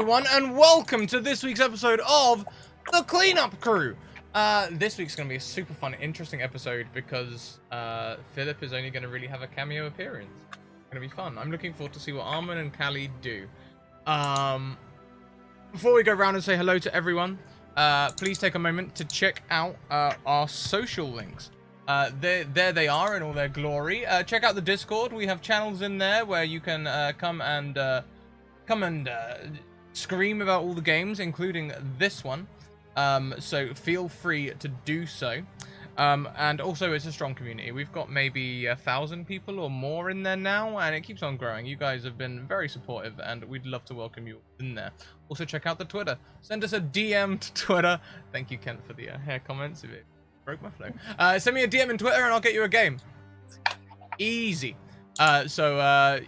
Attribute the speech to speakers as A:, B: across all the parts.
A: everyone, and welcome to this week's episode of The Cleanup Crew. This week's going to be a super fun, interesting episode because Philip is only going to really have a cameo appearance. It's going to be fun. I'm looking forward to see what Armin and Callie do. Before we go around and say hello to everyone, please take a moment to check out our social links. There they are in all their glory. Check out the Discord. We have channels in there where you can come and scream about all the games, including this one. So feel free to do so. And also, it's a strong community. We've got maybe 1,000 people or more in there now, and it keeps on growing. You guys have been very supportive, and we'd love to welcome you in there. Also, check out the Twitter. Send us a DM to Twitter. Thank you, Kent, for the hair comments. If it broke my flow. Send me a DM in Twitter, and I'll get you a game. Easy. So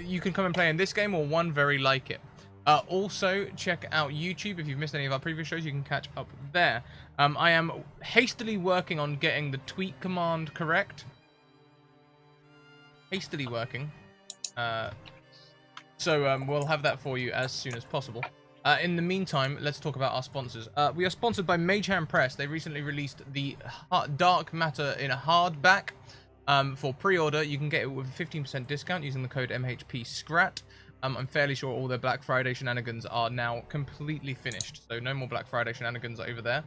A: you can come and play in this game or one very like it. Also, check out YouTube. If you've missed any of our previous shows, you can catch up there. I am hastily working on getting the tweet command correct. Hastily working. So we'll have that for you as soon as possible. In the meantime, let's talk about our sponsors. We are sponsored by Mage Hand Press. They recently released the Dark Matter in a hardback. For pre-order, you can get it with a 15% discount using the code MHPSCRAT. I'm fairly sure all their Black Friday shenanigans are now completely finished, so no more Black Friday shenanigans over there.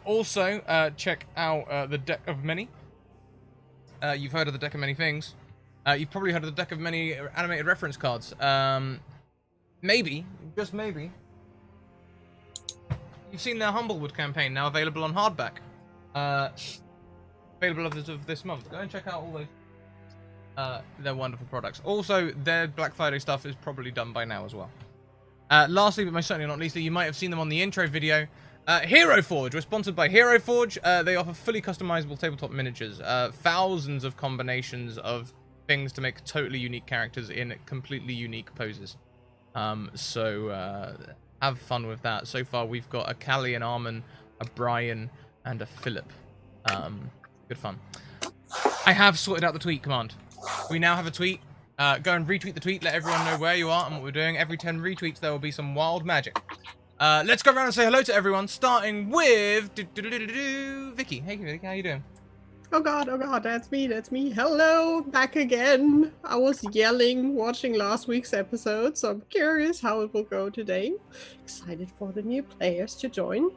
A: Also, check out the Deck of Many. You've heard of the Deck of Many Things. You've probably heard of the Deck of Many animated reference cards. Maybe, just maybe, you've seen their Humblewood campaign, now available on hardback. Available as of this month. Go and check out all those. They're wonderful products. Also, their Black Friday stuff is probably done by now as well. Lastly, but most certainly not leastly, you might have seen them on the intro video. Hero Forge. We're sponsored by Hero Forge. They offer fully customizable tabletop miniatures. Thousands of combinations of things to make totally unique characters in completely unique poses. So have fun with that. So far, we've got a Callie, an Armin, a Brian, and a Philip. Good fun. I have sorted out the tweet command. We now have a tweet. Go and retweet the tweet. Let everyone know where you are and what we're doing. Every 10 retweets, there will be some wild magic. Let's go around and say hello to everyone, starting with Vicky. Hey, Vicky, how you doing?
B: Oh god, that's me. Hello, back again. I was yelling watching last week's episode, so I'm curious how it will go today. Excited for the new players to join.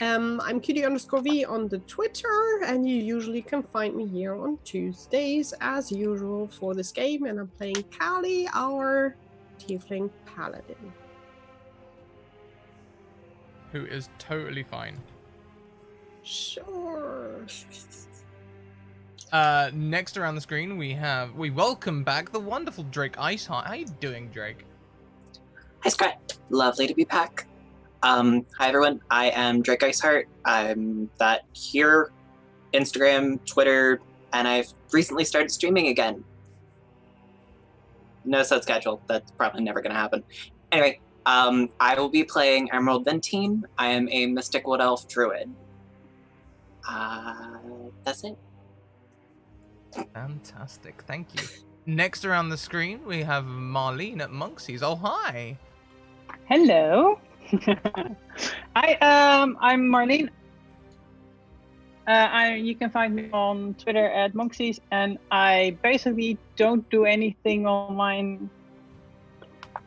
B: I'm cutie_v on the Twitter, and you usually can find me here on Tuesdays, as usual, for this game, and I'm playing Callie, our tiefling paladin.
A: Who is totally fine.
B: Sure.
A: Next around the screen, we welcome back the wonderful Drake Iceheart. How you doing, Drake?
C: Hi, Scrat. Lovely to be back. Hi, everyone. I am Drake Iceheart. I'm that here, Instagram, Twitter, and I've recently started streaming again. No set schedule. That's probably never going to happen. Anyway, I will be playing Emerald Ventine. I am a Mystic Wood Elf Druid. That's it.
A: Fantastic, thank you. Next around the screen, we have Marlene at Monksies. Oh, hi.
D: Hello. I'm Marlene. You can find me on Twitter at Monksies, and I basically don't do anything online.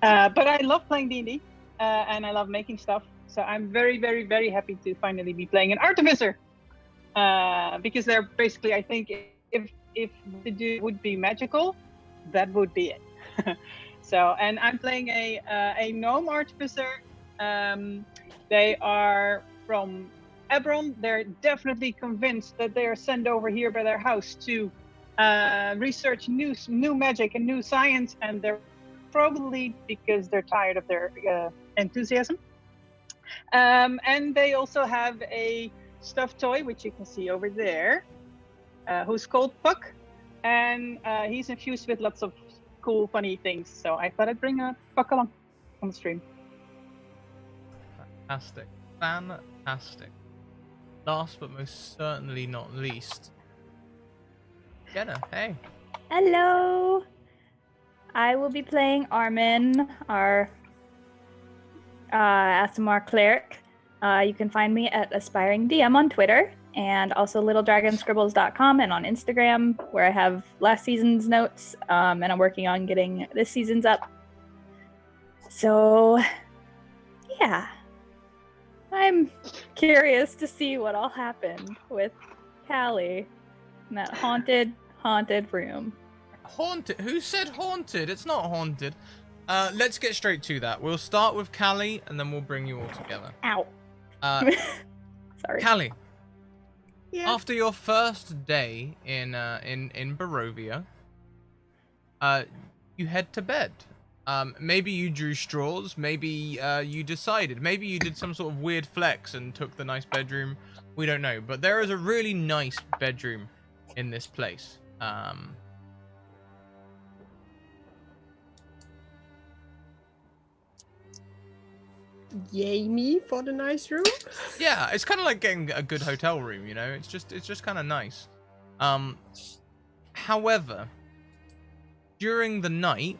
D: But I love playing D&D, and I love making stuff. So I'm very, very, very happy to finally be playing an Artificer. Because they're basically, I think, if the dude would be magical, that would be it. So, and I'm playing a gnome artificer. They are from Ebron. They're definitely convinced that they are sent over here by their house to research new magic and new science, and they're probably because they're tired of their enthusiasm. And they also have a stuffed toy, which you can see over there, who's called Puck, and he's infused with lots of cool, funny things. So I thought I'd bring Puck along on the stream.
A: Fantastic. Last but most certainly not least, Jenna. Hey.
E: Hello. I will be playing Armin, our Asimar Cleric. You can find me at Aspiring DM on Twitter, and also littledragonscribbles.com and on Instagram, where I have last season's notes, and I'm working on getting this season's up. So, yeah. I'm curious to see what all happened with Callie in that haunted room.
A: Haunted? Who said haunted? It's not haunted. Let's get straight to that. We'll start with Callie, and then we'll bring you all together.
E: Ow. Sorry.
A: Callie,
B: Yeah.
A: after your first day in Barovia, you head to bed. Maybe you drew straws. Maybe you decided. Maybe you did some sort of weird flex and took the nice bedroom. We don't know. But there is a really nice bedroom in this place.
B: Yay me for the nice room.
A: Yeah, it's kind of like getting a good hotel room, you know? It's just kind of nice. However, during the night,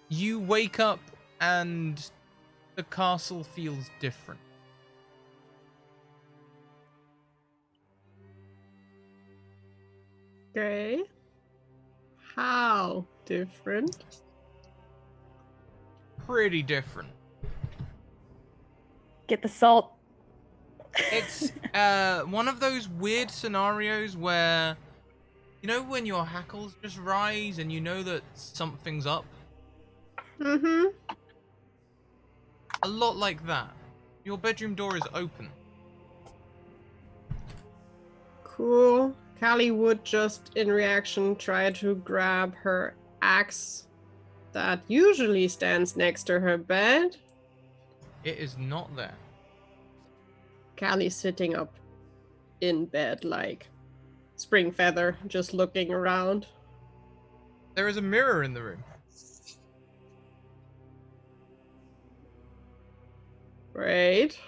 A: you wake up and the castle feels different.
B: Okay. How different?
A: Pretty different.
E: Get the salt.
A: It's one of those weird scenarios where, you know, when your hackles just rise and you know that something's up?
B: Mm-hmm.
A: A lot like that. Your bedroom door is open.
B: Cool. Callie would just, in reaction, try to grab her axe that usually stands next to her bed.
A: It is not there.
B: Callie's sitting up in bed like spring feather, just looking around.
A: There is a mirror in the room.
B: Right.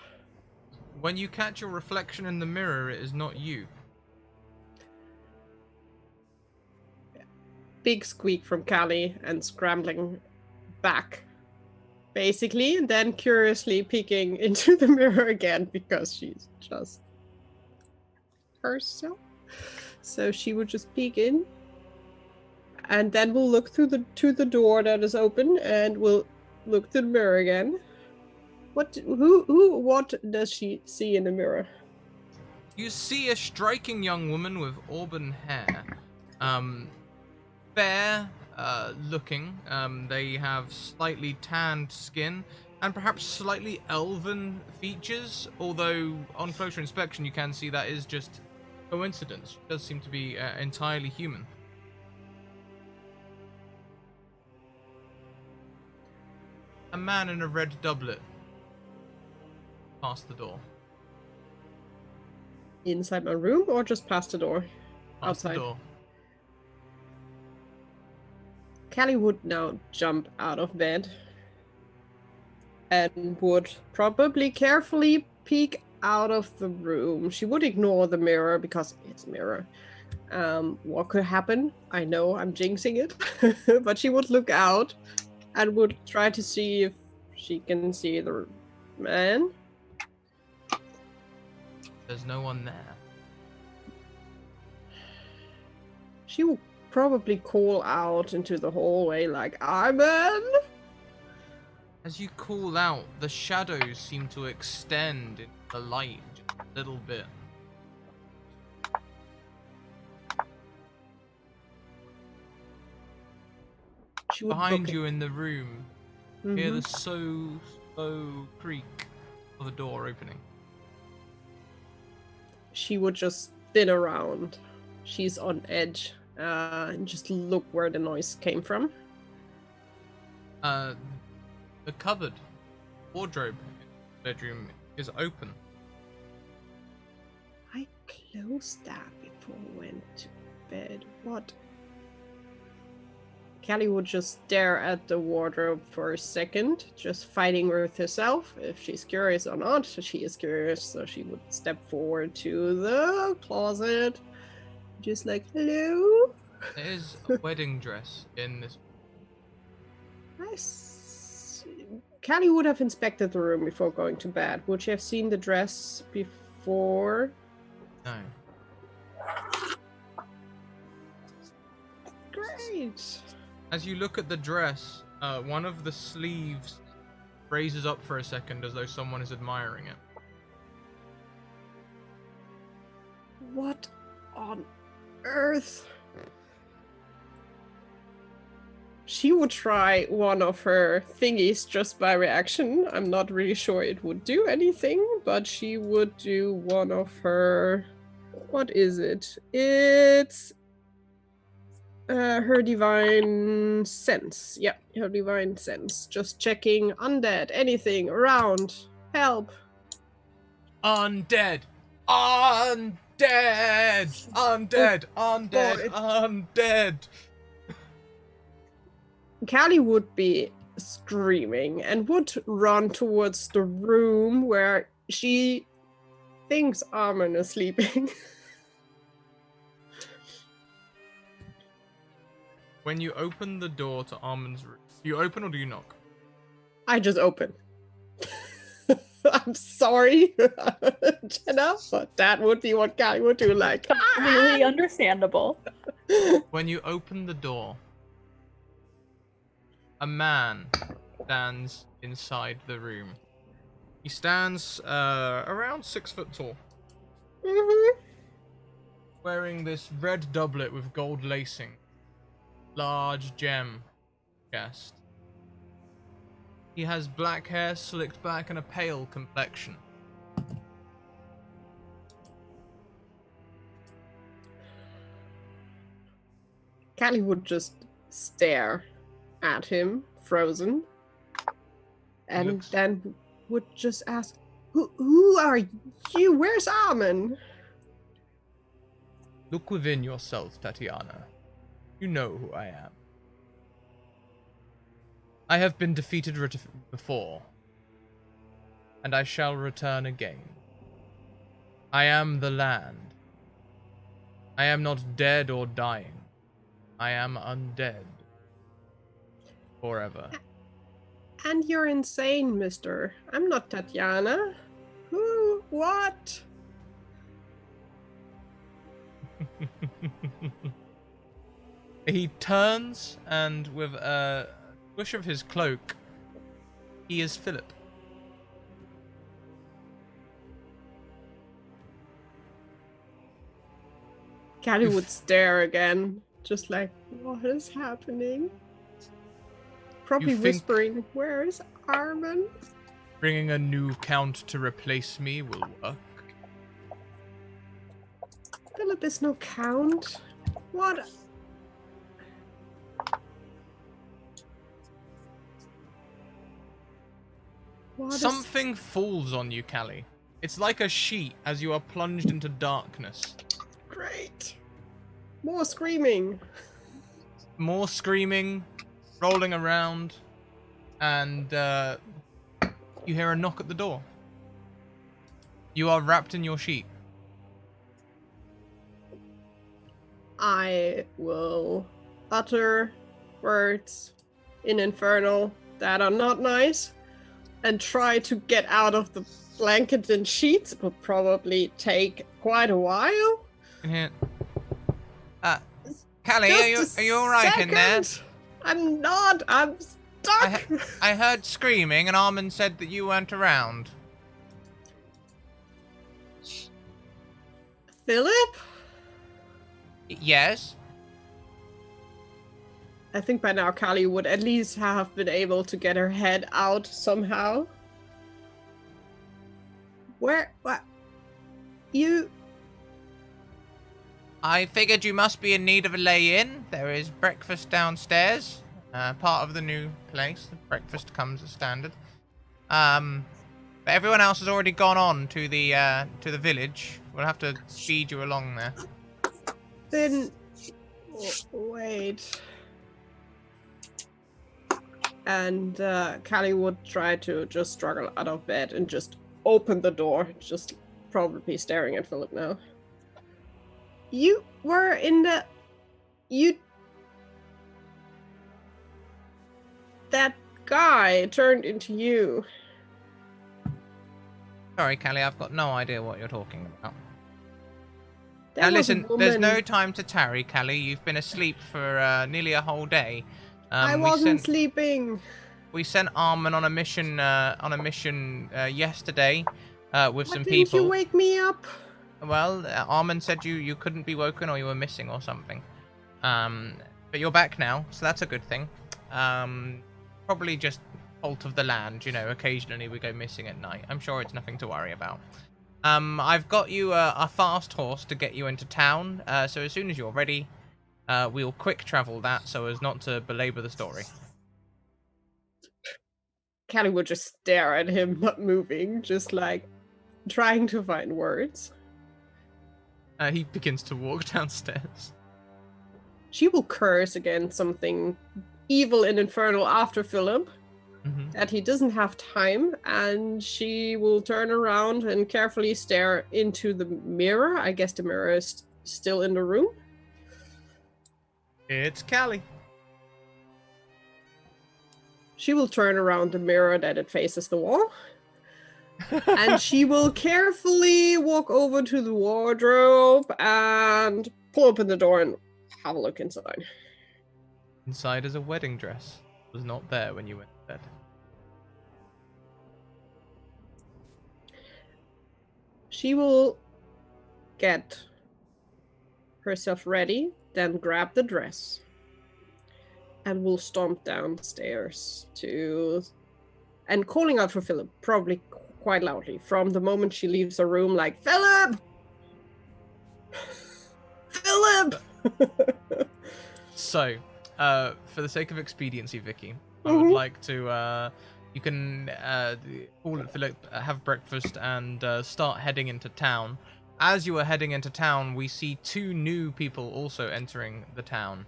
A: When you catch your reflection in the mirror, it is not you.
B: Big squeak from Callie and scrambling back, basically, and then curiously peeking into the mirror again because she's just herself. So she would just peek in, and then we'll look through to the door that is open, and we'll look through the mirror again. What does she see in the mirror?
A: You see a striking young woman with auburn hair. Fair looking. They have slightly tanned skin and perhaps slightly elven features, although on closer inspection you can see that is just coincidence. She does seem to be entirely human. A man in a red doublet past the door.
B: Inside my room or just past the door?
A: Past the
B: Outside.
A: door.
B: Callie would now jump out of bed and would probably carefully peek out of the room. She would ignore the mirror because it's a mirror. What could happen? I know I'm jinxing it, but she would look out and would try to see if she can see the man.
A: There's no one there.
B: She will probably call out into the hallway like, "I'm in!"
A: As you call out, the shadows seem to extend into the light just a little bit.
B: She would
A: Behind
B: look
A: you in the room,
B: at-
A: hear
B: Mhm.
A: the slow creak of a door opening.
B: She would just spin around. She's on edge. And just look where the noise came from.
A: The cupboard, wardrobe in the bedroom is open.
B: I closed that before I went to bed. What? Callie would just stare at the wardrobe for a second, just fighting with herself if she's curious or not. She is curious, so she would step forward to the closet, just like, hello?
A: There is a wedding dress in this.
B: Callie would have inspected the room before going to bed. Would she have seen the dress before?
A: No.
B: Great.
A: As you look at the dress, one of the sleeves raises up for a second as though someone is admiring it.
B: What on earth? She would try one of her thingies just by reaction. I'm not really sure it would do anything, but she would do one of her... What is it? It's her divine sense. Yeah, her divine sense. Just checking undead, anything around. Help.
A: Undead! Undead! Undead! Undead! Undead!
B: Callie would be screaming and would run towards the room where she thinks Armin is sleeping.
A: When you open the door to Armin's room, do you open or do you knock?
B: I just open. I'm sorry, Jenna, but that would be what Callie would do. Like,
E: Completely understandable.
A: When you open the door, a man stands inside the room. He stands around 6 foot tall, wearing this red doublet with gold lacing, large gem chest. He has black hair slicked back and a pale complexion.
B: Callie would just stare at him, frozen, and then would just ask, Who are you? Where's Armin?
A: Look within yourself, Tatiana. You know who I am. I have been defeated before, and I shall return again. I am the land. I am not dead or dying. I am undead. Forever.
B: And you're insane, mister. I'm not Tatiana. Who? What?
A: He turns and with a push of his cloak, he is Philip.
B: Callie would stare again, just like, what is happening? Probably whispering, where is Armin?
A: Bringing a new count to replace me will work.
B: Philip is no count. What?
A: Something falls on you, Callie. It's like a sheet as you are plunged into darkness.
B: Great. More screaming.
A: More screaming, rolling around, and you hear a knock at the door. You are wrapped in your sheet.
B: I will utter words in Infernal that are not nice and try to get out of the blanket and sheets. It will probably take quite a while.
A: In here. Callie, are you alright in there?
B: I'm not. I'm stuck.
A: I heard screaming and Armin said that you weren't around.
B: Philip?
A: Yes?
B: I think by now Callie would at least have been able to get her head out somehow. Where? What? You?
A: I figured you must be in need of a lay-in. There is breakfast downstairs. Part of the new place. The breakfast comes as standard. But everyone else has already gone on to the village. We'll have to speed you along there.
B: Then... wait... And Callie would try to just struggle out of bed and just open the door, just probably staring at Philip now. You were in the... that guy turned into you.
A: Sorry, Callie, I've got no idea what you're talking about.
B: There
A: Now
B: was a
A: listen, there's no
B: woman-
A: time to tarry, Callie. You've been asleep for nearly a whole day.
B: I wasn't sleeping.
A: We sent Armin on a mission yesterday with
B: Why
A: some
B: didn't
A: people.
B: you wake me up?
A: Well, Armin said you couldn't be woken or you were missing or something. But you're back now, so that's a good thing. Probably just fault of the land, you know. Occasionally we go missing at night. I'm sure it's nothing to worry about. I've got you a fast horse to get you into town. So as soon as you're ready, we'll quick travel that so as not to belabor the story.
B: Callie would just stare at him, not moving, just like trying to find words.
A: He begins to walk downstairs.
B: She will curse against something evil and infernal after Philip, that he doesn't have time, and she will turn around and carefully stare into the mirror. I guess the mirror is still in the room.
A: It's Callie.
B: She will turn around the mirror that it faces the wall. And she will carefully walk over to the wardrobe and pull open the door and have a look inside.
A: Inside is a wedding dress. It was not there when you went to bed.
B: She will get herself ready, then grab the dress, and will stomp downstairs and calling out for Philip, probably quite loudly, from the moment she leaves the room, like, Philip! Philip!
A: So, for the sake of expediency, Vicky, I would like to, you can call it Philip, have breakfast, and start heading into town. As you are heading into town, we see two new people also entering the town.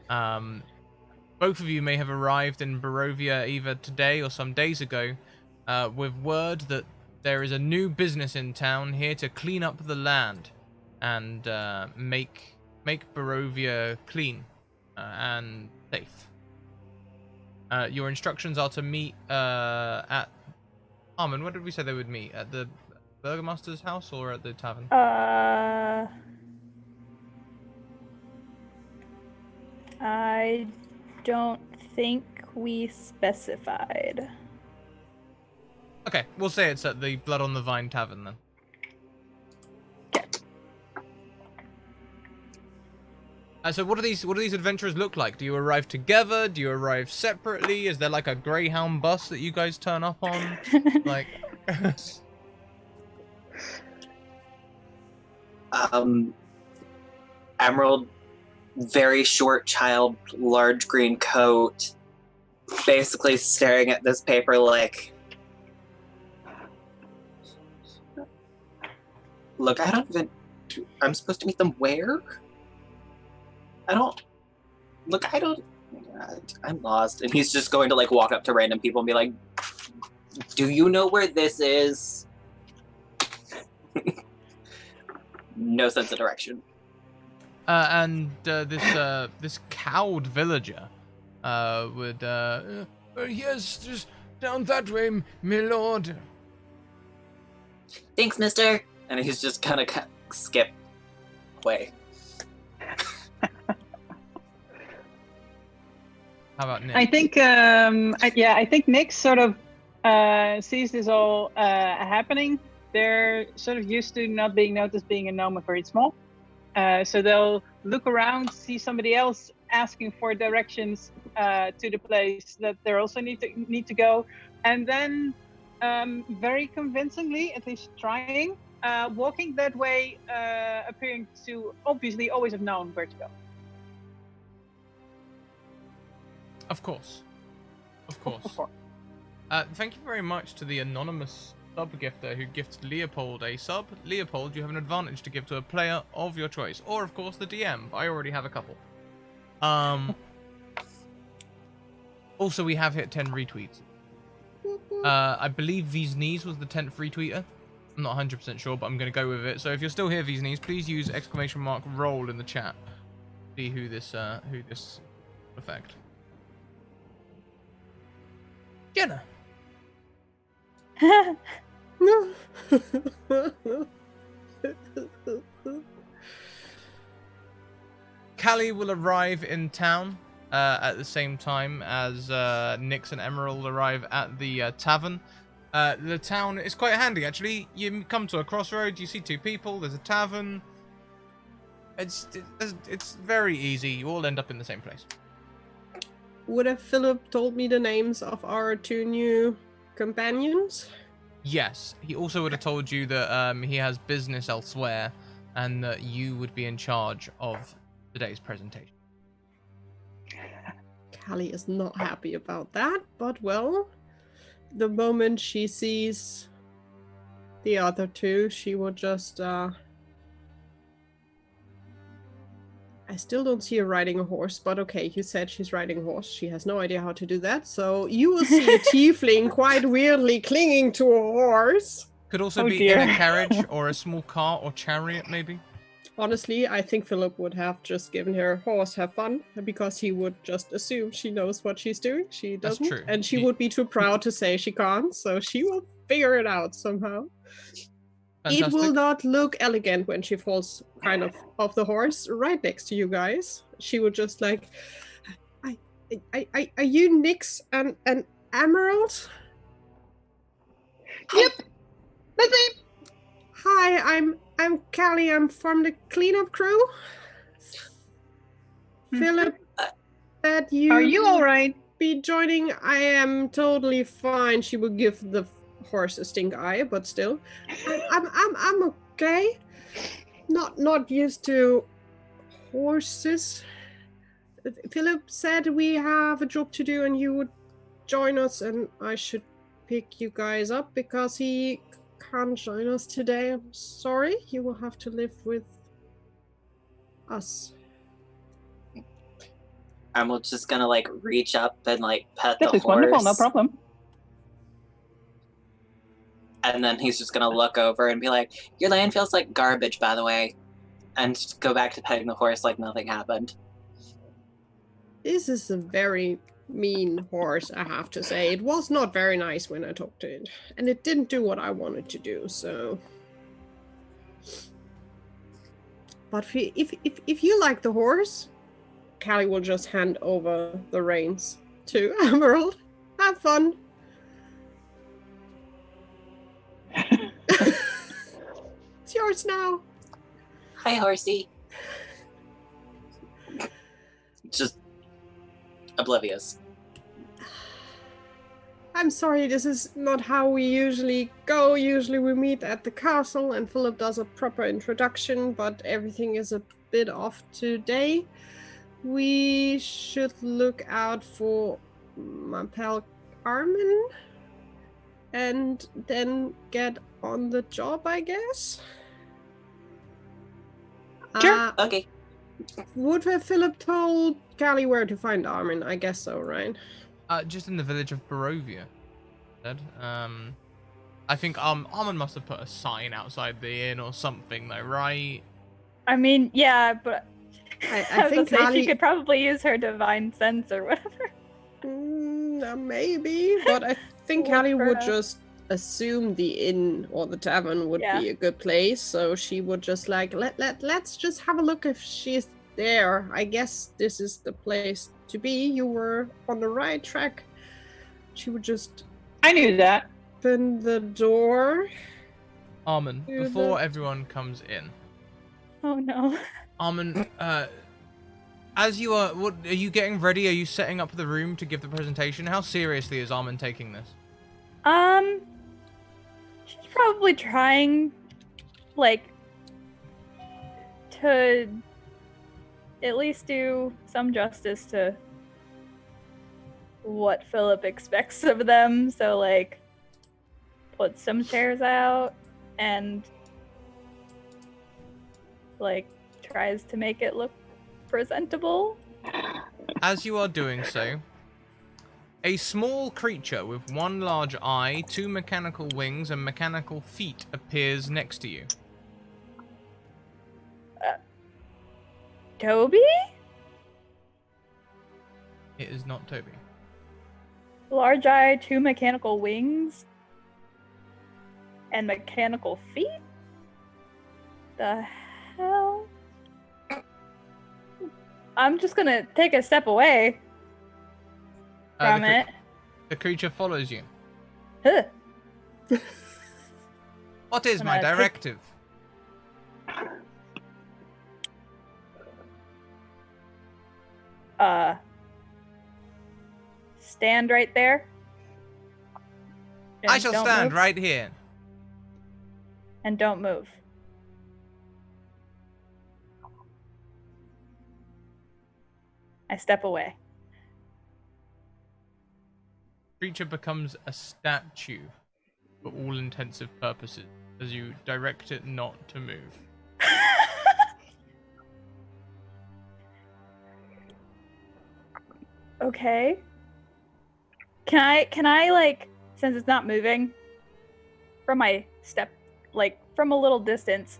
A: Both of you may have arrived in Barovia either today or some days ago, with word that there is a new business in town here to clean up the land and make Barovia clean and safe. Your instructions are to meet at Armin. Where did we say they would meet? At the Burgomaster's house or at the tavern?
E: I don't think we specified.
A: Okay, we'll say it's at the Blood on the Vine Tavern then. So what do these adventurers look like? Do you arrive together? Do you arrive separately? Is there like a Greyhound bus that you guys turn up on? Like
C: Emerald, very short child, large green coat, basically staring at this paper like, look, I'm supposed to meet them where? I'm lost. And he's just going to like walk up to random people and be like, do you know where this is? No sense of direction.
A: and this cowed villager would yes, just down that way, my lord.
C: Thanks, mister. And he's just gonna skip away.
A: How about Nick?
D: I think, I think Nick sort of sees this all happening. They're sort of used to not being noticed being a gnome and very small. So they'll look around, see somebody else asking for directions to the place that they also need to go, and then very convincingly, at least trying, walking that way, appearing to obviously always have known where to go.
A: Of course. Thank you very much to the anonymous sub-gifter who gifted Leopold a sub. Leopold, you have an advantage to give to a player of your choice. Or, of course, the DM. I already have a couple. Also, we have hit 10 retweets. I believe Vizniz was the 10th retweeter. I'm not 100% sure, but I'm going to go with it. So if you're still here, Vizniz, please use !roll in the chat. See who this affect. Jenna. Callie will arrive in town at the same time as Nyx and Emerald arrive at the tavern. The town is quite handy, actually. You come to a crossroads, you see two people, there's a tavern. It's very easy. You all end up in the same place.
B: Would have Philip told me the names of our two new companions?
A: Yes, he also would have told you that he has business elsewhere and that you would be in charge of today's presentation.
B: Callie is not happy about that, but well, the moment she sees the other two, she will just I still don't see her riding a horse, but okay, you said she's riding a horse. She has no idea how to do that, so you will see a tiefling quite weirdly clinging to a horse.
A: Could also
D: Oh,
A: be
D: dear.
A: in a carriage or a small car or chariot, maybe.
B: Honestly, I think Philip would have just given her horse have fun, because he would just assume she knows what she's doing. She
A: That's
B: doesn't,
A: true.
B: and she
A: Ye-
B: would be too proud to say she can't, so she will figure it out somehow.
A: Fantastic.
B: It will not look elegant when she falls kind of off the horse right next to you guys. She would just like, are you Nyx and Emerald?
D: Yep. That's it.
B: Hi, I'm Callie. I'm from the cleanup crew. Philip, that you
D: Are you all right?
B: be joining? I am totally fine. She will give the horse a stink eye, but still, I'm okay. Not used to horses. Philip said we have a job to do, and you would join us, and I should pick you guys up because he can't join us today. I'm sorry. You will have to live with us.
C: I'm just gonna like reach up and like pet
D: This
C: the
D: is
C: horse.
D: wonderful. No problem.
C: And then he's just gonna look over and be like, "Your land feels like garbage, by the way," and just go back to petting the horse like nothing happened.
B: This is a very mean horse, I have to say. It was not very nice when I talked to it, and it didn't do what I wanted to do. So, but if you like the horse, Callie will just hand over the reins to Emerald. Have fun. It's yours now.
C: Hi, horsey. Just oblivious.
B: I'm sorry, this is not how we usually go. Usually we meet at the castle and Philip does a proper introduction, but everything is a bit off today. We should look out for my pal Armin and then get on the job, I guess.
D: Sure.
C: Okay.
B: Would have Philip told Callie where to find Armin? I guess so, right?
A: Just in the village of Barovia. Said. I think Armin must have put a sign outside the inn or something, though, right?
E: I mean, yeah, but
B: I
E: I was
B: think
E: gonna say
B: Callie...
E: she could probably use her divine sense or whatever.
B: Maybe, but I think
E: Look
B: Callie
E: her
B: would
E: up.
B: just assume the inn or the tavern would
E: Yeah.
B: be a good place, so she would just like let's just have a look if she's there. I guess this is the place to be. You were on the right track. She would just
D: I knew that.
B: open the door.
A: Armin,
B: To
A: before
B: the-
A: everyone comes in.
E: Oh no.
A: Armin, as you are, what are you getting ready? Are you setting up the room to give the presentation? How seriously is Armin taking this?
E: She's probably trying, like, to at least do some justice to what Philip expects of them. So, like, put some chairs out and, like, tries to make it look presentable.
A: As you are doing so, a small creature with one large eye, two mechanical wings, and mechanical feet appears next to you.
E: Toby?
A: It is not Toby.
E: Large eye, 2 mechanical wings, and mechanical feet? The hell? I'm just gonna take a step away from it.
A: The creature follows you.
E: Huh.
A: What is
E: I'm
A: my
E: gonna take-
A: directive?
E: Stand right there.
A: I
E: And
A: shall
E: don't
A: stand
E: move.
A: right here.
E: And don't move. I step away.
A: Creature becomes a statue for all intensive purposes as you direct it not to move.
E: Okay. Can I like, since it's not moving, from my step, like from a little distance,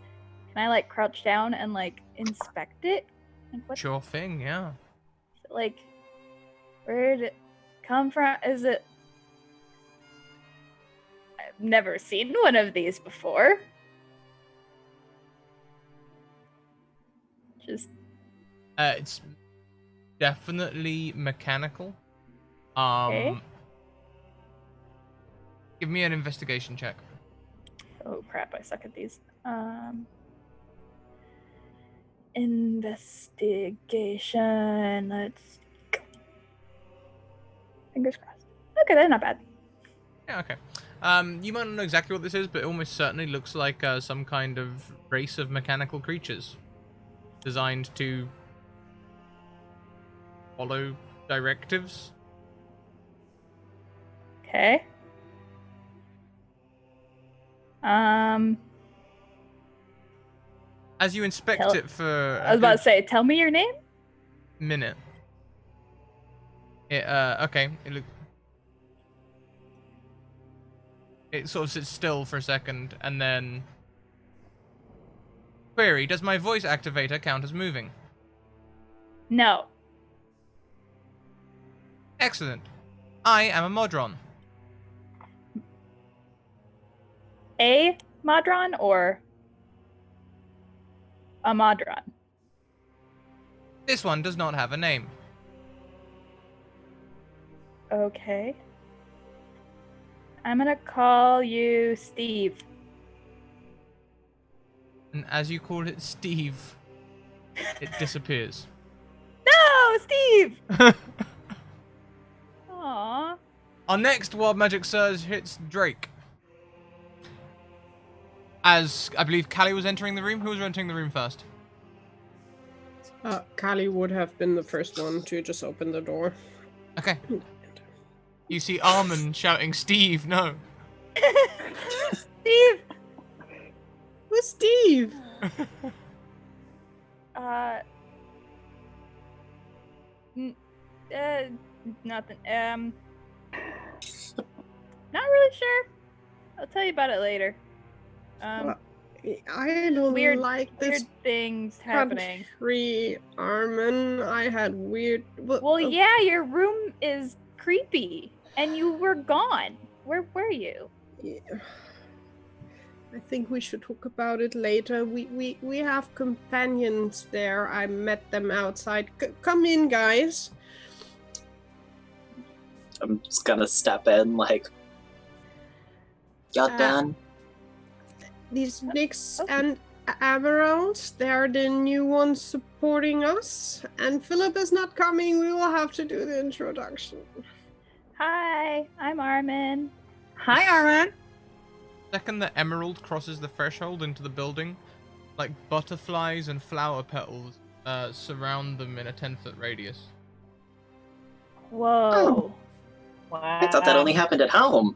E: can I like crouch down and like inspect it? Like, what,
A: Sure thing, yeah.
E: like, where did it come from? Is it? I've never seen one of these before. Just
A: It's definitely mechanical.
E: Okay.
A: Give me an investigation check.
E: oh crap! I suck at these. Investigation. Let's go. Fingers crossed. Okay, that's not bad.
A: Yeah, okay. You might not know exactly what this is, but it almost certainly looks like some kind of race of mechanical creatures designed to follow directives.
E: Okay.
A: As you inspect
E: Tell-
A: it for
E: I was about to say, tell me your name.
A: minute. Okay. It sort of sits still for a second, and then... Query, does my voice activator count as moving?
E: No.
A: Excellent. I am a Modron.
E: A Modron or a Modron?
A: This one does not have a name.
E: Okay. I'm gonna call you Steve.
A: And as you call it Steve, it disappears.
E: No, Steve! Aww.
A: Our next Wild Magic Surge hits Drake. As I believe Callie was entering the room. Who was entering the room first?
B: Kali would have been the first one to just open the door.
A: Okay. You see Armin shouting, Steve, no.
E: Steve!
B: Who's Steve?
E: Nothing. Not really sure. I'll tell you about it later.
B: I don't like
E: weird
B: this
E: things happening.
B: country, Armin. I had weird.
E: Well, yeah, your room is creepy, and you were gone. Where were you?
B: Yeah. I think we should talk about it later. We have companions there. I met them outside. Come in, guys.
C: I'm just gonna step in, like, y'all done?
B: These Nyx
E: okay.
B: and Emeralds, they are the new ones supporting us. And Philip is not coming. We will have to do the introduction.
E: Hi, I'm Armin.
D: Hi, Armin.
A: Second that Emerald crosses the threshold into the building, like butterflies and flower petals surround them in a 10-foot radius.
E: Whoa.
D: Wow.
C: I thought that only happened at home.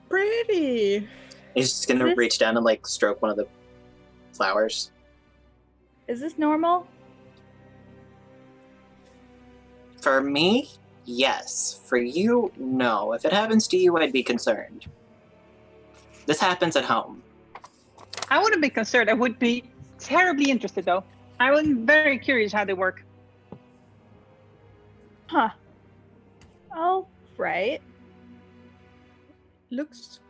B: Pretty.
C: He's just gonna
E: This-
C: reach down and, like, stroke one of the flowers.
E: Is this normal?
C: For me, yes. For you, no. If it happens to you, I'd be concerned. This happens at home.
D: I wouldn't be concerned. I would be terribly interested, though. I'm very curious how they work.
E: Huh. All right.
B: Looks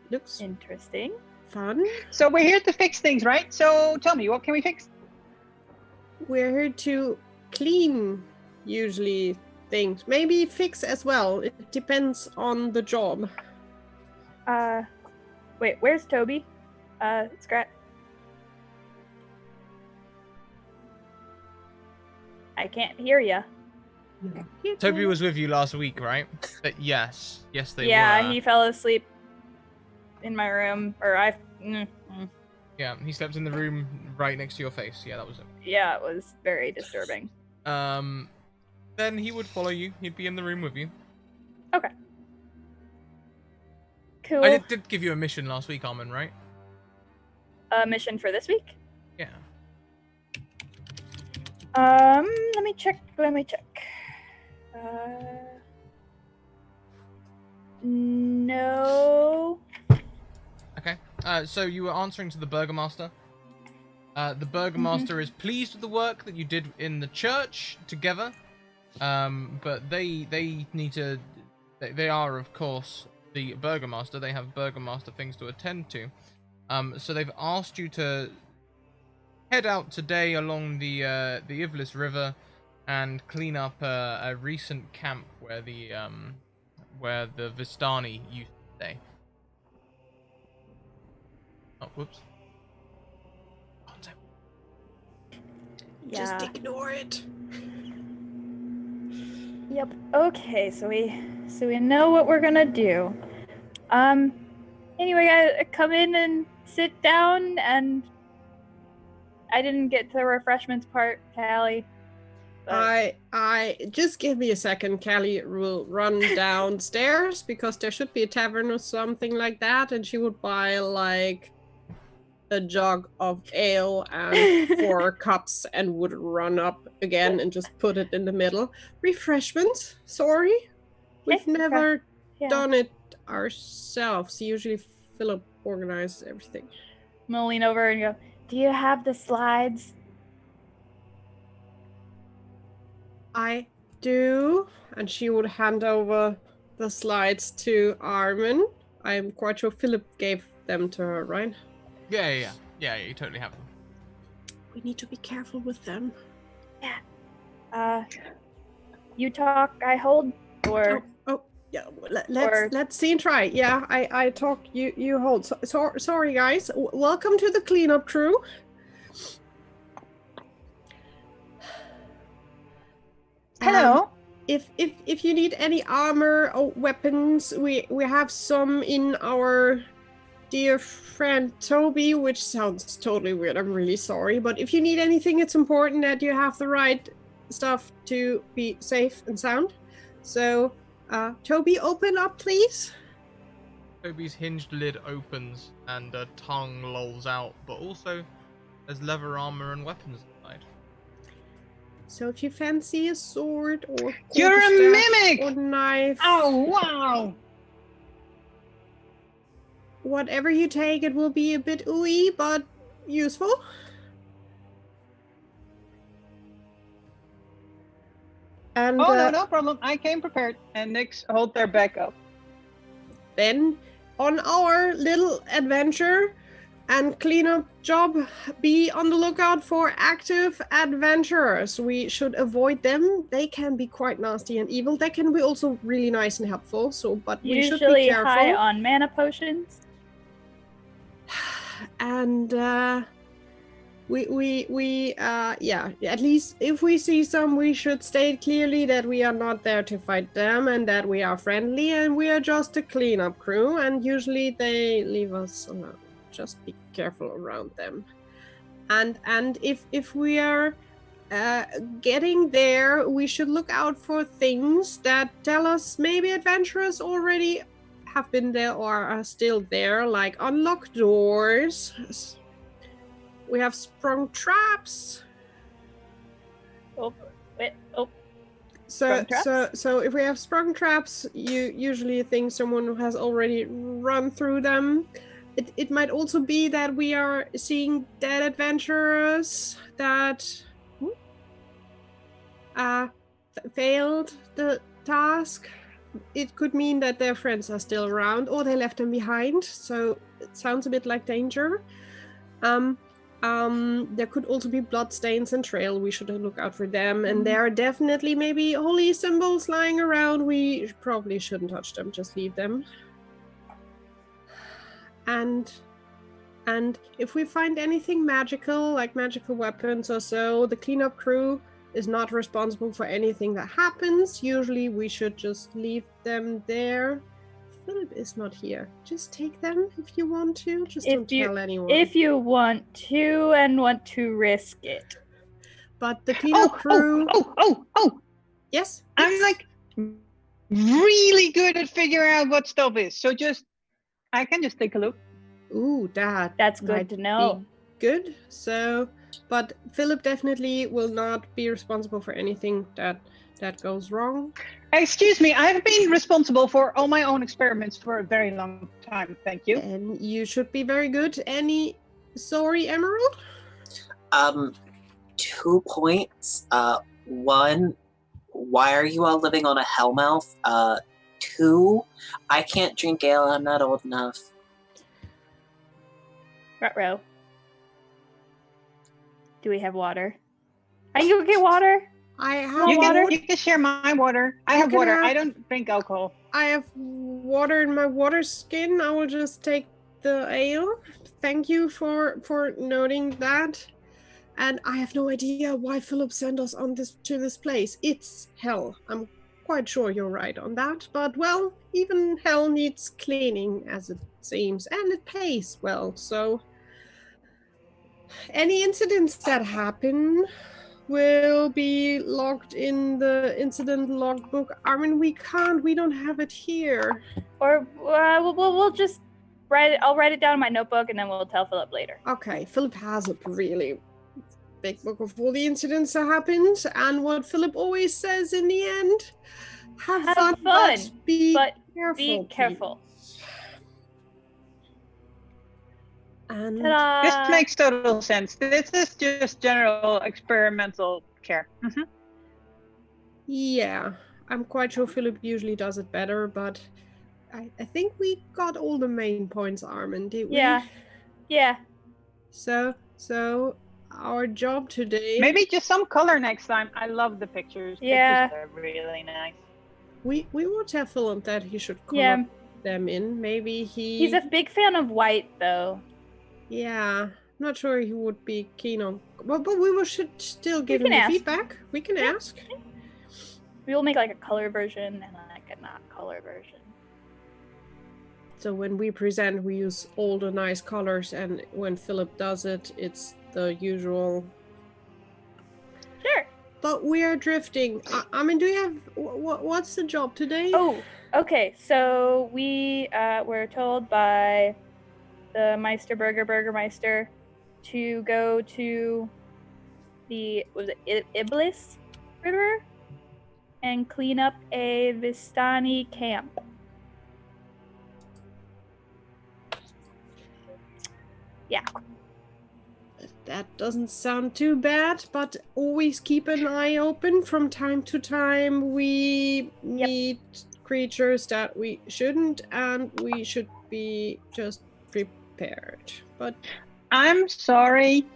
E: Interesting.
B: fun.
D: So we're here to fix things, right? So tell me, what can we fix?
B: We're here to clean, usually, things. Maybe fix as well. It depends on the job.
E: Wait, where's Toby? Scrat. I can't hear ya.
A: Toby was with you last week, right? But yes, they
E: Yeah,
A: were.
E: he fell asleep in my room, or
A: Yeah, he slept in the room right next to your face. Yeah, that was it.
E: Yeah, it was very disturbing.
A: Then he would follow you. He'd be in the room with you.
E: Okay. Cool.
A: I did give you a mission last week, Armin, right?
E: A mission for this week?
A: Yeah.
E: Let me check. No.
A: Okay. So you were answering to the Burgomaster. The Burgomaster is pleased with the work that you did in the church together. But they need to. They are, of course, the Burgomaster. They have Burgomaster things to attend to. So they've asked you to head out today along the Ivlis River and clean up a recent camp where the Vistani used to stay. Oh, whoops.
E: Yeah.
B: Just ignore it.
E: Yep. Okay, so we know what we're gonna do. Anyway, I come in and sit down, and I didn't get to the refreshments part, Callie. But
B: I just give me a second. Callie will run downstairs because there should be a tavern or something like that, and she would buy like a jug of ale and 4 cups and would run up again and just put it in the middle. Refreshments? Sorry, we've
E: Okay,
B: never
E: yeah.
B: done it ourselves. Usually Philip organizes everything.
E: I'm gonna lean over and go, "Do you have the slides?"
B: I do, and she would hand over the slides to Armin. I'm quite sure Philip gave them to her, right?
A: Yeah, you totally have them.
B: We need to be careful with them.
E: You talk, I hold, or
B: Yeah. Let's see and try. Yeah, I talk. You hold. Sorry, guys. Welcome to the cleanup crew.
D: Hello.
B: If you need any armor or weapons, we have some in our dear friend Toby, which sounds totally weird. I'm really sorry, but if you need anything, it's important that you have the right stuff to be safe and sound. So, Toby, open up, please.
A: Toby's hinged lid opens and a tongue lolls out, but also there's leather armor and weapons inside.
B: So if you fancy a sword or
D: You're a
B: quarterstaff
D: mimic!
B: or knife,
D: Oh, wow!
B: whatever you take, it will be a bit ooey, but useful. And
D: No problem. I came prepared. And Nyx hold their back up.
B: then on our little adventure and cleanup job, be on the lookout for active adventurers. We should avoid them. They can be quite nasty and evil. They can be also really nice and helpful. But we should be
E: usually
B: careful.
E: high on mana potions.
B: And we at least if we see some, we should state clearly that we are not there to fight them and that we are friendly and we are just a cleanup crew, and usually they leave us alone. Just be careful around them. And if we are getting there, we should look out for things that tell us maybe adventurers already have been there or are still there, like unlocked doors. We have sprung traps.
E: Oh.
B: So
E: Sprung traps?
B: so if we have sprung traps, you usually think someone has already run through them. It might also be that we are seeing dead adventurers that failed the task. it could mean that their friends are still around or they left them behind. So it sounds a bit like danger. There could also be bloodstains and trail. We should look out for them. And there are definitely maybe holy symbols lying around. We probably shouldn't touch them. Just leave them. And if we find anything magical, like magical weapons or so, the cleanup crew is not responsible for anything that happens. Usually we should just leave them there. Philip is not here. Just take them if you want to. Just don't tell anyone.
E: If you want to and want to risk it.
B: But the cleanup crew... Yes?
D: I'm like really good at figuring out what stuff is. So I can just take a look.
B: Ooh,
E: that's good to know.
B: Good. So, but Philip definitely will not be responsible for anything that goes wrong.
D: Excuse me, I've been responsible for all my own experiments for a very long time. Thank you.
B: And you should be very good. Sorry, Emerald?
C: 2 points. 1, why are you all living on a hellmouth? 2, I can't drink ale. I'm not old enough.
E: Ruh-roh. Do we have water? Are you get water?
B: I have
D: water. You can share my water. I have water. I don't drink alcohol.
B: I have water in my water skin. I will just take the ale. Thank you for noting that. And I have no idea why Philip sent us to this place. It's hell. I'm quite sure you're right on that. But, well, even hell needs cleaning, as it seems. And it pays well, so... Any incidents that happen will be logged in the incident logbook. We don't have it here.
E: Or we'll just write it. I'll write it down in my notebook and then we'll tell Philip later.
B: Okay, Philip has a really big book of all the incidents that happened, and what Philip always says in the end, have fun, but be careful. And
D: this makes total sense. This is just general experimental care. Mm-hmm.
B: Yeah, I'm quite sure Philip usually does it better, but I think we got all the main points, Armin, did we?
E: Yeah.
B: So our job today...
D: Maybe just some color next time. I love the pictures.
E: Yeah.
D: Pictures are really nice.
B: We will tell Philip that he should color them in. Maybe
E: He's a big fan of white, though.
B: Yeah, not sure he would be keen on... Well, but we should still give him the feedback. We can ask.
E: We will make like a color version and like a not color version.
B: So when we present, we use all the nice colors, and when Philip does it, it's the usual...
E: Sure.
B: But we are drifting. Do you have... What's the job today?
E: Oh, okay. So we were told by... the Burgermeister to go to the Iblis River and clean up a Vistani camp. Yeah.
B: That doesn't sound too bad, but always keep an eye open. From time to time we meet creatures that we shouldn't, and we should be just prepared. But
D: I'm sorry,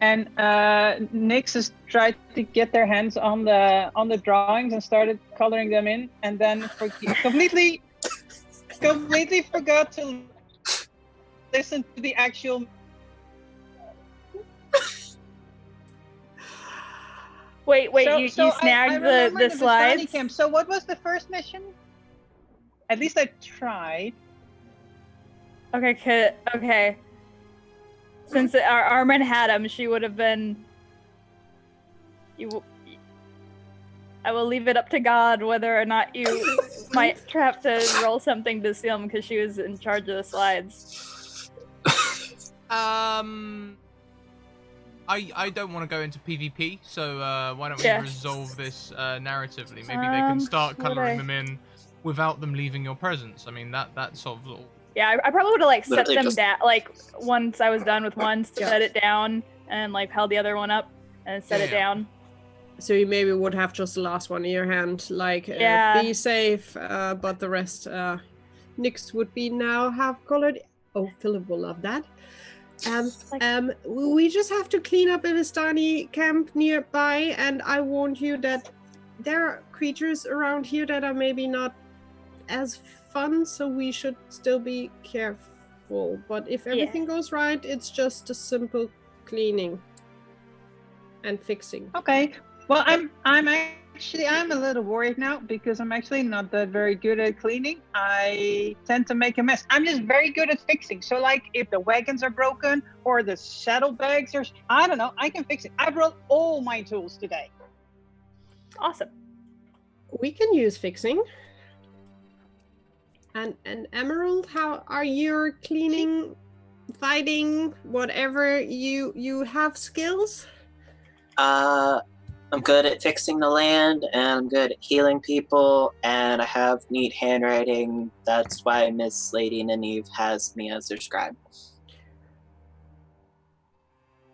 D: and Nyx has tried to get their hands on the drawings and started coloring them in, and then completely forgot to listen to the actual.
E: Wait, you snagged the slides?
D: Camp. So what was the first mission? At least I tried.
E: Okay. Since our Armin had him, she would have been... I will leave it up to God whether or not you might have to roll something to see him because she was in charge of the slides.
A: I don't want to go into PvP, so why don't we resolve this narratively? Maybe they can start coloring them in without them leaving your presence. I mean, that solves all.
E: Yeah, I probably would have set them down. Once I was done with one, set it down, and held the other one up and set it down.
B: So you maybe would have just the last one in your hand, like
E: Yeah.
B: be safe, but the rest, Nyx would be now have colored. Oh, Philip will love that. We just have to clean up in a tiny camp nearby, and I warned you that there are creatures around here that are maybe not as fun, so we should still be careful. But if everything goes right, it's just a simple cleaning and fixing.
D: Okay. Well, I'm a little worried now because I'm actually not that very good at cleaning. I tend to make a mess. I'm just very good at fixing. So like if the wagons are broken or the saddlebags are, I don't know, I can fix it. I brought all my tools today.
E: Awesome.
B: We can use fixing. And Emerald, how are you cleaning, fighting, whatever you have skills?
C: I'm good at fixing the land, and I'm good at healing people, and I have neat handwriting. That's why Miss Lady Nynaeve has me as their scribe.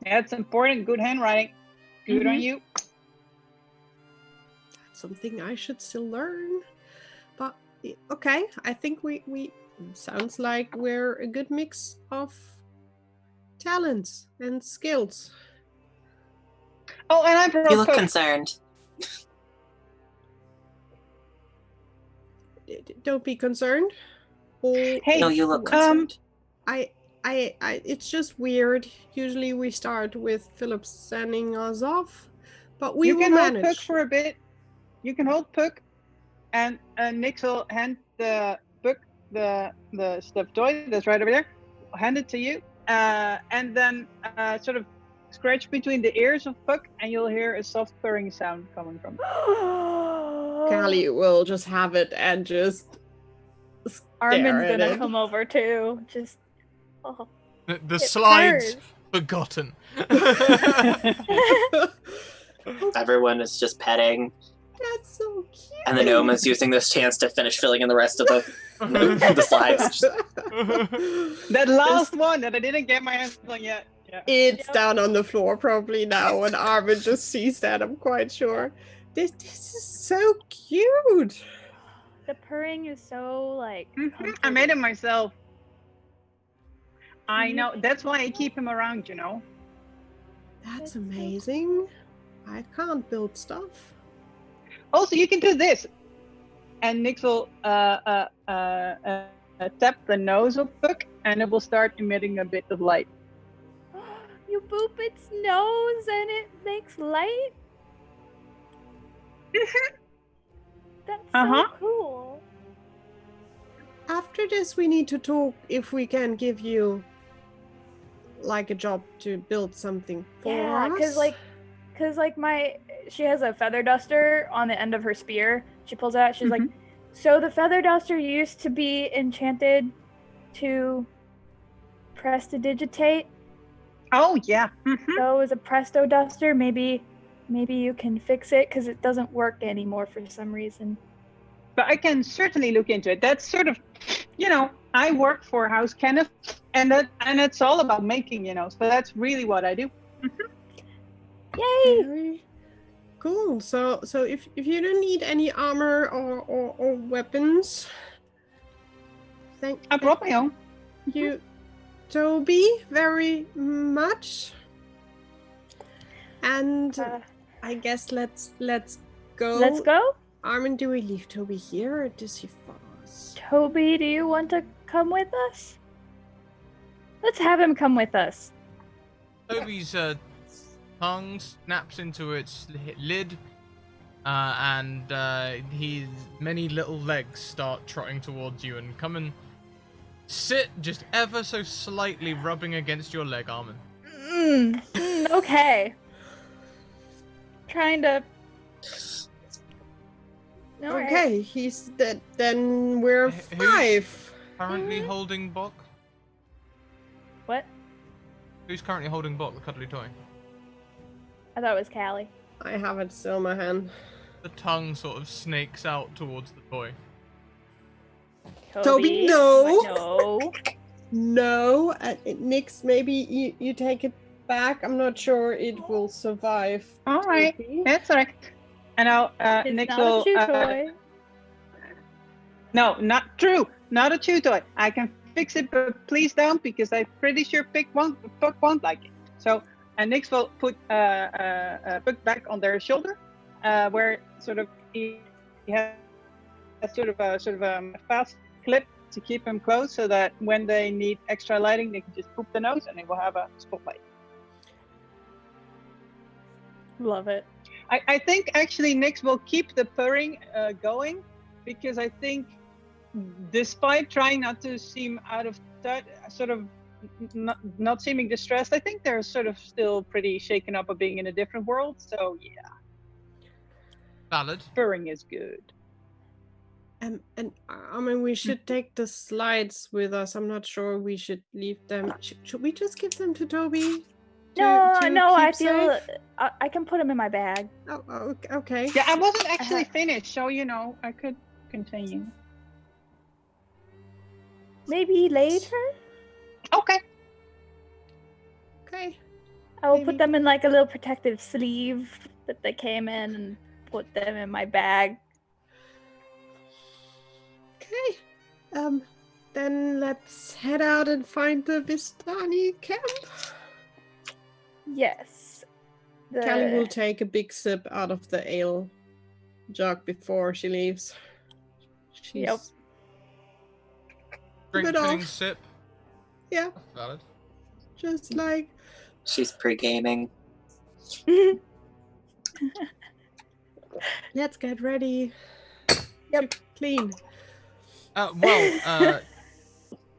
D: That's important. Good handwriting. Good on you.
B: That's something I should still learn. But okay, I think we sounds like we're a good mix of talents and skills.
D: Oh, and I brought
C: You look
D: cook.
C: concerned.
B: Don't be concerned.
D: Hey,
C: No, you look concerned.
B: I it's just weird. Usually we start with Philip sending us off, but we
D: you
B: will
D: can hold
B: manage.
D: Puck for a bit. You can hold Puck, and Nyx will hand the Puck the stuffed toy that's right over there. I'll hand it to you, and then sort of scratch between the ears of Puck, and you'll hear a soft purring sound coming from it.
B: Callie will just have it and just
E: Armin's
B: at
E: gonna
B: it.
E: come over too. Just
A: The
E: it
A: slide's
E: purrs.
A: forgotten.
C: Everyone is just petting,
B: That's so cute.
C: and the gnome is using this chance to finish filling in the rest of the slides.
D: That last one that I didn't get my hands on yet. Yeah.
B: It's down on the floor probably now, and Armin just sees that, I'm quite sure. This is so cute.
E: The purring is so like.
D: I made it
E: comforting.
D: myself. I
E: you
D: know.
E: think
D: That's why I
E: so?
D: keep him around, you know.
B: That's
E: That's so
B: amazing. I can't build stuff.
D: Also, you can do this. And Nyx will tap the nose of Puck, and it will start emitting a bit of light.
E: You boop its nose and it makes light. That's so cool.
B: After this, we need to talk if we can give you like a job to build something for
E: Yeah,
B: us.
E: cause she has a feather duster on the end of her spear. She pulls it out. She's like, so the feather duster used to be enchanted to prestidigitate.
D: Oh yeah.
E: So it was a presto duster. Maybe you can fix it because it doesn't work anymore for some reason.
D: But I can certainly look into it. That's sort of, I work for House Kenneth, and it's all about making, so that's really what I do.
E: Yay!
B: Very cool. So if you don't need any armor or weapons, thank
D: I brought my own.
B: you, Toby, very much. And I guess let's go.
E: Let's go.
B: Armin, do we leave Toby here or does he follow us?
E: Toby, do you want to come with us? Let's have him come with us.
A: Toby's tongue snaps into its lid, and his many little legs start trotting towards you and come and sit just ever so slightly rubbing against your leg, Armin.
E: Okay. Trying to. Alright.
B: Okay, he's dead. Then we're
A: Who's
B: 5.
A: Currently holding Bok?
E: What?
A: Who's currently holding Bok, the cuddly toy?
E: I thought it was Callie.
B: I have it still in my hand.
A: The tongue sort of snakes out towards the toy.
B: Toby, no.
E: No.
B: No, Nyx, maybe you take it back. I'm not sure it will survive.
D: All right,
B: Toby.
D: that's all right. And now
E: It's
D: Nix
E: not
D: will.
E: a chew toy.
D: No, not true. Not a chew toy. I can fix it, but please don't, because I'm pretty sure Puck won't like it. So, and Nix will put Puck back on their shoulder, where sort of he has sort of a fast clip to keep him close, so that when they need extra lighting, they can just poop the nose, and it will have a spotlight.
E: Love it.
D: I think actually Nix will keep the purring going, because I think, despite trying not to seem out of touch, sort of not seeming distressed, I think they're sort of still pretty shaken up of being in a different world. So yeah,
A: Valid.
D: purring is good.
B: And I mean, we should take the slides with us. I'm not sure we should leave them. Should we just give them to Toby?
E: No,
B: to
E: no, I
B: keep
E: feel
B: safe?
E: I can put them in my bag.
B: Oh, okay.
D: Yeah, I wasn't actually
E: have-
D: finished, so I could continue.
E: Maybe later.
D: Okay.
B: Okay.
E: I will
B: Maybe.
E: put them in like a little protective sleeve that they came in and put them in my bag.
B: Okay. Then let's head out and find the Vistani camp.
E: Yes.
B: Callie will take a big sip out of the ale jug before she leaves. She's
E: Yep.
A: Drink,
B: bit
A: filling,
B: off.
A: sip.
B: Yeah,
A: Valid.
B: just like
C: She's pre-gaming.
B: let's get ready.
E: Yep.
B: To clean.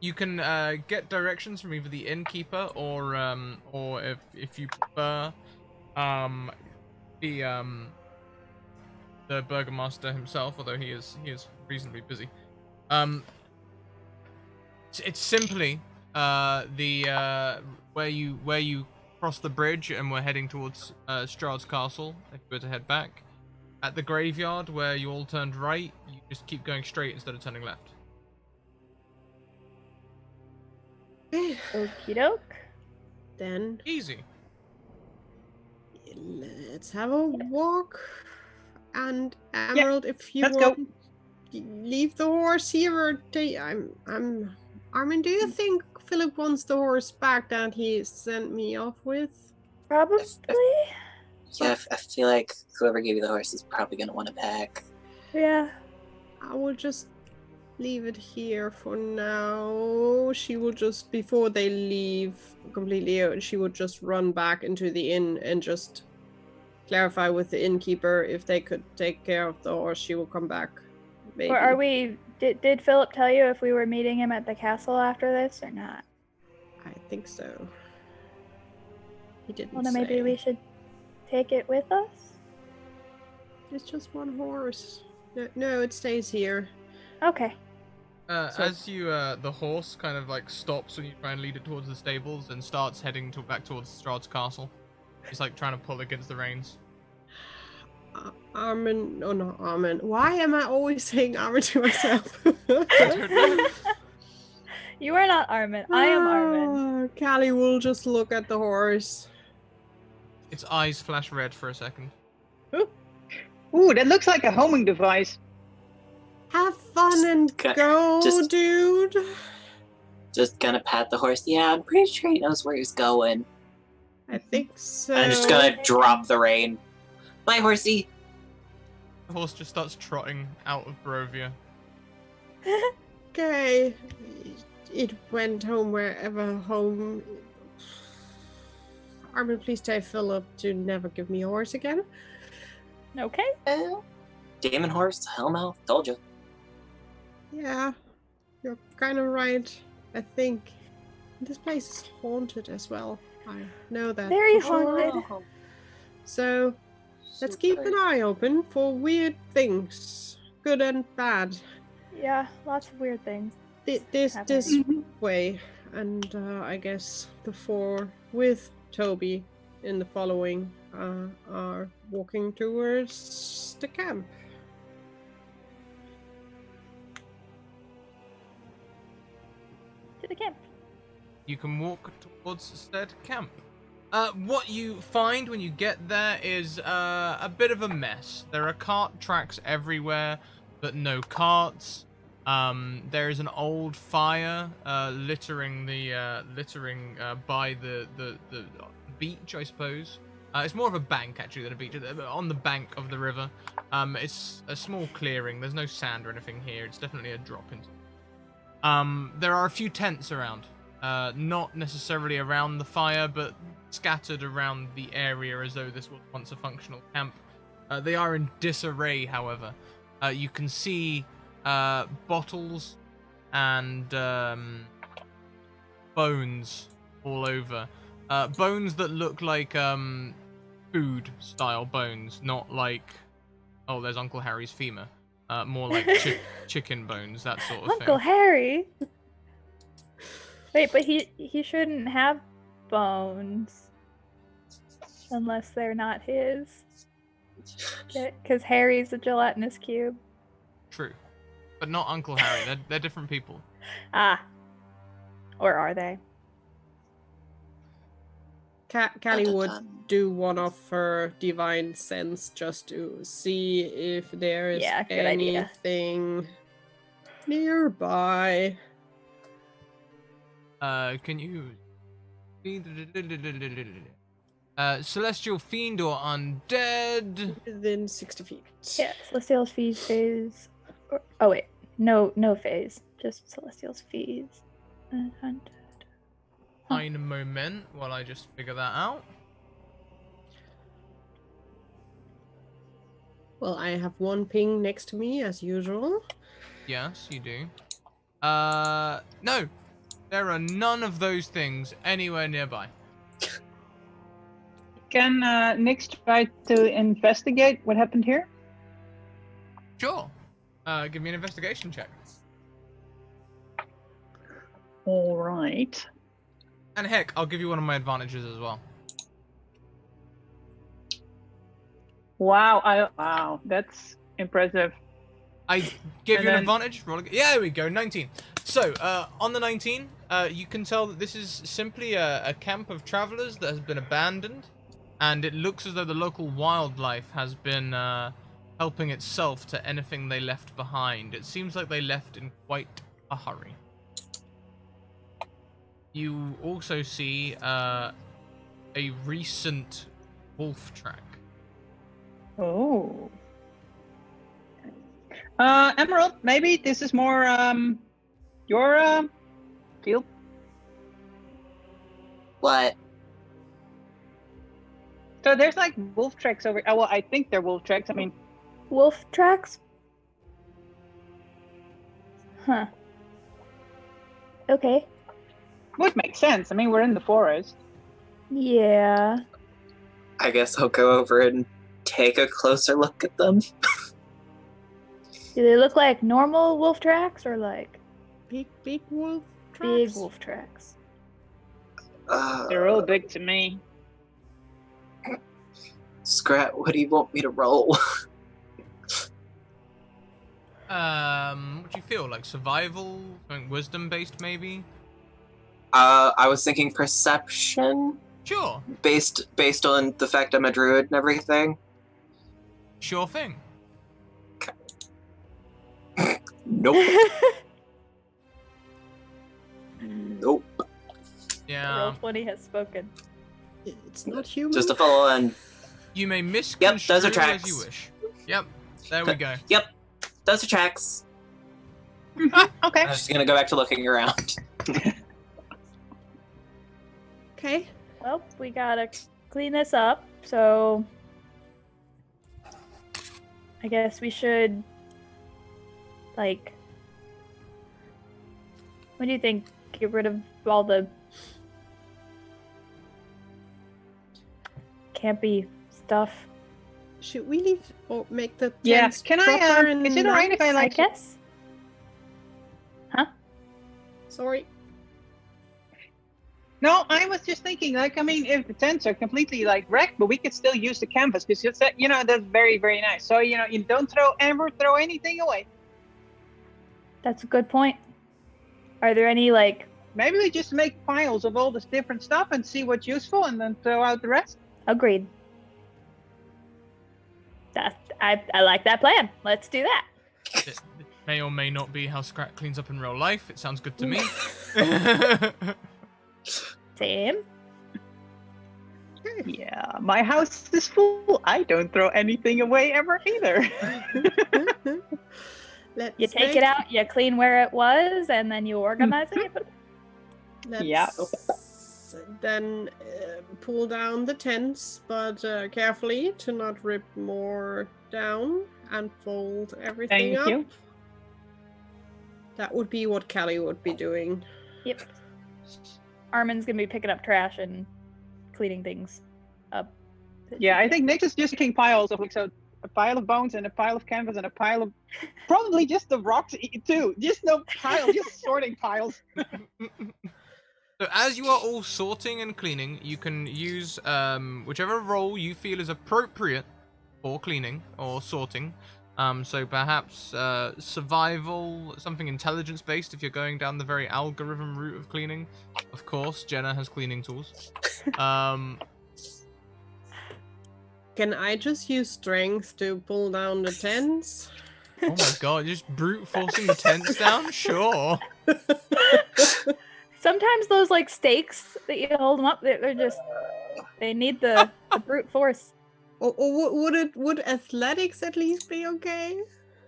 A: You can get directions from either the innkeeper or if you prefer, the burgomaster himself, although he is reasonably busy. It's simply the where you cross the bridge and we're heading towards Strahd's castle. If you were to head back at the graveyard where you all turned right, you just keep going straight instead of turning left.
E: Okie doke.
B: Then
A: Easy.
B: let's have a walk. And Emerald, if you
D: let's go.
B: want, leave the horse here or Armin, do you think Philip wants the horse back that he sent me off with?
E: Probably.
C: Yeah, I feel like whoever gave you the horse is probably going to want it back.
E: Yeah.
B: I will just leave it here for now. She will just, before they leave completely, she would just run back into the inn and just clarify with the innkeeper if they could take care of the horse. She will come back. Maybe.
E: Or are we? Did Philip tell you if we were meeting him at the castle after this or not?
B: I think so. He didn't
E: Well, then
B: say.
E: maybe we should take it with us.
B: It's just one horse. No, it stays here.
E: Okay.
A: As you, the horse kind of like stops when you try and lead it towards the stables and starts heading back towards Strahd's castle. He's like trying to pull against the reins.
B: Armin, oh not Armin. Why am I always saying Armin to myself?
E: You are not Armin. I am Armin.
B: Callie will just look at the horse.
A: Its eyes flash red for a second.
D: Ooh, that looks like a homing device.
B: Have fun and go, dude.
C: Just gonna pat the horse. Yeah, I'm pretty sure he knows where he's going.
B: I think so.
C: I'm just gonna drop the rein. Bye, horsey.
A: The horse just starts trotting out of Barovia.
B: Okay. It went home wherever home. Armin, please tell Philip to never give me a horse again.
E: Okay.
C: Demon horse, hellmouth, told you.
B: Yeah, you're kind of right. I think this place is haunted as well. I know that.
E: Very
B: for sure.
E: haunted.
B: So let's keep an eye open for weird things, good and bad.
E: Yeah, lots of weird things.
B: This
E: happening.
B: way, and I guess the four with Toby in the following are walking towards the camp.
E: To the camp.
A: You can walk towards said camp. What you find when you get there is a bit of a mess. There are cart tracks everywhere, but no carts. There is an old fire littering by the beach, I suppose. It's more of a bank actually than a beach. On the bank of the river. It's a small clearing. There's no sand or anything here. It's definitely a drop into. There are a few tents around. Not necessarily around the fire, but scattered around the area as though this was once a functional camp. They are in disarray, however. You can see bottles and bones all over. Bones that look like food-style bones, not like, oh, there's Uncle Harry's femur. More like chicken bones, that sort of
E: Uncle
A: thing.
E: Harry. Wait, but he shouldn't have bones unless they're not his. Because Harry's a gelatinous cube.
A: True, but not Uncle Harry. They're different people.
E: Ah, or are they?
B: Callie would do one of her divine sense just to see if there is
E: Yeah, good idea.
B: anything nearby.
A: Can you... Celestial Fiend or Undead?
B: Within 60 feet.
E: Yeah, Celestial's phase. Oh wait, no phase. Just Celestial's phase.
A: Fine a moment while I just figure that out.
B: Well, I have one ping next to me as usual.
A: Yes, you do. No. There are none of those things anywhere nearby.
D: Can Nix try to investigate what happened here?
A: Sure. Give me an investigation check.
D: All right.
A: And heck, I'll give you one of my advantages as well.
D: Wow, that's impressive.
A: I give
D: And
A: you an
D: then-
A: advantage. Roll again. Yeah, there we go. 19. So, on the 19, you can tell that this is simply a camp of travelers that has been abandoned, and it looks as though the local wildlife has been helping itself to anything they left behind. It seems like they left in quite a hurry. You also see a recent wolf track.
D: Oh. Emerald, maybe this is more your field.
C: What?
D: So there's like wolf tracks over. Oh, well, I think they're wolf tracks. I mean,
E: Wolf tracks? Huh. Okay.
D: would make sense. I mean, we're in the forest.
E: Yeah.
C: I guess I'll go over and take a closer look at them.
E: Do they look like normal wolf tracks or like
B: Big wolf
E: big
B: tracks?
E: wolf tracks?
D: They're all big to me.
C: Scrat, what do you want me to roll?
A: What do you feel? Like survival? Something wisdom based maybe?
C: I was thinking perception,
A: Sure.
C: based on the fact I'm a druid and everything.
A: Sure thing.
C: Nope. Nope.
A: Yeah.
E: Roll20 has spoken.
B: It's not human.
C: Just a follow on.
A: You may misconstrue
C: those are
A: as
C: tracks.
A: you wish. Yep. There we go.
C: Yep, those are tracks.
D: Okay.
C: I'm just gonna go back to looking around.
B: Okay.
E: Well, we gotta clean this up, so I guess we should, like, what do you think? Get rid of all the campy stuff,
B: Should we leave or make the
D: Yeah.
B: tents
D: Can I?
B: proper and
D: Is it alright if I
B: nice?
D: like?
E: I guess?
B: Sorry.
D: No, I was just thinking, like, I mean, if the tents are completely like wrecked, but we could still use the canvas because it's, that's very, very nice. So you don't ever throw anything away.
E: That's a good point. Are there any, like,
D: maybe we just make piles of all this different stuff and see what's useful, and then throw out the rest.
E: Agreed. I like that plan. Let's do that.
A: It may or may not be how Scrat cleans up in real life. It sounds good to me.
E: Same.
D: Yeah, my house is full. I don't throw anything away ever either.
E: You take it out, you clean where it was, and then you organize it.
B: Let's then pull down the tents, but carefully to not rip more down, and fold everything
D: Thank
B: up.
D: you.
B: That would be what Callie would be doing.
E: Yep. Armin's gonna be picking up trash and cleaning things up.
D: Yeah, I think Nick is just making piles of, like, so a pile of bones and a pile of canvas and a pile of probably just the rocks too. Just no pile, just sorting piles.
A: So as you are all sorting and cleaning, you can use whichever role you feel is appropriate for cleaning or sorting. So perhaps survival, something intelligence-based if you're going down the very algorithm route of cleaning. Of course, Jenna has cleaning tools.
B: Can I just use strength to pull down the tents?
A: Oh my god, you're just brute forcing the tents down? Sure.
E: Sometimes those like stakes that you hold them up, they're just they need the brute force.
B: Or would athletics at least be okay?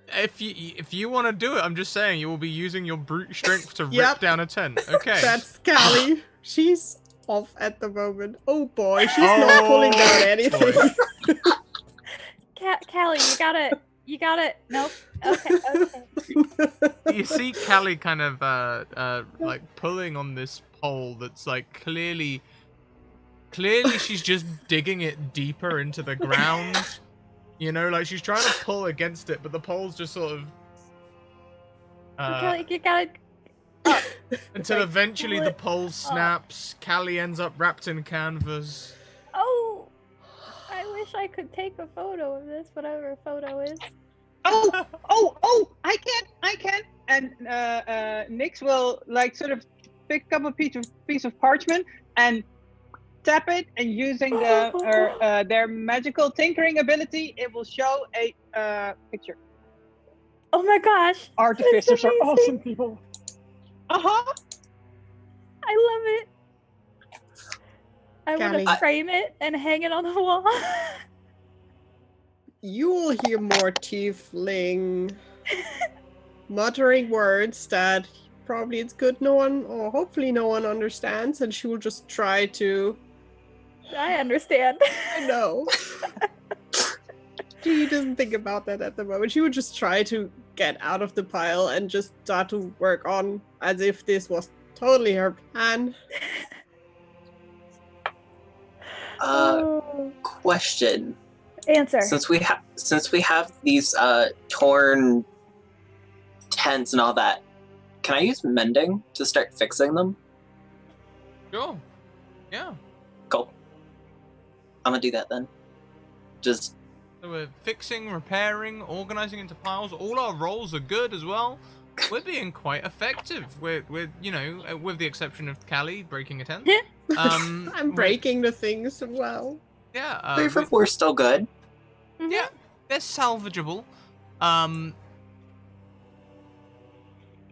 A: If you want to do it, I'm just saying you will be using your brute strength to
B: Yep.
A: rip down a tent. Okay.
B: That's Callie. She's off at the moment. Oh boy, she's not pulling down anything.
E: Callie, you gotta. Nope. Okay.
A: You see Callie kind of like pulling on this pole that's like clearly she's just digging it deeper into the ground. You know, like she's trying to pull against it, but the pole's just sort of
E: Callie, you gotta.
A: until eventually the pole snaps. Callie ends up wrapped in canvas.
E: Oh, I wish I could take a photo of this, whatever photo is.
D: Oh! I can. And Nix will like sort of pick up a piece of parchment and tap it, and using their magical tinkering ability, it will show a picture.
E: Oh my gosh!
D: Artificers are
E: amazing.
D: awesome people. Uh-huh.
E: I love it. I want
B: Callie.
E: to frame it and hang it on the wall.
B: You will hear more tiefling muttering words that probably it's good no one, or hopefully no one understands, and she will just try to...
E: I understand.
B: I know. She doesn't think about that at the moment. She would just try to get out of the pile and just start to work on as if this was totally her plan.
C: Question.
E: Answer.
C: Since we have these torn tents and all that, can I use mending to start fixing them?
A: Sure. Yeah.
C: Cool. I'm gonna do that then. Just
A: So we're fixing, repairing, organizing into piles. All our roles are good as well. We're being quite effective. We're you know, with the exception of Callie breaking a tent.
B: I'm breaking the things as well.
A: Yeah.
C: 3 for 4 still good.
A: Yeah, they're salvageable.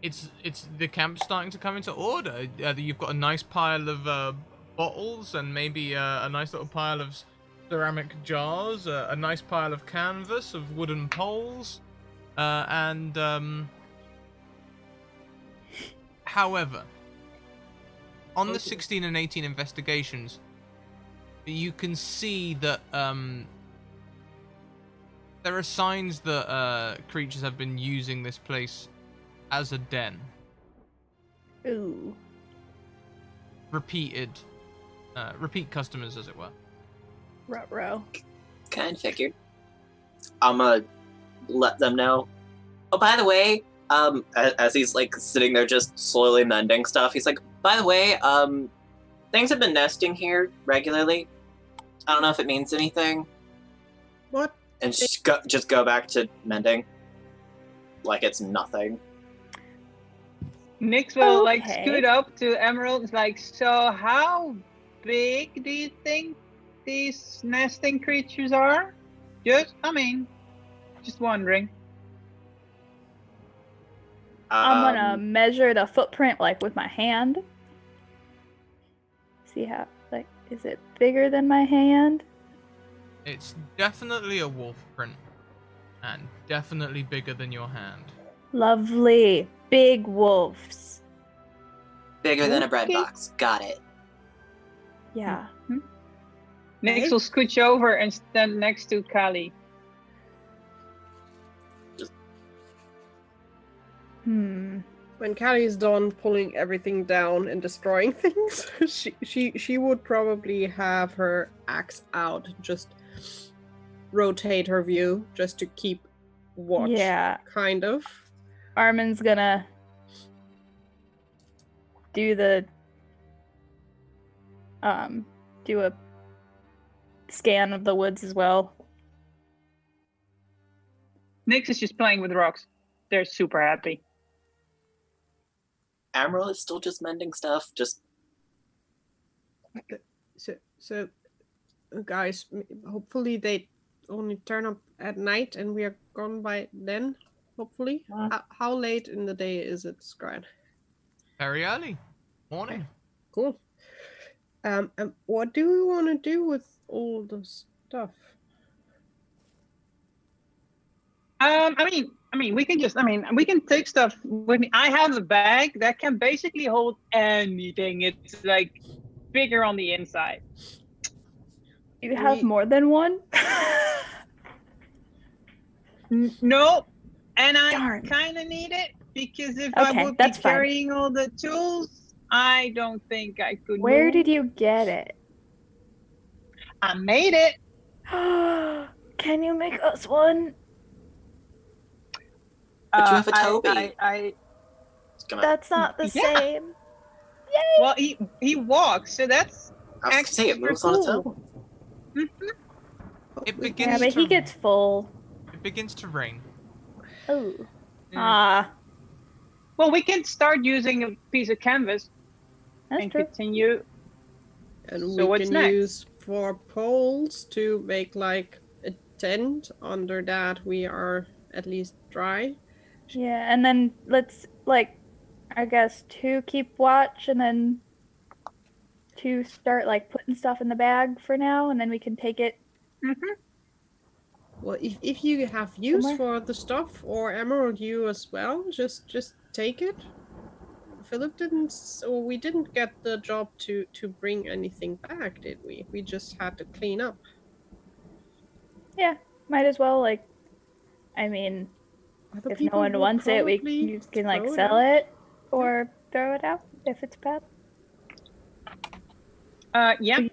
A: It's the camp's starting to come into order. You've got a nice pile of bottles and maybe a nice little pile of ceramic jars, a nice pile of canvas, of wooden poles, and however, on the 16 and 18 investigations, you can see that there are signs that creatures have been using this place as a den.
E: Ooh.
A: Repeat customers, as it were.
E: Ruh-roh.
C: Kind of figured. I'm gonna let them know. Oh, by the way, as he's like sitting there just slowly mending stuff, he's like, by the way, things have been nesting here regularly. I don't know if it means anything.
B: What?
C: And just go back to mending. Like it's nothing.
D: Nix will like
E: Okay.
D: scoot up to Emerald. It's like, so how big do you think these nesting creatures are? Just wondering.
E: I'm gonna measure the footprint like with my hand. See how, like, is it bigger than my hand?
A: It's definitely a wolf print, and definitely bigger than your hand.
E: Lovely. Big wolves.
C: Bigger than a bread
D: Okay.
C: box. Got it.
E: Yeah.
D: Nix will scooch over and stand next to Kali.
E: Hmm.
B: When Callie is done pulling everything down and destroying things, she would probably have her axe out, just rotate her view just to keep watch.
E: Yeah.
B: Kind of.
E: Armin's gonna do a scan of the woods as well.
D: Nix is just playing with rocks. They're super happy.
C: Emerald is still just mending stuff. Just
B: So guys, hopefully they only turn up at night and we are gone by then. Hopefully. How late in the day is it, Scrat?
A: Very early. Morning.
B: Cool. What do we want to do with all the stuff?
D: We can take stuff with me. I have a bag that can basically hold anything. It's like bigger on the inside.
E: You have more than one?
D: No, and I
E: Darn.
D: kind of need it because if
E: Okay,
D: I would be
E: that's fine.
D: carrying all the tools, I don't think I could.
E: Where
D: move.
E: did you get it?
D: I made it.
E: Can you make us one?
C: But you have a Toby.
E: That's not the
D: Yeah.
E: same. Yay!
D: Well, he walks, so that's
C: I was gonna say it moves on its own.
A: It
E: Yeah,
A: begins
E: but
A: to
E: he gets full.
A: it begins to rain.
E: Oh.
D: Mm.
E: Ah,
D: well. We can start using a piece of canvas
E: that's
D: and
E: true.
D: continue.
B: And
D: So
B: we
D: what's
B: can
D: next?
B: use 4 poles to make like a tent. Under that we are at least dry.
E: Yeah, and then let's, like, I guess 2 keep watch, and then 2 start, like, putting stuff in the bag for now, and then we can take it.
B: Well, if you have use
E: Somewhere?
B: for the stuff, or Emerald, you as well, just take it. Philip didn't, or we didn't get the job to bring anything back, did we? We just had to clean up.
E: Yeah, might as well, like, I mean,
B: Other
E: if no
B: people
E: one
B: would
E: wants it,
B: probably
E: you can, like,
B: throw it
E: sell
B: out.
E: it or throw it out if it's bad.
D: Yeah,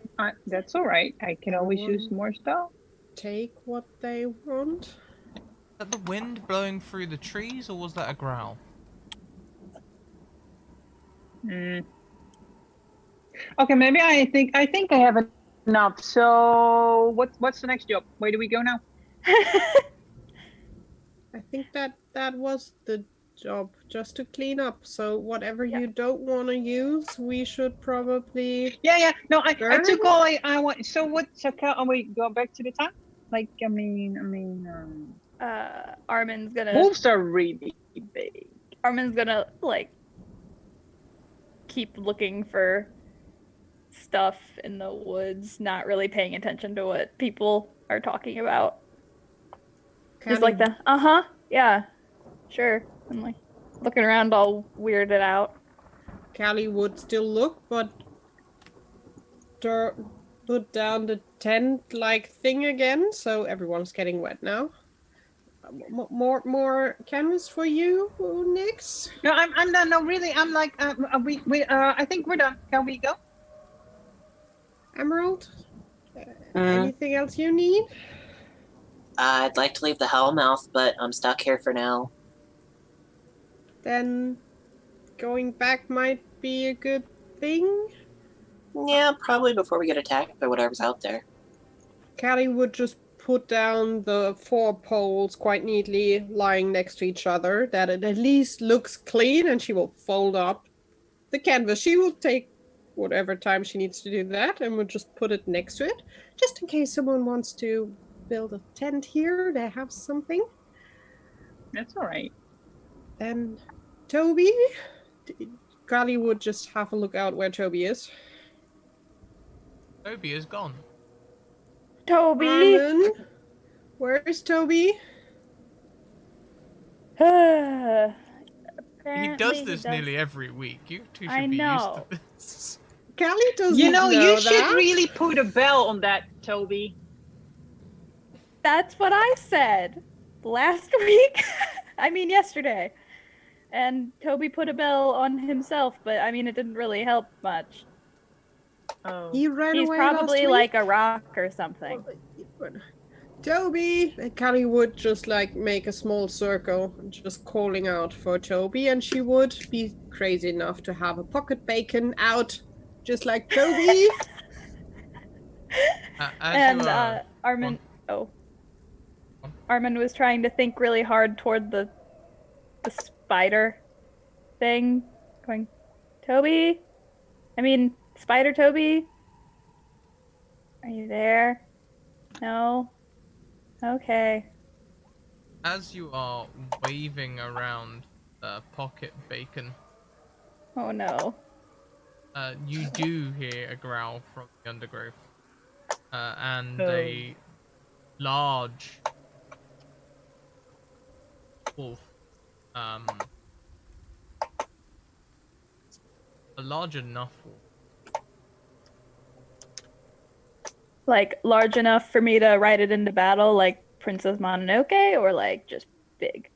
D: that's all right. I can always use more stuff.
B: Take what they want.
A: Is that the wind blowing through the trees, or was that a growl?
D: Okay, maybe I think I have enough. So what's the next job? Where do we go now?
B: I think that was the job, just to clean up. So whatever
E: Yeah.
B: you don't want to use, we should probably.
D: Yeah. No, I took
B: Burn?
D: all I want. So what? So can we go back to the top? Like,
E: Armin's gonna
D: wolves are really big.
E: like keep looking for stuff in the woods, not really paying attention to what people are talking about. Just like the yeah, sure. I'm like looking around all weirded out.
B: Callie would still look, but put down the tent-like thing again, so everyone's getting wet now. More canvas for you, Nix?
D: No, I'm done. No, really, I'm like, I think we're done. Can we go?
B: Emerald? Anything else you need?
C: I'd like to leave the Hellmouth, but I'm stuck here for now.
B: Then going back might be a good thing.
C: Yeah, probably before we get attacked by whatever's out there.
B: Callie would just put down the 4 poles quite neatly lying next to each other, that it at least looks clean, and she will fold up the canvas. She will take whatever time she needs to do that, and we'll just put it next to it, just in case someone wants to build a tent here. They have something.
D: That's all right.
B: And Toby, Kali would just have a look out where Toby is.
A: Toby is gone.
E: Toby!
B: Armin, where is Toby?
A: He does this nearly every week. You two should be used to this.
B: Kali doesn't
D: You know, you should
B: that.
D: really put a bell on that, Toby.
E: That's what I said last week. I mean, yesterday. And Toby put a bell on himself, but I mean, it didn't really help much.
D: Oh.
B: He ran
E: He's
B: away
E: probably
B: last
E: like a rock or something.
B: week. Toby! And Kali would just like make a small circle, just calling out for Toby, and she would be crazy enough to have a pocket bacon out, just like Toby.
E: And Armin, Armin was trying to think really hard toward the spider thing, going, Toby? I mean, Spider Toby? Are you there? No? Okay.
A: As you are waving around pocket bacon,
E: Oh no.
A: you do hear a growl from the undergrowth, and
D: Oh.
A: a large wolf, a large enough wolf.
E: Like, large enough for me to ride it into battle like Princess Mononoke, or like just big?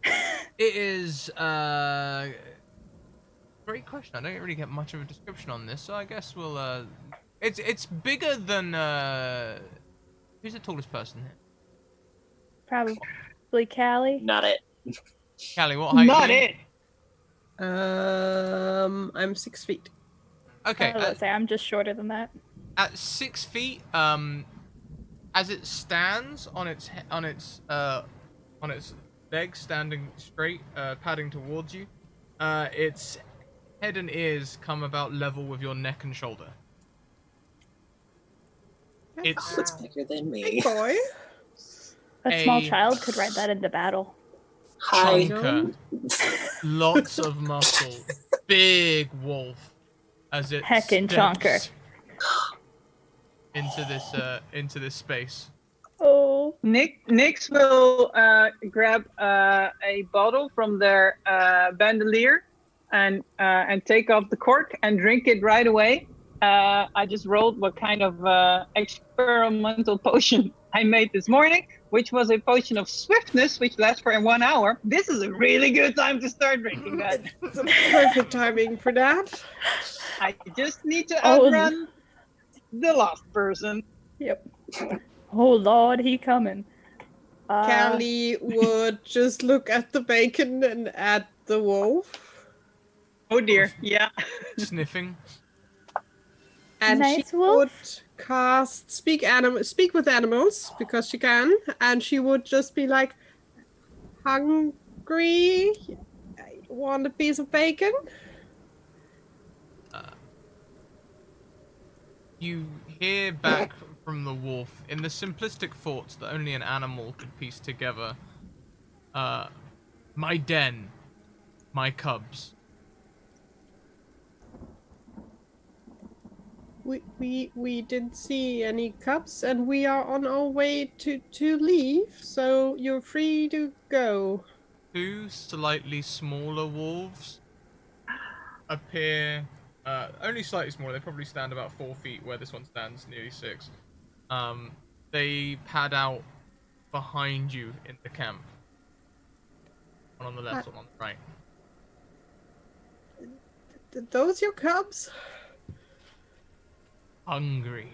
A: It is great question. I don't really get much of a description on this, so I guess we'll it's bigger than who's the tallest person here?
E: Probably Callie.
C: Not it.
A: Callie, what height?
D: Not
A: are you?
D: it.
B: I'm 6 feet.
A: Okay,
E: I was about to say, I'm just shorter than that.
A: at 6 feet, as it stands on its legs, standing straight, padding towards you, its head and ears come about level with your neck and shoulder. It's
C: Oh, it's bigger than
B: Big
C: me.
B: boy.
E: A small
A: A-
E: child could ride that into battle.
C: Hi.
A: chunker, lots of muscle, big wolf, as it
E: Heckin'
A: steps into this space.
E: Oh.
D: Nix will grab a bottle from their bandolier and take off the cork and drink it right away. I just rolled what kind of experimental potion I made this morning, which was a potion of swiftness, which lasts for 1 hour. This is a really good time to start drinking that.
B: It's a perfect timing for that.
D: I just need to
E: Oh.
D: outrun the last person.
E: Yep. Oh Lord, he coming.
B: Callie would just look at the bacon and at the wolf.
D: Oh dear, yeah.
A: Sniffing.
B: And
E: Nice
B: she
E: wolf.
B: would cast speak with animals, because she can, and she would just be like, hungry? Want a piece of bacon?
A: You hear back from the wolf in the simplistic thoughts that only an animal could piece together. My den, my cubs.
B: We didn't see any cubs, and we are on our way to leave, so you're free to go.
A: 2 slightly smaller wolves appear, only slightly smaller. They probably stand about 4 feet, where this one stands nearly 6. They pad out behind you in the camp. One on the left, one on the right.
B: Those your cubs?
A: Hungry.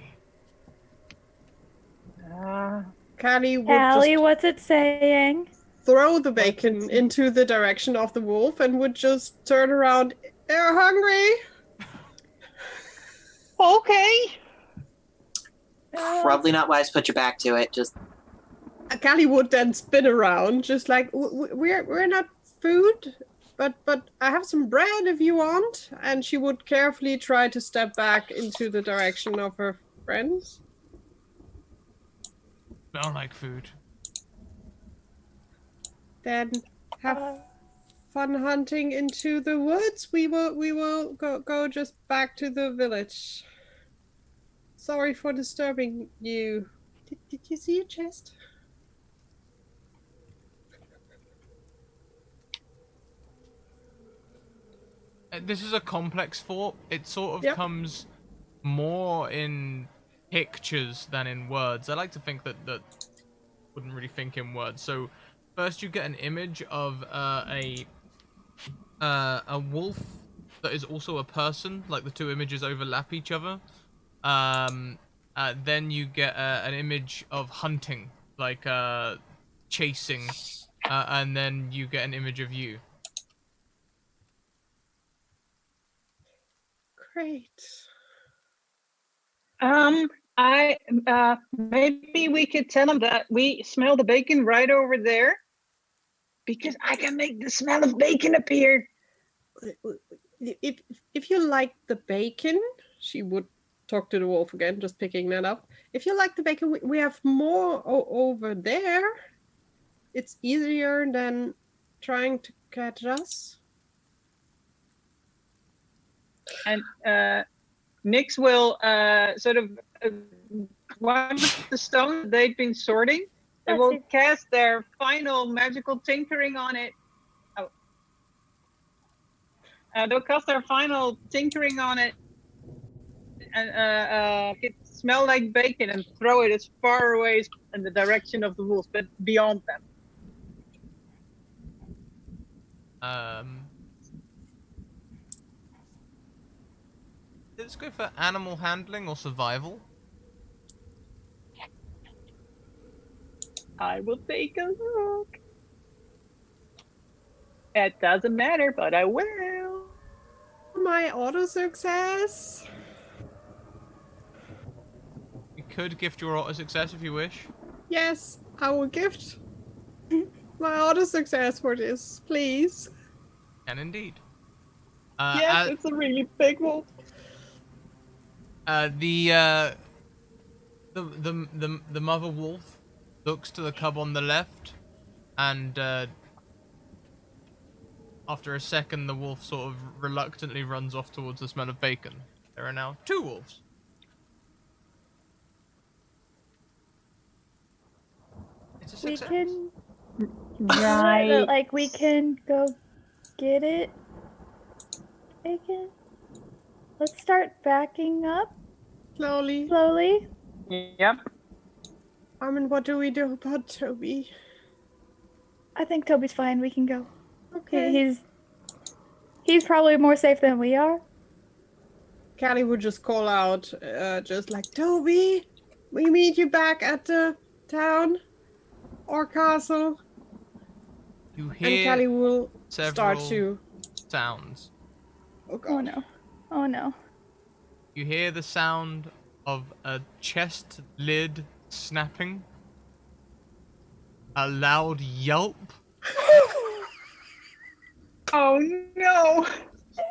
B: Callie would
E: Callie,
B: just
E: what's it saying?
B: throw the bacon into the direction of the wolf and would just turn around. They're hungry.
D: Okay.
C: probably not wise to put your back to it. Just
B: Callie would then spin around, just like we're not food, but I have some bread if you want. And she would carefully try to step back into the direction of her friends.
A: Smell like food.
B: Then have
E: Uh,
B: fun hunting into the woods. We will go just back to the village. Sorry for disturbing you. Did you see a chest?
A: This is a complex fort. It sort of
B: Yep.
A: comes more in pictures than in words. I like to think that wouldn't really think in words. So first you get an image of a wolf that is also a person. Like the two images overlap each other. Then you get an image of hunting, like chasing, and then you get an image of you.
B: Great.
D: I maybe we could tell them that we smell the bacon right over there, because I can make the smell of bacon appear.
B: If you like the bacon, she would talk to the wolf again, just picking that up. If you like the bacon, we have more over there. It's easier than trying to catch us.
D: And Nyx will sort of one of the stones they've been sorting. They
E: Let's
D: will
E: see.
D: cast their final magical tinkering on it. They'll cast their final tinkering on it and it smell like bacon and throw it as far away in the direction of the wolves, but beyond them.
A: Let's go for animal handling or survival.
D: I will take a look. It doesn't matter, but I will.
B: My auto success.
A: You could gift your auto success if you wish.
B: Yes, I will gift my auto success for this, please.
A: Can indeed.
D: Yes, it's a really big wolf.
A: The mother wolf looks to the cub on the left, and after a second, the wolf sort of reluctantly runs off towards the smell of bacon. There are now 2 wolves. It's a
E: we
A: success.
E: can
D: Right.
E: like we can go get it. Bacon. Let's start backing up
B: Slowly.
E: slowly.
D: Yep.
B: Armin, what do we do about Toby?
E: I think Toby's fine. We can go.
B: Okay.
E: He's probably more safe than we are.
B: Callie would just call out, just like, Toby, we meet you back at the town or castle.
A: You
B: And
A: hear
B: Callie will start
A: several
B: to.
A: sounds.
B: Oh, God.
E: Oh no. Oh no.
A: You hear the sound of a chest lid snapping, a loud yelp,
D: Oh no!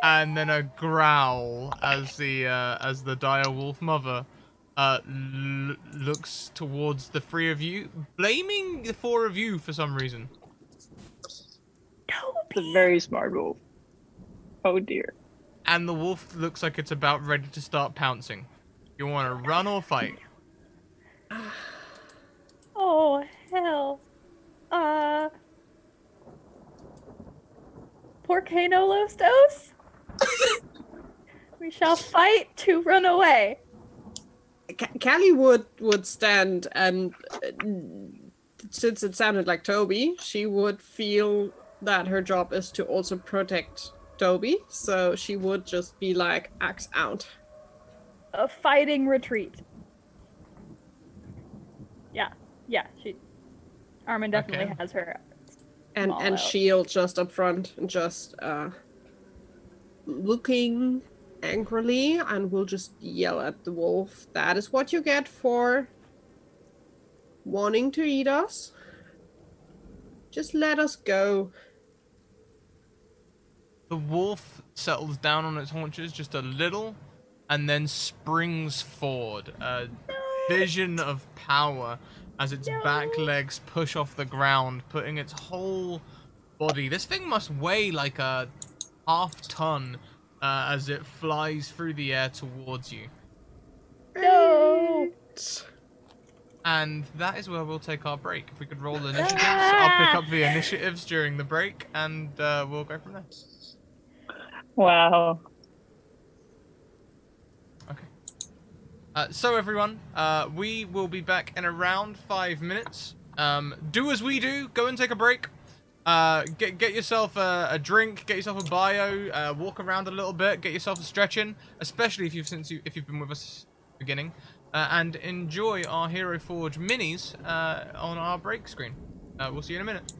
A: and then a growl as the dire wolf mother looks towards the 3 of you, blaming the 4 of you for some reason.
D: It's a very smart wolf. Oh dear.
A: And the wolf looks like it's about ready to start pouncing. You want to run or fight?
E: Oh hell. Porcano Lostos? We shall fight to run away.
B: Callie would stand and, since it sounded like Toby, she would feel that her job is to also protect Toby, so she would just be like, axe out.
E: A fighting retreat. Yeah, Armin definitely
A: Okay.
E: has her.
B: And
E: Small out.
B: shield just up front and just looking angrily, and will just yell at the wolf. That is what you get for wanting to eat us. Just let us go.
A: The wolf settles down on its haunches just a little and then springs forward. A vision of power as its back legs push off the ground, putting its whole body. This thing must weigh like a half-ton as it flies through the air towards you.
E: No.
A: And that is where we'll take our break. If we could roll initiatives, I'll pick up the initiatives during the break, and we'll go from there.
D: Wow.
A: Okay. So everyone, we will be back in around 5 minutes. Do as we do. Go and take a break. Get yourself a drink. Get yourself a bio. Walk around a little bit. Get yourself a stretch in, especially if you've been with us at the beginning. And enjoy our Hero Forge minis on our break screen. We'll see you in a minute.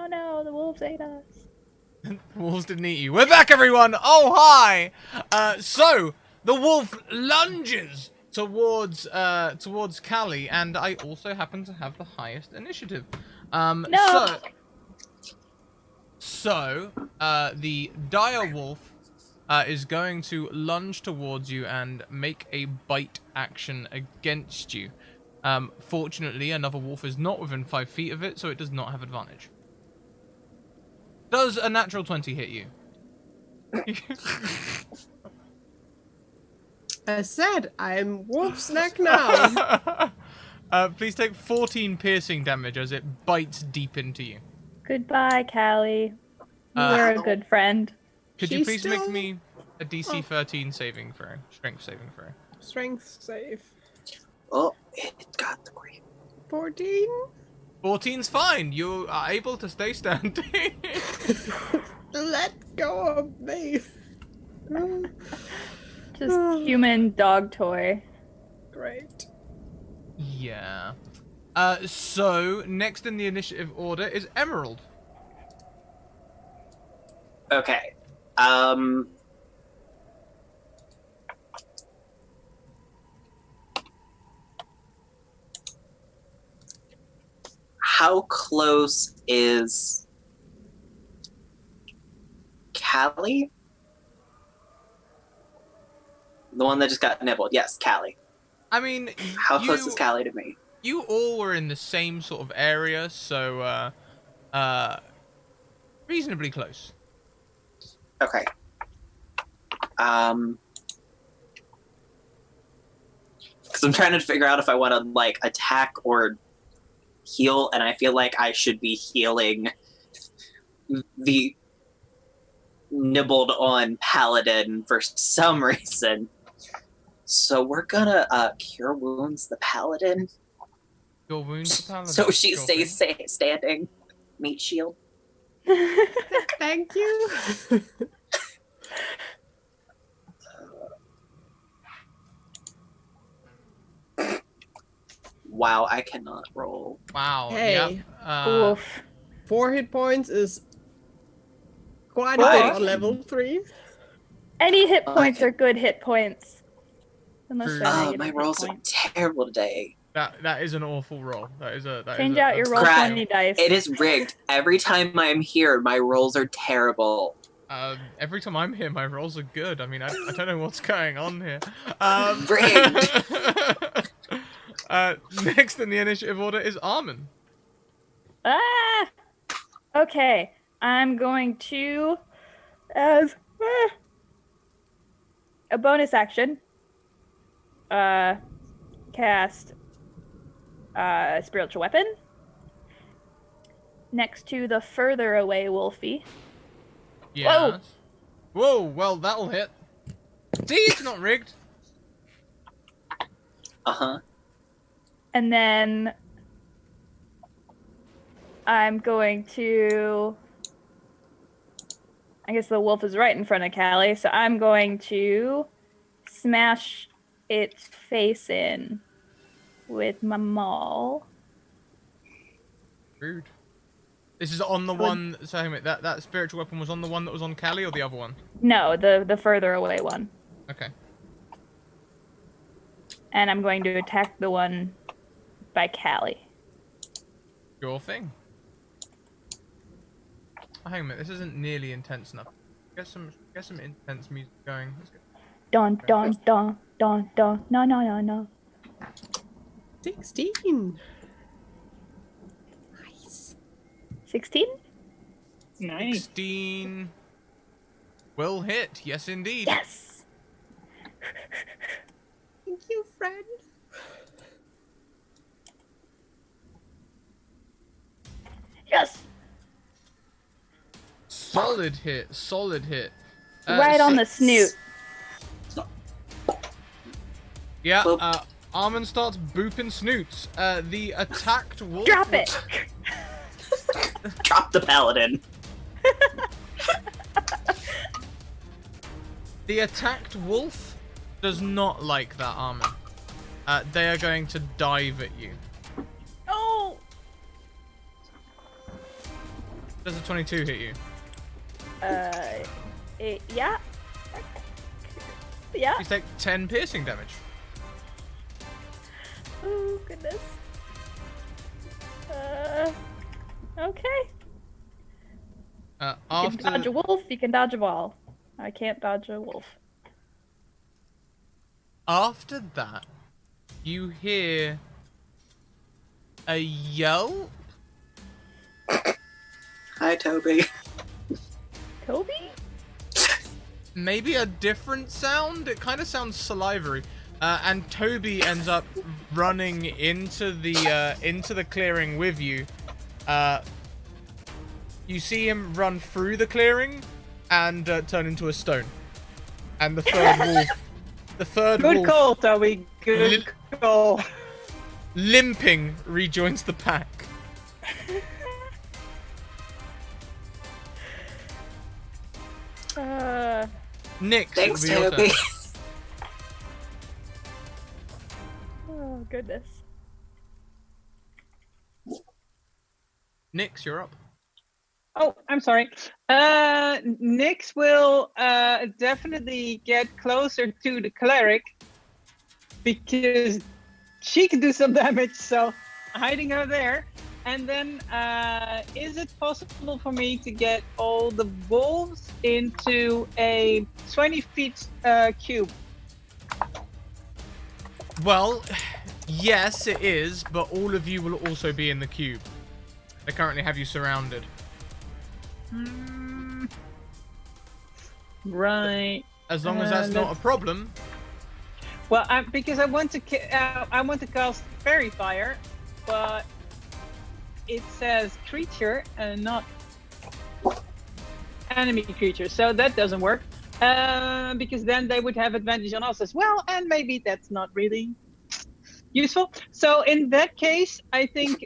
E: no, the wolves ate us.
A: Wolves didn't eat you. We're back, everyone. Oh, hi. So the wolf lunges towards Callie, and I also happen to have the highest initiative.
E: No.
A: So the dire wolf is going to lunge towards you and make a bite action against you. Fortunately, another wolf is not within 5 feet of it, so it does not have advantage. Does a natural 20 hit you?
B: As said, I'm wolf snack now.
A: Please take 14 piercing damage as it bites deep into you.
E: Goodbye, Callie. You were a good friend.
A: Could you
B: She's
A: please make
B: still-
A: me a DC 13 saving throw, strength saving throw?
B: Strength save.
C: Oh, it got the green.
B: 14?
A: 14's fine. You are able to stay standing.
B: Let go of me.
E: Just human dog toy.
B: Great.
A: Yeah. So next in the initiative order is Emerald.
C: Okay. How close is Callie? The one that just got nibbled. Yes, Callie.
A: I mean,
C: How close is Callie to me?
A: You all were in the same sort of area, so reasonably close.
C: Okay. Because I'm trying to figure out if I want to like attack or heal, and I feel like I should be healing the nibbled on paladin for some reason. So we're gonna cure wounds the paladin.
A: Your wounds, the paladin.
C: So she
A: Sure
C: stays
A: thing.
C: standing. Meat shield.
B: Thank you.
C: Wow, I cannot roll.
A: Wow.
B: Hey.
A: Yep.
E: Oof.
B: 4 hit points is quite a
C: Why?
B: bit on level 3.
E: Any hit
C: Oh,
E: points
C: I
E: are good hit points. Unless
A: True.
E: they're
C: Oh,
E: negative
C: my
E: hit
C: rolls are
E: points.
C: terrible today.
A: That is an awful roll.
E: Change out your roll
C: Crap.
E: 20 dice.
C: It is rigged. Every time I'm here, my rolls are terrible.
A: Every time I'm here, my rolls are good. I mean, I don't know what's going on here.
C: Rigged.
A: Next in the initiative order is Armin.
E: Ah! Okay. I'm going to, as a bonus action, cast Spiritual Weapon next to the further away Wolfie.
A: Yeah. Whoa, well, that'll hit. See, it's not rigged.
C: Uh-huh.
E: And then I'm going to, I guess the wolf is right in front of Callie, so I'm going to smash its face in with my maul.
A: Rude. This is on the one. So hang on a minute, that spiritual weapon was on the one that was on Callie, or the other one?
E: No, the further away one.
A: Okay.
E: And I'm going to attack the one by Callie.
A: Your thing. Oh, hang on a minute. This isn't nearly intense enough. Get some intense music going. Let's go.
E: Dun dun dun dun dun. No no no no.
B: 16. Nice.
E: 16?
D: Nice.
A: 16 will hit. Yes, indeed.
E: Yes.
B: Thank you, friend.
E: Yes.
A: Solid hit. Solid hit.
E: Right on the snoot.
A: Yeah.
C: Boop.
A: Armin starts booping snoots. The attacked wolf.
E: Drop it.
C: Drop the paladin.
A: The attacked wolf does not like that, Armin. They are going to dive at you.
E: Oh.
A: Does a 22 hit you?
E: Yeah. Yeah.
A: You take 10 piercing damage.
E: Oh goodness. Okay. You can dodge a wolf. You can dodge a ball. I can't dodge a wolf.
A: After that, you hear a yelp.
C: Hi, Toby.
E: Toby?
A: Maybe a different sound. It kind of sounds salivary. And Toby ends up running into the clearing with you. You see him run through the clearing and turn into a stone. And the third
D: Good
A: wolf,
D: call, Toby. Good call.
A: limping, rejoins the pack. Nick,
C: Thanks,
A: it'll be your
C: Toby.
A: turn.
E: Oh goodness.
A: Nix, you're up.
D: Oh, I'm sorry. Nyx will definitely get closer to the cleric because she can do some damage. So hiding her there. And then, is it possible for me to get all the wolves into a 20 feet cube?
A: Well, yes, it is, but all of you will also be in the cube. They currently have you surrounded.
D: Right.
A: As long as that's not a problem.
D: Well, because I want to cast Fairy Fire, but it says creature and not enemy creature, so that doesn't work. Because then they would have advantage on us as well, and maybe that's not really useful. So in that case, I think,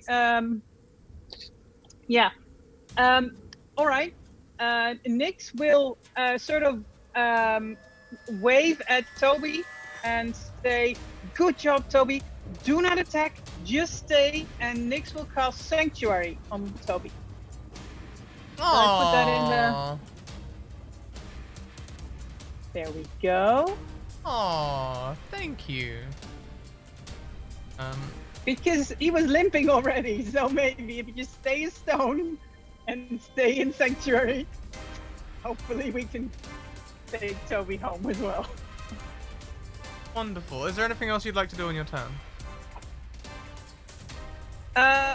D: yeah. All right. Nyx will sort of wave at Toby and say, "Good job, Toby. Do not attack. Just stay." And Nyx will cast Sanctuary on Toby. So I put that in the. There we go.
A: Aw, thank you.
D: Because he was limping already, so maybe if you just stay a stone and stay in Sanctuary, hopefully we can take Toby home as well.
A: Wonderful. Is there anything else you'd like to do on your turn?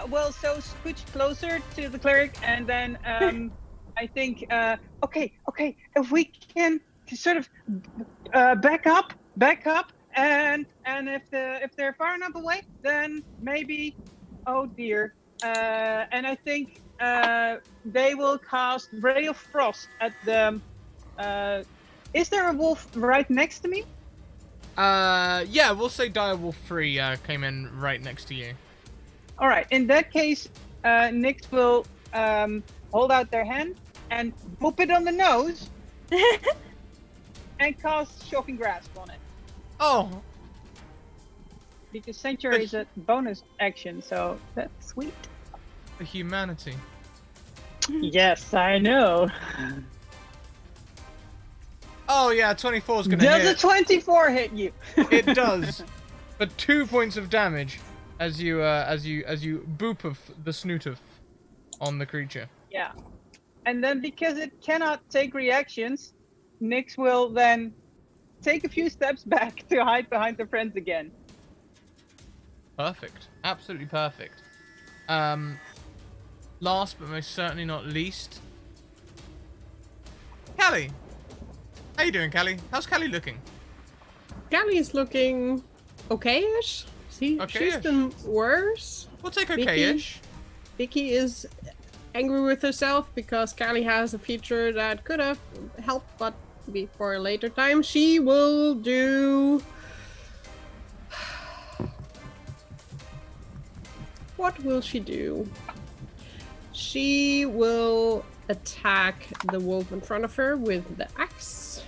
D: Well, so scooch closer to the cleric, and then I think, okay, if we can sort of back up, and if they're far enough away, then maybe, oh dear, and I think they will cast Ray of Frost at the. Is there a wolf right next to me?
A: Yeah, we'll say Direwolf 3 came in right next to you.
D: All right. In that case, Nyx will hold out their hand and boop it on the nose and cast Shocking Grasp on it.
A: Oh,
D: Because Sanctuary is a bonus action, so that's sweet.
A: the humanity.
D: Yes, I know.
A: Oh yeah, 24 is gonna
D: Does
A: hit.
D: a 24 hit you?
A: It does, for 2 points of damage as you boop of the snootoof on the creature.
D: Yeah. And then because it cannot take reactions, Nyx will then take a few steps back to hide behind the friends again.
A: Perfect, absolutely perfect. Last but most certainly not least, Callie. How you doing, Callie? How's Callie looking?
B: Callie's looking okay-ish. She's
A: Okay-ish.
B: been worse.
A: We'll take okay-ish.
B: Vicky is angry with herself because Callie has a feature that could have helped, but be for a later time. She will do... What will she do? She will attack the wolf in front of her with the axe.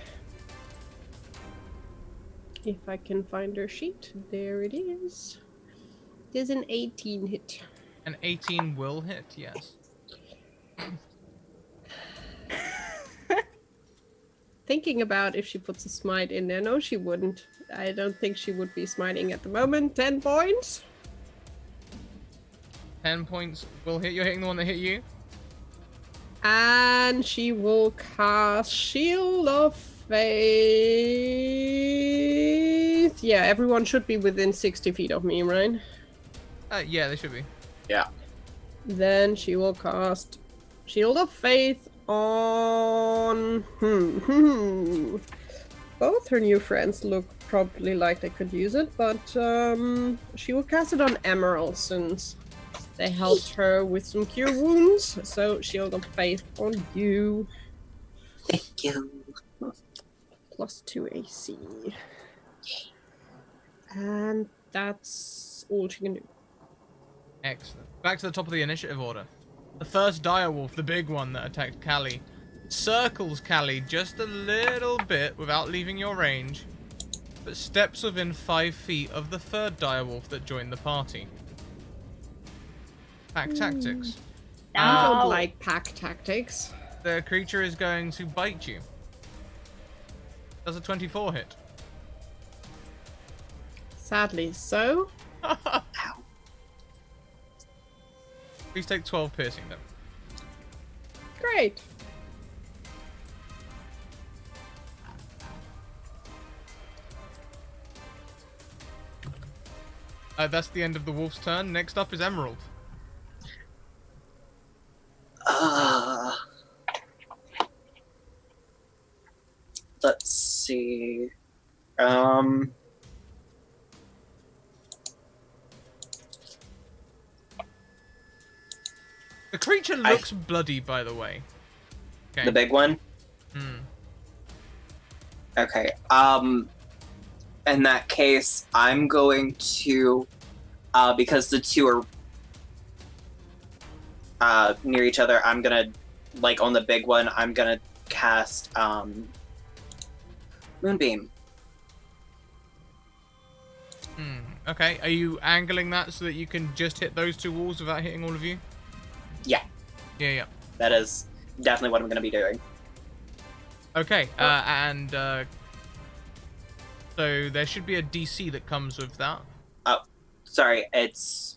B: If I can find her sheet. There it is. There's an 18 hit.
A: An 18 will hit, yes.
B: thinking about if she puts a smite in there. No, she wouldn't. I don't think she would be smiting at the moment. 10 points.
A: 10 points will hit. You're hitting the one that hit you.
B: And she will cast Shield of Faith. Yeah, everyone should be within 60 feet of me, right?
A: Yeah, they should be.
C: Yeah.
B: Then she will cast Shield of Faith on... Both her new friends look probably like they could use it, but she will cast it on Emerald since they helped her with some cure wounds. So Shield of Faith on you.
C: Thank you.
B: +2 AC. And that's all she can do.
A: Excellent. Back to the top of the initiative order. The first direwolf, the big one that attacked Callie, circles Callie just a little bit without leaving your range, but steps within 5 feet of the third direwolf that joined the party. Pack tactics.
B: I
E: No.
B: don't like pack tactics.
A: The creature is going to bite you. Does a 24 hit?
B: Sadly so.
C: Ow.
A: Please take 12 piercing damage.
B: Great.
A: That's the end of the wolf's turn. Next up is Emerald.
C: Let's see.
A: The creature looks bloody, by the way. Okay.
C: The big one?
A: Hmm.
C: Okay. In that case, I'm going to, because the two are near each other, I'm gonna, like on the big one, I'm gonna cast Moonbeam.
A: Okay, are you angling that so that you can just hit those two walls without hitting all of you?
C: Yeah,
A: Yeah.
C: that is definitely what I'm gonna be doing.
A: Okay, so there should be a DC that comes with that.
C: Oh, sorry, it's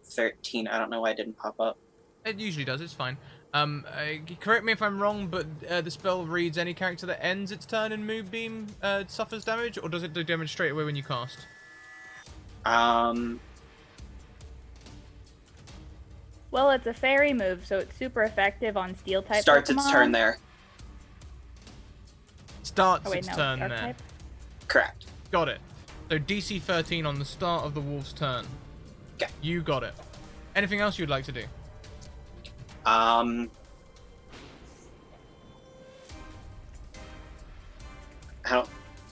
C: 13. I don't know why it didn't pop up.
A: It usually does, it's fine. Correct me if I'm wrong, but the spell reads any character that ends its turn in Moonbeam suffers damage, or does it do damage straight away when you cast?
E: Well, it's a fairy move, so it's super effective on steel type
C: Starts
E: Pokemon.
C: its turn there.
A: Starts
E: Oh, wait,
A: its
E: no,
A: turn
E: dark
A: there.
E: type.
C: Correct.
A: Got it. So DC 13 on the start of the wolf's turn.
C: Okay.
A: You got it. Anything else you'd like to do?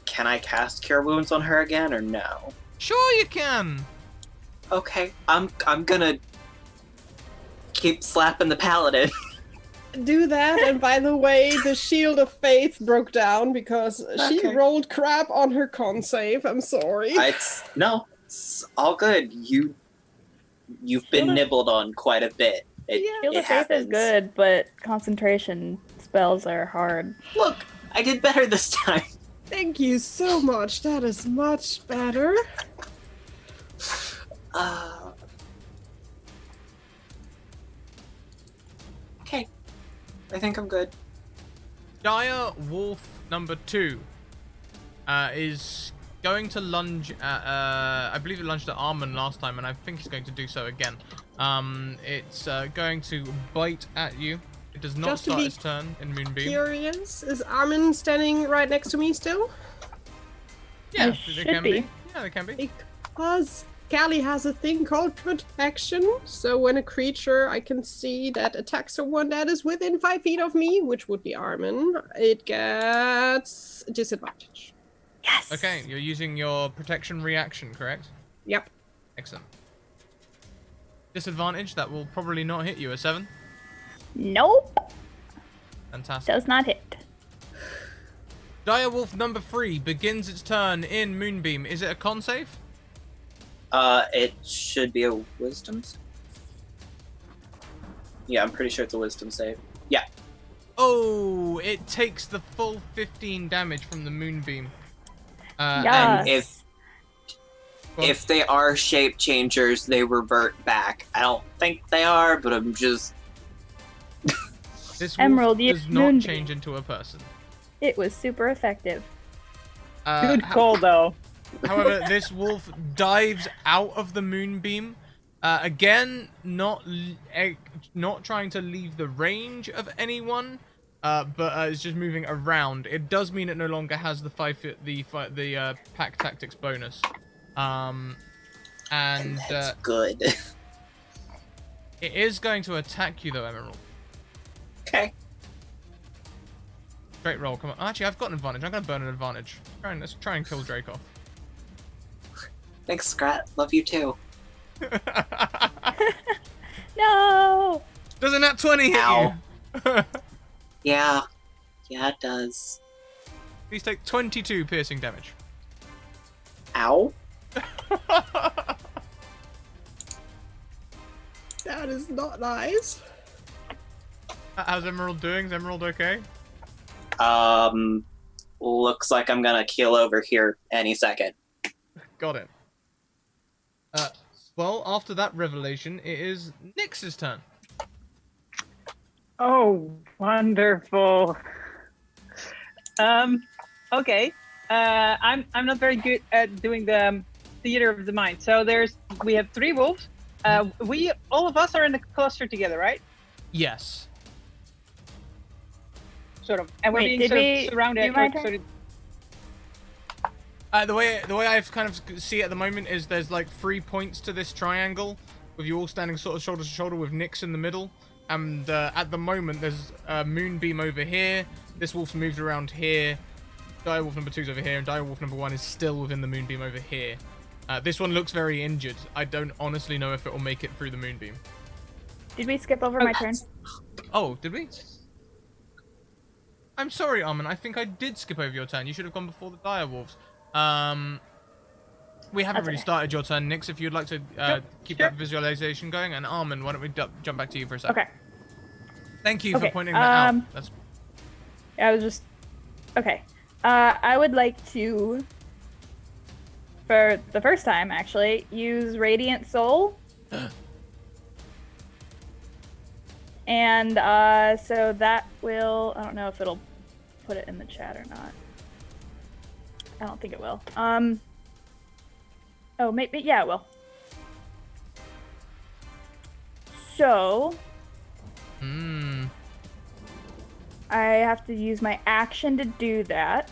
C: Can I cast Cure Wounds on her again or no?
A: Sure you can!
C: Okay, I'm gonna keep slapping the paladin.
B: Do that, and by the way, the Shield of Faith broke down because she
C: Okay.
B: rolled crap on her con save. I'm sorry.
C: It's all good. You've been
E: Shield of-
C: nibbled on quite a bit.
E: Shield
C: It
E: of Faith
C: happens.
E: is good, but concentration spells are hard.
C: Look, I did better this time.
B: Thank you so much. That is much better.
C: Okay, I think I'm good.
A: Dire Wolf number 2 is going to lunge at, I believe it lunged at Armin last time, and I think it's going to do so again. It's going to bite at you. It does not
B: Just to
A: start
B: be
A: its turn in Moonbeam.
B: Curious, is Armin standing right next to me still?
A: Yeah,
E: It
A: they
E: should
A: can be.
E: be.
A: Yeah, they can be.
B: Because Callie has a thing called protection. So when a creature I can see that attacks someone that is within 5 feet of me, which would be Armin, it gets disadvantage.
E: Yes.
A: Okay, you're using your protection reaction, correct?
B: Yep.
A: Excellent. Disadvantage, that will probably not hit you. A 7?
E: Nope.
A: Fantastic.
E: Does not hit.
A: Direwolf number 3 begins its turn in Moonbeam. Is it a con save?
C: It should be a wisdom save. Yeah, I'm pretty sure it's a wisdom save. Yeah.
A: Oh, it takes the full 15 damage from the moonbeam.
E: Yeah.
C: And
A: Well,
C: if they are shape changers, they revert back. I don't think they are, but I'm just...
A: this wolf
E: Emerald, you
A: does not
E: moonbeam.
A: change into a person.
E: It was super effective.
D: Good call, though.
A: However, this wolf dives out of the moonbeam. Again, not trying to leave the range of anyone, but it's just moving around. It does mean it no longer has the pack tactics bonus, and
C: That's good.
A: it is going to attack you though, Emerald.
C: Okay.
A: Straight roll, come on. Actually, I've got an advantage. I'm gonna burn an advantage. Let's try and kill Drake off.
C: Thanks, Scrat. Love you too.
E: No!
A: Doesn't that 20 hit
C: Ow.
A: you?
C: Yeah. Yeah, it does.
A: Please take 22 piercing damage.
C: Ow.
B: That is not nice.
A: How's Emerald doing? Is Emerald okay?
C: Looks like I'm gonna keel over here any second.
A: Got it. Well, after that revelation, it is Nyx's turn.
D: Oh, wonderful. Okay. I'm not very good at doing the theater of the mind. So we have 3 wolves. All of us are in the cluster together, right?
A: Yes.
D: Sort of, and we're
E: Wait,
D: being
E: did
D: sort
E: we
D: of surrounded.
E: do my
D: Sort
E: turn?
D: of,
A: The way I've kind of see it at the moment is there's like 3 points to this triangle, with you all standing sort of shoulder to shoulder with Nyx in the middle. And at the moment, there's a moonbeam over here. This wolf's moved around here. Direwolf number 2's over here, and Direwolf number 1 is still within the moonbeam over here. This one looks very injured. I don't honestly know if it will make it through the moonbeam.
E: Did we skip over my turn?
A: Oh, did we? I'm sorry, Armin. I think I did skip over your turn. You should have gone before the Direwolves. We haven't
E: That's
A: really
E: okay.
A: started your turn, Nyx. If you'd like to keep
D: sure.
A: that visualization going, and Armin, why don't we jump back to you for a second?
E: Okay.
A: Thank you for
E: Okay,
A: pointing that out.
E: um,
A: That's
E: I was just... Okay. I would like to, for the first time, actually, use Radiant Soul. And so that will... I don't know if it'll put it in the chat or not. I don't think it will. Oh, maybe... Yeah, it will. So... I have to use my action to do that,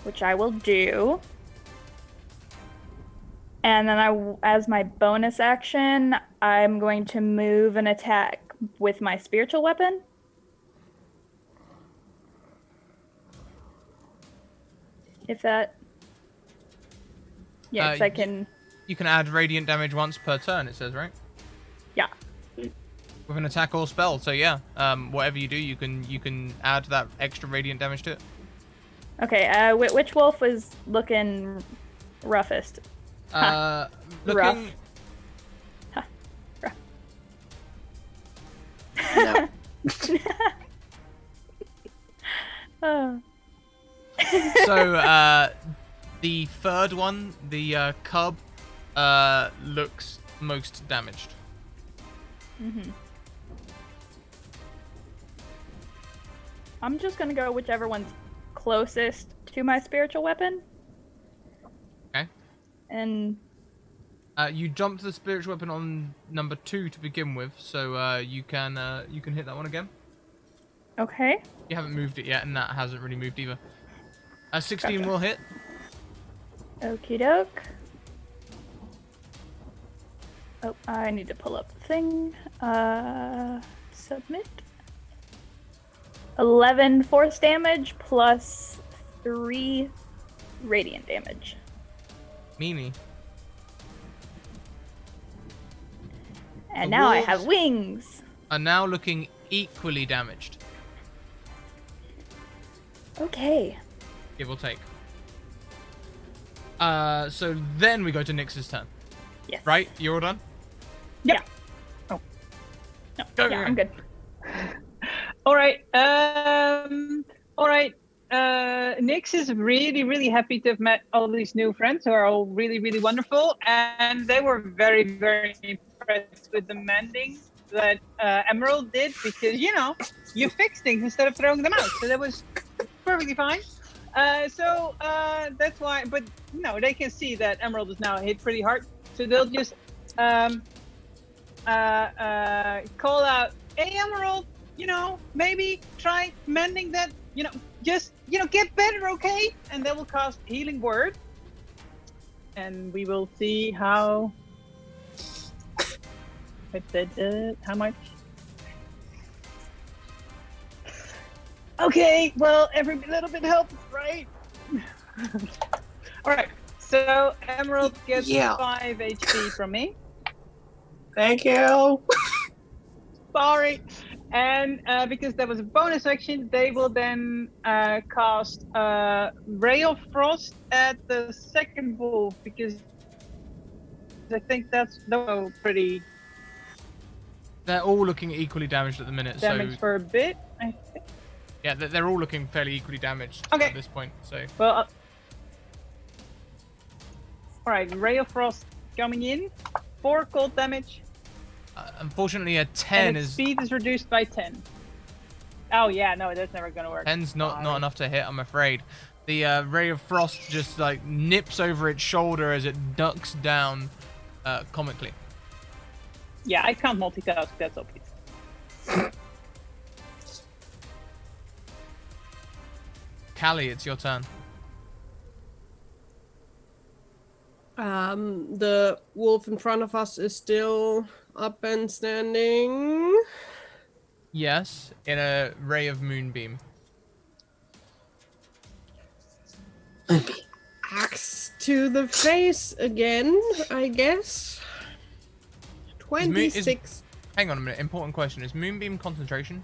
E: which I will do. And then as my bonus action, I'm going to move and attack with my spiritual weapon. If that... Yes, I can...
A: You can add radiant damage once per turn, it says, right?
E: Yeah.
A: With an attack or spell, so yeah. Whatever you do, you can add that extra radiant damage to it.
E: Okay, which wolf is looking roughest?
A: Looking...
E: Rough. Huh. Rough.
C: No.
E: Oh.
A: So, the third one, the cub, looks most damaged.
E: Mm-hmm. I'm just gonna go whichever one's closest to my spiritual weapon.
A: Okay.
E: And
A: You jumped the spiritual weapon on number 2 to begin with, so you can hit that one again.
E: okay.
A: You haven't moved it yet, and that hasn't really moved either. 16 will hit.
E: Okie doke. Oh, I need to pull up the thing. Submit. 11 force damage plus 3 radiant damage.
A: Meanie.
E: And
A: The
E: now I
A: wolves-
E: have wings.
A: Are now looking equally damaged,
E: Okay.
A: give or take. So then we go to Nyx's turn.
E: Yes.
A: Right? You're all done?
E: Yeah.
D: Oh.
E: No.
A: Go,
E: yeah,
A: go,
E: I'm
A: go.
E: good.
D: All right. All right. Nix is really, really happy to have met all these new friends who are all really, really wonderful, and they were very, very impressed with the mending that Emerald did because you fix things instead of throwing them out, so that was perfectly fine. So that's why, but they can see that Emerald is now hit pretty hard, so they'll just call out, "Hey, Emerald, maybe try mending that. Just get better, okay?" And they will cast Healing Word, and we will see how. How much? Okay, well, every little bit helps, right? All right, so Emerald gets 5 HP from me.
C: Thank you.
D: Sorry. And because that was a bonus action, they will then cast Ray of Frost at the second wolf because I think that's pretty
A: They're all looking equally damaged at the minute.
D: damage
A: So
D: for a bit, I think.
A: yeah, they're all looking fairly equally damaged
D: Okay.
A: at this point. So
D: Well, all right, Ray of Frost coming in, 4 cold damage.
A: unfortunately, a
D: And
A: 10
D: its
A: is
D: speed is reduced by 10. Oh yeah, no, that's never gonna work.
A: 10's not
D: Sorry.
A: enough to hit, I'm afraid. The Ray of Frost just like nips over its shoulder as it ducks down comically.
D: Yeah, I can't multitask. That's obvious.
A: Callie, it's your turn.
B: The wolf in front of us is still up and standing.
A: Yes, in a ray of moonbeam.
B: Axe to the face again, I guess. 26.
A: Hang on a minute, important question. Is moonbeam concentration?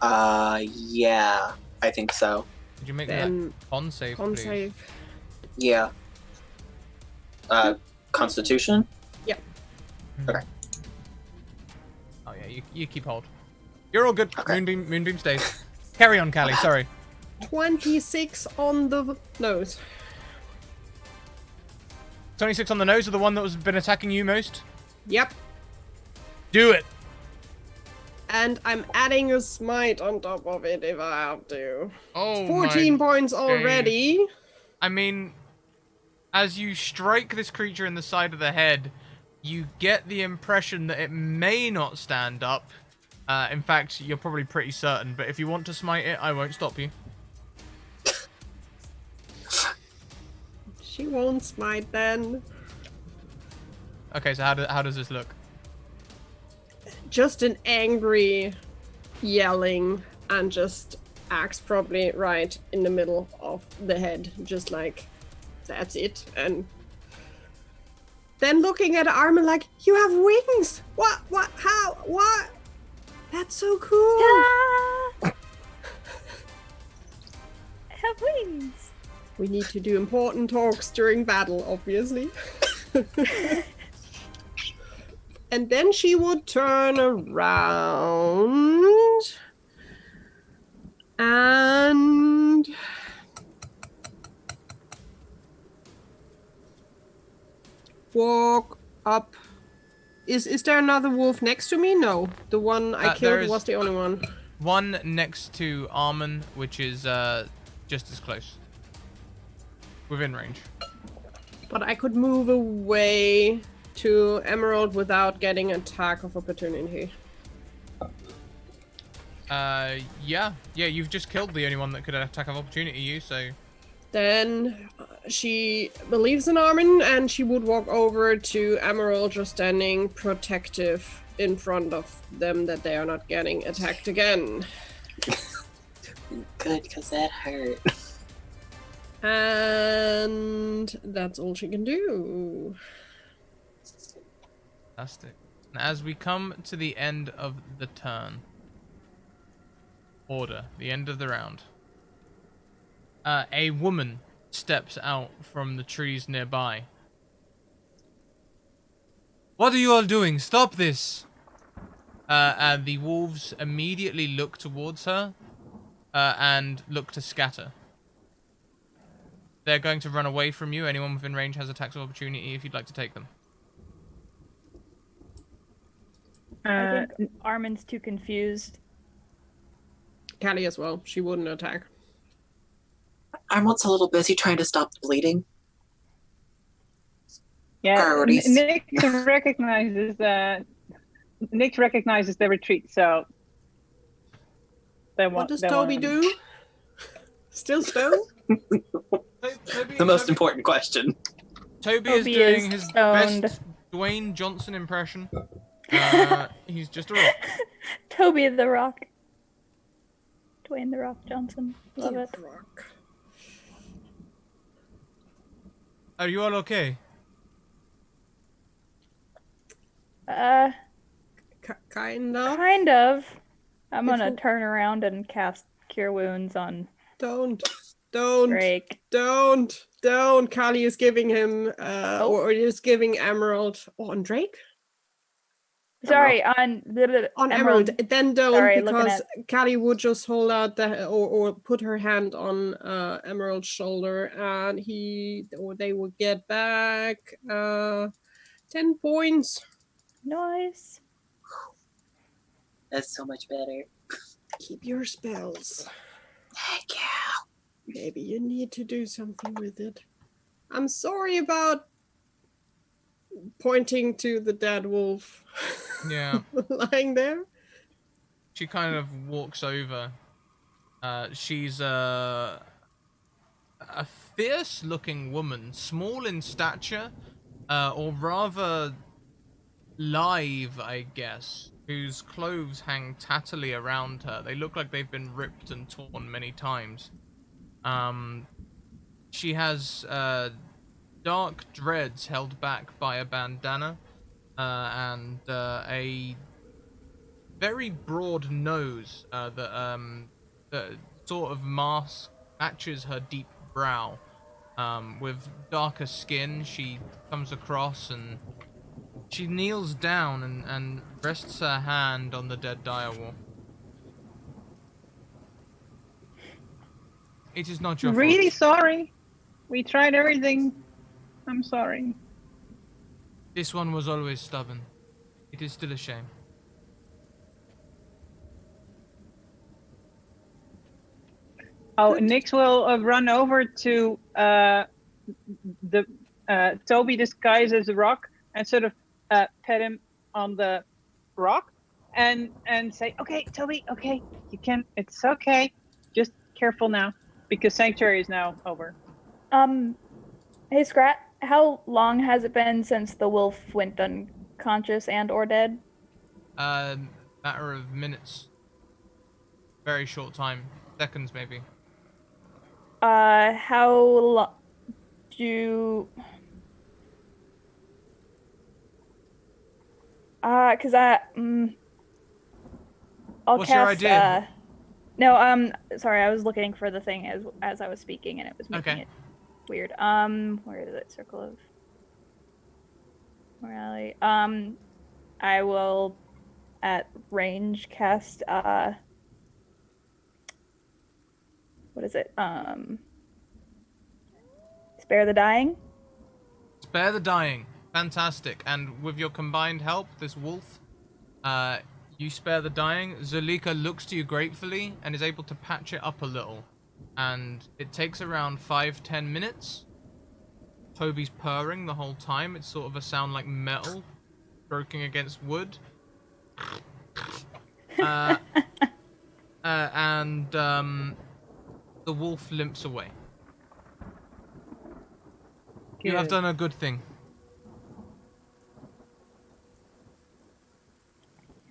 C: Yeah, I think so.
A: Did you make
B: Then
A: that con save,
B: con
A: please?
B: save.
C: Yeah. Constitution? Okay.
A: Oh yeah, you keep hold. You're all good.
C: Okay.
A: Moonbeam stays. Carry on, Callie. Sorry.
B: 26 on the nose.
A: 26 on the nose of the one that was been attacking you most.
B: Yep.
A: Do it.
B: And I'm adding a smite on top of it if I have to.
A: Oh,
B: 14
A: my
B: points
A: days.
B: already.
A: I mean, as you strike this creature in the side of the head, you get the impression that it may not stand up. In fact, you're probably pretty certain, but if you want to smite it, I won't stop you.
B: She won't smite then.
A: Okay, so how does this look?
B: Just an angry yelling and just axe probably right in the middle of the head. Just like, that's it. And then looking at Armin like, you have wings! What? How? What? That's so cool!
E: Ah! I have wings.
B: We need to do important talks during battle, obviously. And then she would turn around and walk up. Is there another wolf next to me? No. The one I killed was the only one.
A: One next to Armin, which is just as close. Within range.
B: But I could move away to Emerald without getting attack of opportunity.
A: Yeah, you've just killed the only one that could attack of opportunity you, so...
B: Then she believes in Armin and she would walk over to Emerald just standing protective in front of them that they are not getting attacked again.
C: Good, because that hurt.
B: And that's all she can do.
A: Fantastic. And as we come to the end of the turn, the end of the round, a woman steps out from the trees nearby. What are you all doing? Stop this! and the wolves immediately look towards her and look to scatter. They're going to run away from you. Anyone within range has attacks of opportunity if you'd like to take them.
E: I think Armin's too confused.
B: Callie as well. She wouldn't attack.
C: Armald's a little busy trying to stop the bleeding.
D: Yeah,
C: Priorities.
D: Nick recognizes the retreat, so
B: What does Toby do? Still stone?
C: The most important question.
A: Toby is
E: Toby
A: doing
E: is
A: his
E: stoned.
A: best Dwayne Johnson impression. He's just a rock.
E: Toby the Rock. Dwayne the Rock Johnson. Love it.
B: Rock.
A: Are you all okay?
B: Kind of.
E: Kind of. I'm
B: If
E: gonna
B: you-
E: turn around and cast Cure Wounds on
B: Don't.
E: Drake.
B: Don't. Callie is giving him, or is giving Emerald. Oh, on Drake?
E: Sorry, on
B: On Emerald. Then don't,
E: Sorry, looking
B: because Callie would just hold out or put her hand on Emerald's shoulder, and they would get back 10 points.
E: Nice.
C: That's so much better.
B: Keep your spells.
C: Thank you.
B: Maybe you need to do something with it. I'm sorry about pointing to the dead wolf.
A: Yeah.
B: Lying there.
A: She kind of walks over. She's a fierce-looking woman, small in stature, or rather lithe, I guess, whose clothes hang tattily around her. They look like they've been ripped and torn many times. She has dark dreads held back by a bandana, and a very broad nose that sort of matches her deep brow. With darker skin, she comes across and she kneels down and rests her hand on the dead direwolf. It is not your
D: Really
A: fault.
D: sorry. We tried everything. I'm sorry.
A: This one was always stubborn. It is still a shame.
D: Oh,
B: Good.
D: Nyx will run over to the Toby disguised as a rock and sort of pet him on the rock and say, "Okay, Toby, okay, you can. It's okay. Just careful now, because Sanctuary is now over."
E: Hey Scrat, how long has it been since the wolf went unconscious and or dead?
A: Matter of minutes. Very short time. Seconds, maybe.
E: How long do? Cause I'll
A: What's
E: cast.
A: your idea?
E: No, sorry, I was looking for the thing as I was speaking, and it was making
A: Okay.
E: it weird. Where is it? Circle of morality. I will at range cast. What is it? Spare the Dying.
A: Spare the dying. Fantastic. And with your combined help, this wolf, you spare the dying. Zulika looks to you gratefully and is able to patch it up a little. And it takes around 5-10 minutes. Toby's purring the whole time. It's sort of a sound like metal stroking against wood. And the wolf limps away. You have
D: Good.
A: done a good thing.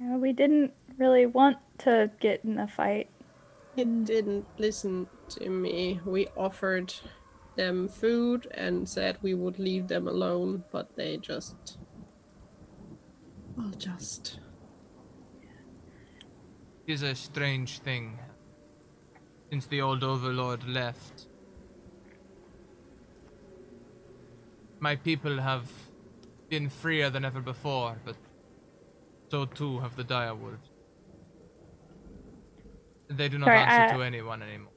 E: Yeah, we didn't really want to get in a fight.
B: It didn't listen to me. We offered them food and said we would leave them alone, but they just...
A: It is a strange thing. Since the old overlord left, my people have been freer than ever before, but so too have the dire wolves. They do not
E: Sorry,
A: answer to anyone anymore.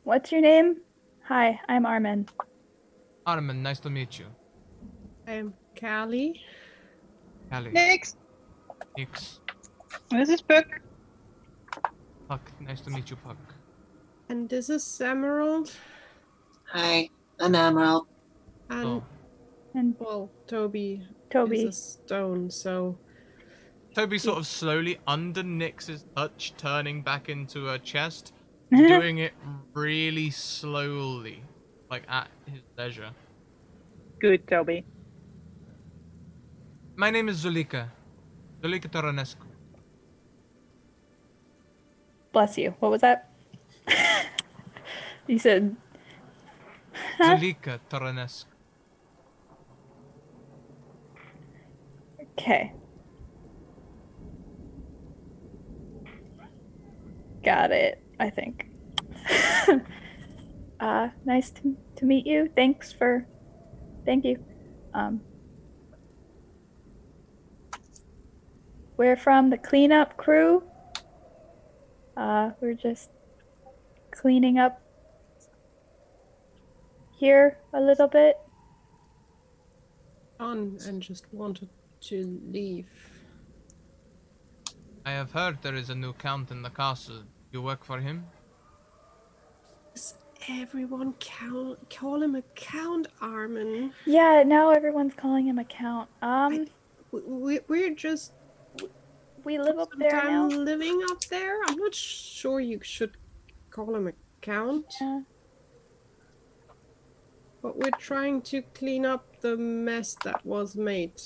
E: What's your name? Hi, I'm Armin.
A: Armin, nice to meet you.
B: I'm Callie.
A: Callie,
D: Next,
A: Nix,
D: this is Puck.
A: Puck, nice to meet you, Puck.
B: And this is Emerald.
C: Hi, I'm Emerald.
B: And,
A: Oh.
E: And
B: well, Toby is
E: Toby.
B: a stone, so...
A: Toby sort of slowly, under Nix's touch, turning back into a chest, doing it really slowly, like at his leisure.
D: Good, Toby.
A: My name is Zulika. Zulika Taranescu.
E: Bless you. What was that? You said. Huh?
A: Zulika Taranescu.
E: Okay. Got it, I think. Nice to meet you. Thank you. We're from the cleanup crew. We're just cleaning up here a little bit.
B: On and just wanted to leave.
A: I have heard there is a new count in the castle. You work for him?
B: Does everyone call him a Count, Armin?
E: Yeah, now everyone's calling him a count.
B: We're just
E: We live up
B: some
E: there
B: time
E: now.
B: living up there. I'm not sure you should call him a Count.
E: Yeah.
B: But we're trying to clean up the mess that was made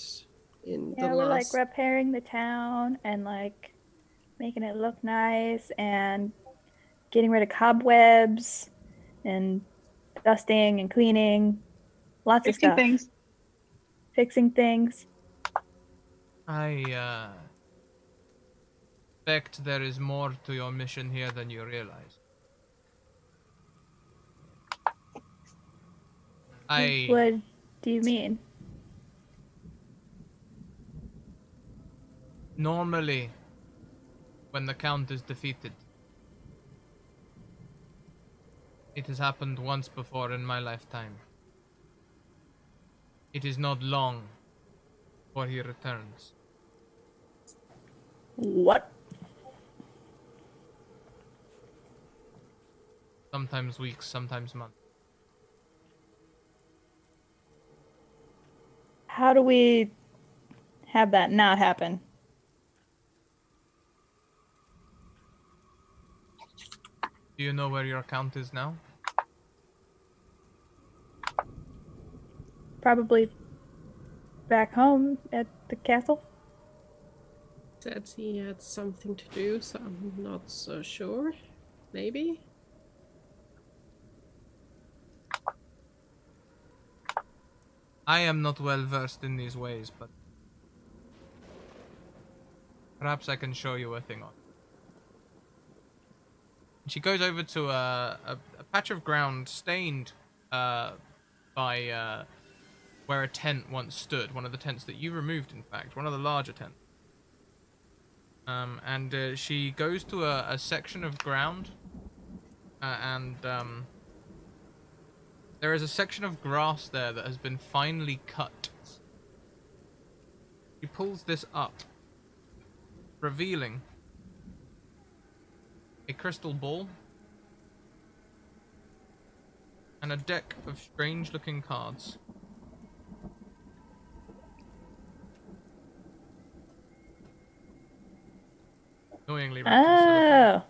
B: in the
E: Yeah, we're like
B: last...
E: repairing the town and like making it look nice and getting rid of cobwebs and dusting and cleaning. Lots of
D: Fixing
E: stuff.
D: things.
E: Fixing things.
A: I suspect there is more to your mission here than you realize.
E: What do you mean?
A: Normally, when the Count is defeated, it has happened once before in my lifetime. It is not long before he returns.
E: What?
A: Sometimes weeks, sometimes months.
E: How do we have that not happen?
A: Do you know where your Count is now?
E: Probably back home at the castle.
B: Said he had something to do, so I'm not so sure. Maybe?
A: I am not well versed in these ways, but perhaps I can show you a thing on. She goes over to a patch of ground stained by where a tent once stood. One of the tents that you removed, in fact. One of the larger tents. And she goes to a section of ground. And there is a section of grass there that has been finely cut. She pulls this up, revealing a crystal ball and a deck of strange-looking cards. Annoyingly wrapped in cellophane.
E: Oh.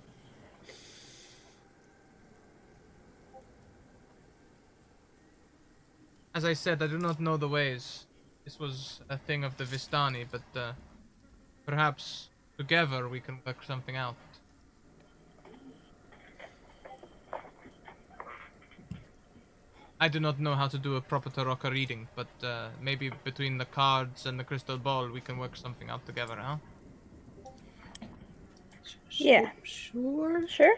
A: As I said, I do not know the ways. This was a thing of the Vistani, but perhaps together we can work something out. I do not know how to do a proper Tarokka reading, but maybe between the cards and the crystal ball we can work something out together, huh?
E: Yeah.
B: Sure.
E: Sure.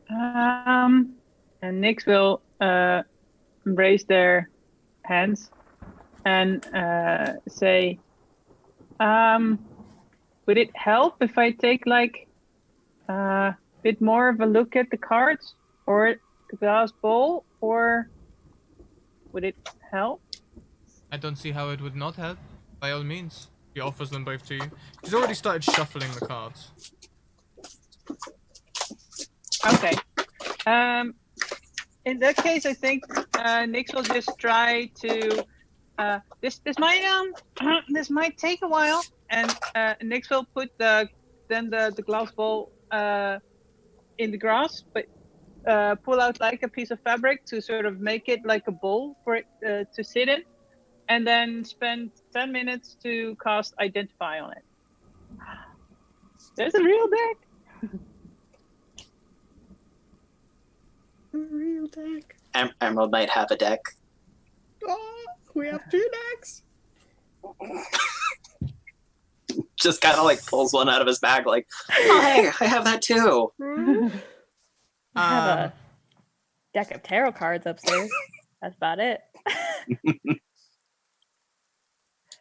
D: And Nyx will embrace their hands and say, would it help if I take like a bit more of a look at the cards or the glass bowl, or would it help?
A: I don't see how it would not help. By all means. She offers them both to you. She's already started shuffling the cards.
D: Okay. In that case, I think Nix will just try to. This this might take a while, and Nix will put the glass bowl in the grass, but pull out like a piece of fabric to sort of make it like a bowl for it to sit in, and then spend 10 minutes to cast Identify on it. There's a real deck.
B: A real deck.
C: Emerald might have a deck.
B: Oh, we have 2 decks.
C: Just kind of like pulls one out of his bag, like, oh, hey, I have that too.
E: I have a deck of tarot cards upstairs. That's about it.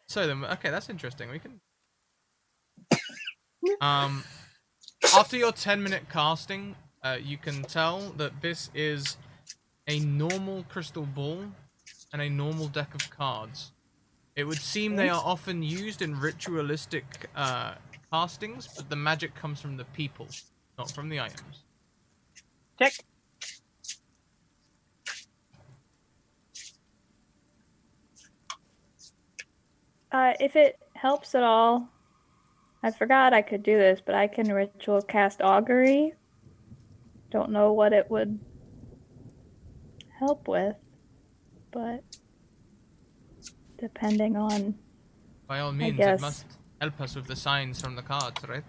A: So then, okay, that's interesting. We can. After your 10-minute casting, you can tell that this is a normal crystal ball and a normal deck of cards. It would seem they are often used in ritualistic castings, but the magic comes from the people, not from the items.
D: Check.
E: If it helps at all, I forgot I could do this, but I can ritual cast augury. Don't know what it would help with, but depending on.
A: By all means,
E: guess.
A: it must help us with the signs from the cards, right?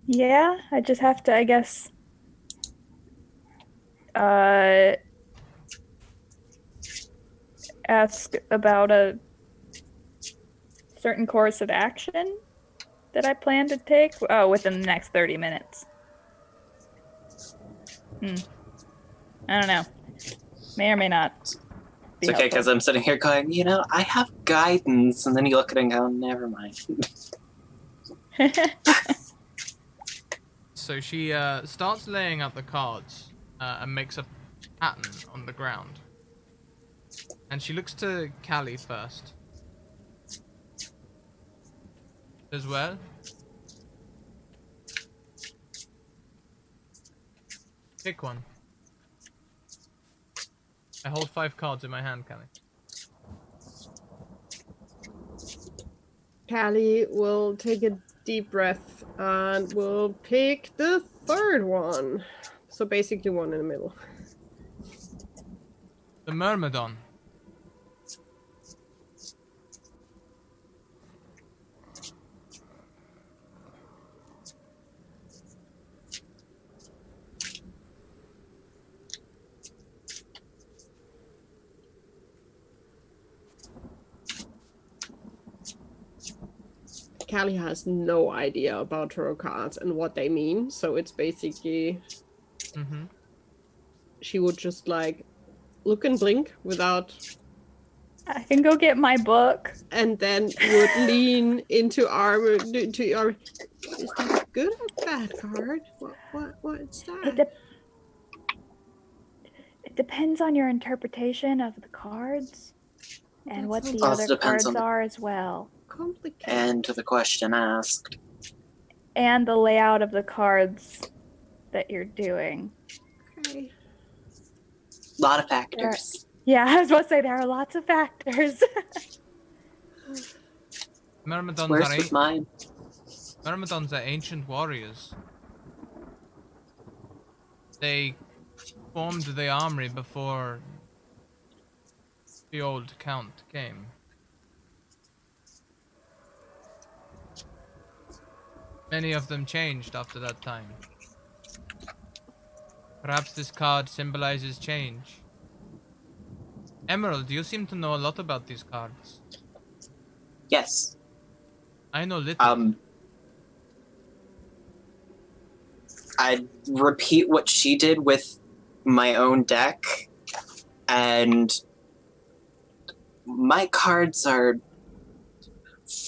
E: Yeah, I just have to, I guess, ask about a certain course of action that I plan to take. Oh, within the next 30 minutes. I don't know. May or may not.
C: It's okay, because I'm sitting here going, I have guidance, and then you look at it and go, never mind.
A: So she starts laying out the cards and makes a pattern on the ground. And she looks to Callie first. As well. Pick one. I hold 5 cards in my hand, Callie.
B: Callie will take a deep breath and will pick the 3rd one. So basically one in the middle.
A: The Myrmidon.
B: Callie has no idea about tarot cards and what they mean, so it's basically she would just like look and blink without.
E: I can go get my book.
B: And then would lean into armor to our. Is that a good or bad card? What's that?
E: It depends on your interpretation of the cards and what the
C: Also
E: other
C: depends
E: cards
C: on
E: are as well.
B: Complicated.
C: And to the question asked.
E: And the layout of the cards that you're doing.
B: Okay.
C: A lot of factors.
E: Yeah, I was about to say there are lots of factors.
A: Myrmidons
C: Where's with mine?
A: Myrmidons are ancient warriors. They formed the armory before the old count came. Many of them changed after that time. Perhaps this card symbolizes change. Emerald, you seem to know a lot about these cards.
C: Yes.
A: I know little.
C: I'd repeat what she did with my own deck, and My cards are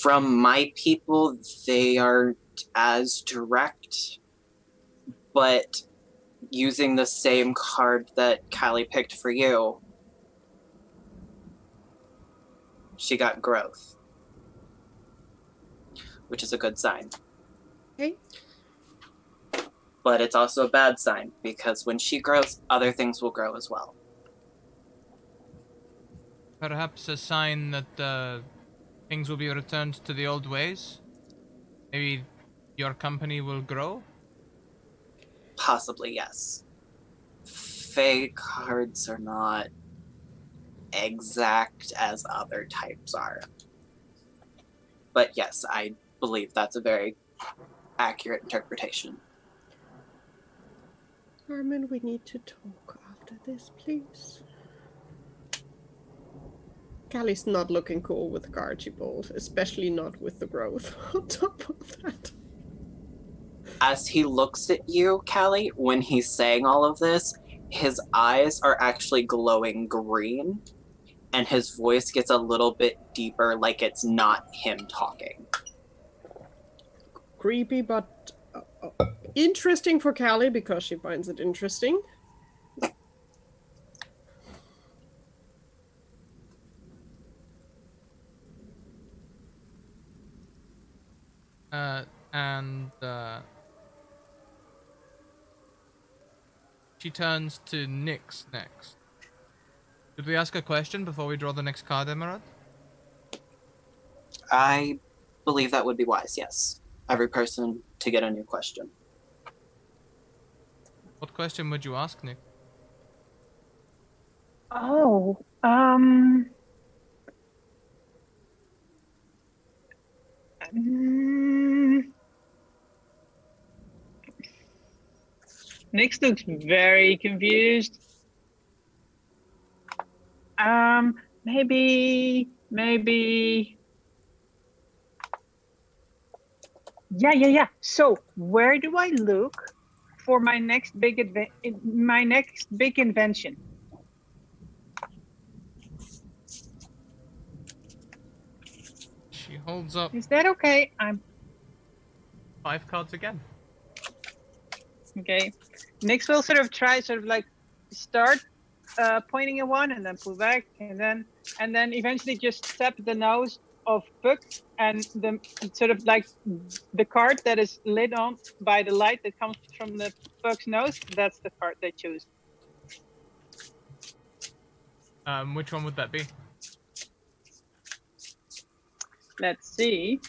C: from my people. They aren't as direct, but using the same card that Callie picked for you, she got growth, which is a good sign.
B: Okay.
C: But it's also a bad sign, because when she grows, other things will grow as well.
A: Perhaps a sign that things will be returned to the old ways? Maybe your company will grow?
C: Possibly, yes. Fae cards are not exact as other types are. But yes, I believe that's a very accurate interpretation.
B: Armin, we need to talk after this, please. Callie's not looking cool with the card she pulled, especially not with the growth on top of that.
C: As he looks at you, Callie, when he's saying all of this, his eyes are actually glowing green, and his voice gets a little bit deeper, like it's not him talking.
B: Creepy, but interesting for Callie because she finds it interesting.
A: And she turns to Nyx next. Should we ask a question before we draw the next card, Emerald?
C: I believe that would be wise, yes. Every person to get a new question.
A: What question would you ask, Nick?
D: Oh, Nyx looks very confused. Maybe. Yeah. So, where do I look for my next big invention?
A: She holds up
D: Is that okay? I'm
A: 5 cards again.
D: okay. Nyx will sort of start pointing at one and then pull back and then eventually just tap the nose of Puck, and the sort of like the card that is lit on by the light that comes from the Puck's nose, that's the card they choose.
A: Which one would that be?
D: Let's see.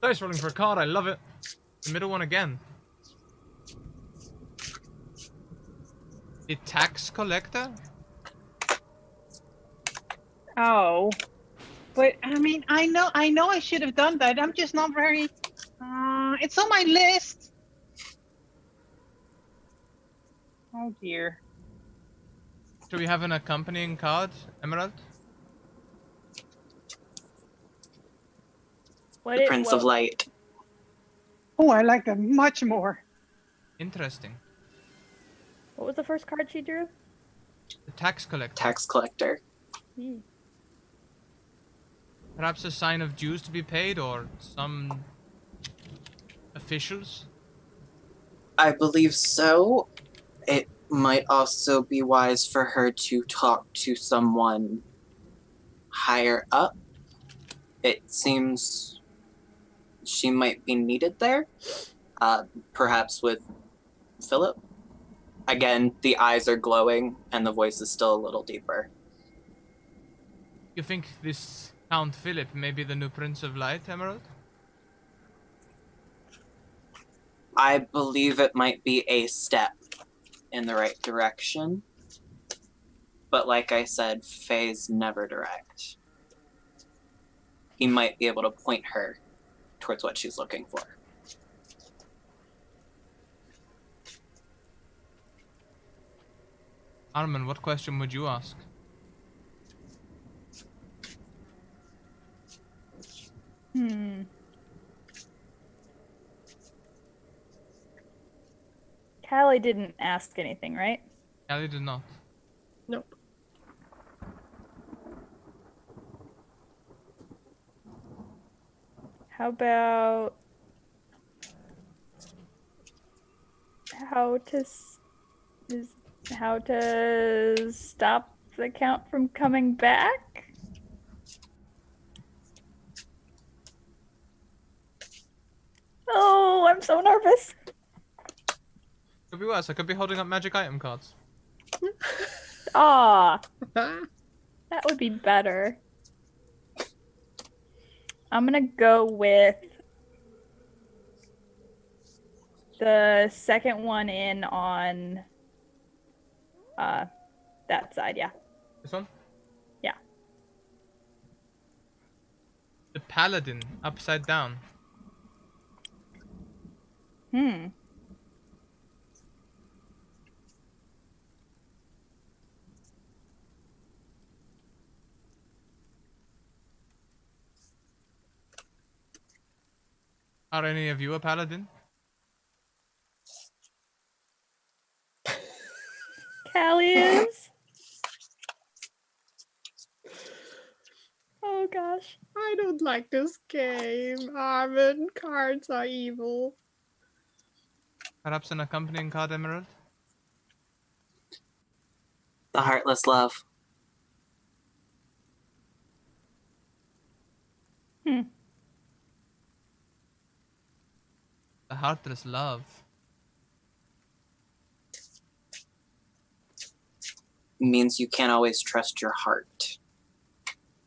A: Dice rolling for a card, I love it. The middle one again. The tax collector?
D: Oh, but I mean, I know I should have done that. I'm just not very. It's on my list. Oh dear.
A: Should we have an accompanying card, Emerald?
C: The Prince of Light.
D: Oh, I like that much more.
A: Interesting.
E: What was the first card she drew?
A: The tax collector.
C: Tax collector.
A: Perhaps a sign of dues to be paid, or some officials?
C: I believe so. It might also be wise for her to talk to someone higher up. It seems she might be needed there. Perhaps with Philip. Again, the eyes are glowing and the voice is still a little deeper.
A: You think this Count Philip may be the new Prince of Light, Emerald?
C: I believe it might be a step in the right direction. But like I said, Faye's never direct. He might be able to point her towards what she's looking for.
A: Armin, what question would you ask?
E: Callie didn't ask anything, right?
A: Callie did not.
B: Nope.
E: How about how to how to stop the count from coming back? Oh, I'm so nervous.
A: Could be worse. I could be holding up magic item cards.
E: Ah, that would be better. I'm gonna go with the second one in on that side, yeah.
A: This one?
E: Yeah.
A: The paladin, upside down.
E: Hmm.
A: Are any of you a paladin?
E: Callie is. Oh gosh.
B: I don't like this game, Armin. Cards are evil.
A: Perhaps an accompanying card emerald?
C: The heartless love.
E: Hmm.
A: The heartless love.
C: Means you can't always trust your heart,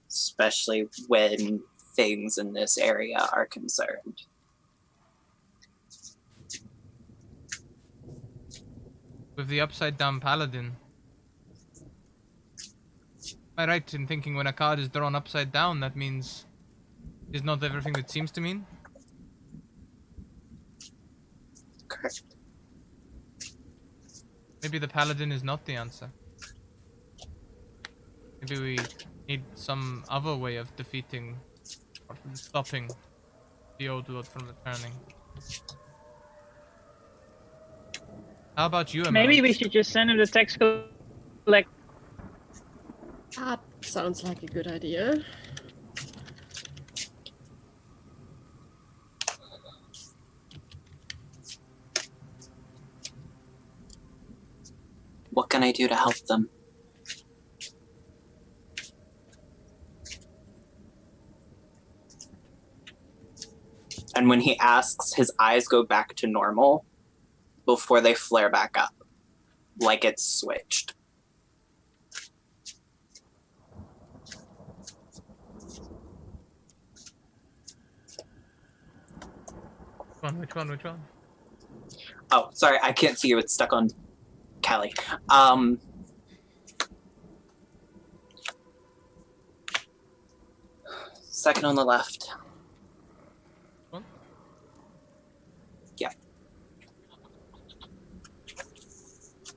C: especially when things in this area are concerned.
A: With the upside down paladin. Am I right in thinking when a card is drawn upside down, that means it's not everything that seems to mean?
C: Correct.
A: Maybe the paladin is not the answer. Maybe we need some other way of defeating or stopping the old lord from returning. How about you, Emerald?
D: Maybe we should just send him the tax collect.
B: That sounds like a good idea.
C: What can I do to help them? And when he asks, his eyes go back to normal before they flare back up, like it's switched.
A: Which one?
C: Oh, sorry, I can't see you. It's stuck on Callie. Second on the left.
A: One?
C: Yeah.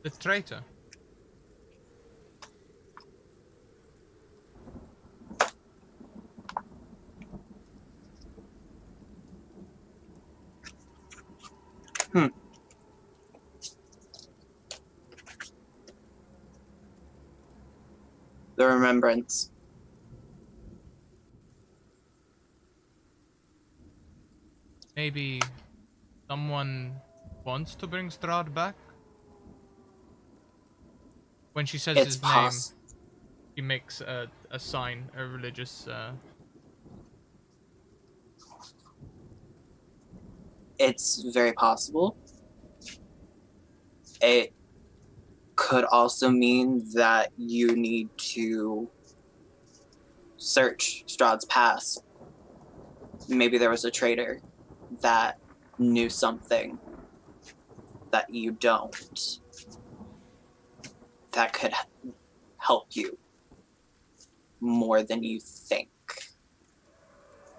A: The traitor.
C: The remembrance.
A: Maybe someone wants to bring Strahd back? When she says
C: It's
A: his name,
C: possible.
A: he makes a sign, a religious...
C: It's very possible. It could also mean that you need to search Strahd's past. Maybe there was a traitor that knew something that you don't. That could help you more than you think.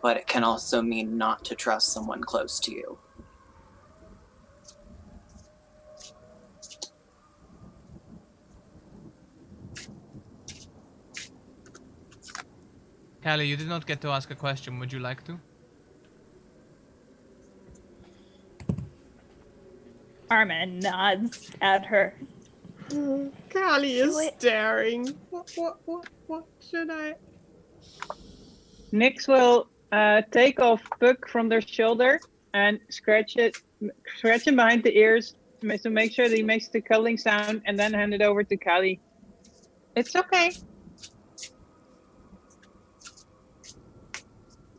C: But it can also mean not to trust someone close to you.
A: Callie, you did not get to ask a question. Would you like to?
E: Armin nods at her.
B: Callie is
E: Do it.
B: staring. What should I?
D: Nyx will take off Puck from their shoulder and scratch him behind the ears to make sure that he makes the cuddling sound, and then hand it over to Kali. It's okay.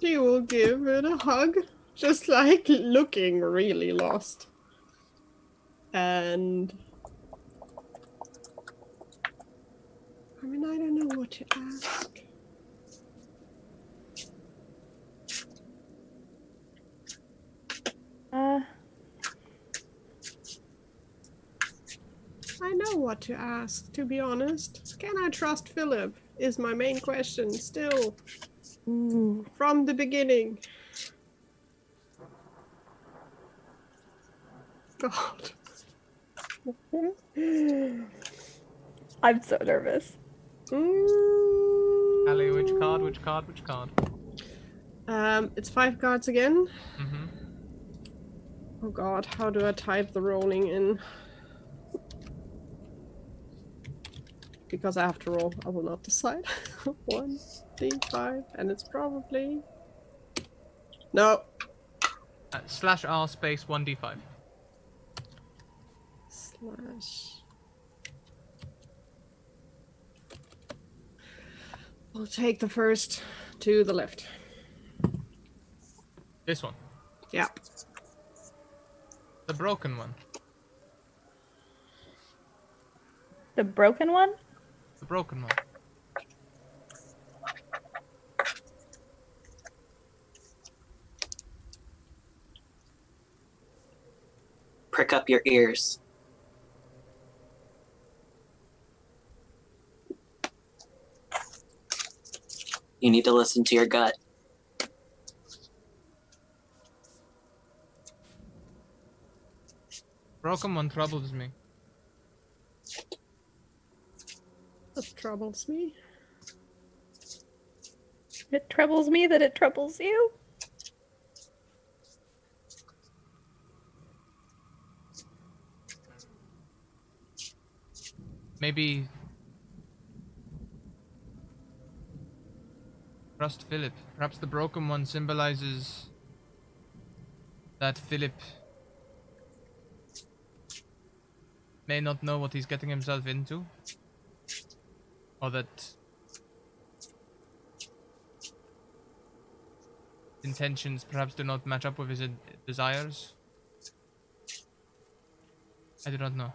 B: She will give it a hug, just like looking really lost. And I mean, I don't know what to ask. I know what to ask, to be honest. Can I trust Philip? Is my main question still. Ooh, from the beginning. God.
E: I'm so nervous.
A: Ali, which card? Which card? Which card?
B: It's 5 cards again.
A: Mm-hmm.
B: Oh God, how do I type the rolling in? Because after all, I will not decide. 1, 3, 5, and it's probably... No.
A: /R space 1d5.
B: Slash... We'll take the first to the left.
A: This one.
B: Yeah.
A: The broken one.
E: The broken one?
A: The broken one.
C: Prick up your ears. You need to listen to your gut.
A: Broken one troubles me.
B: That troubles me.
E: It troubles me that it troubles you.
A: Maybe trust Philip. Perhaps the broken one symbolizes that Philip may not know what he's getting himself into, or that intentions perhaps do not match up with his desires. I do not know.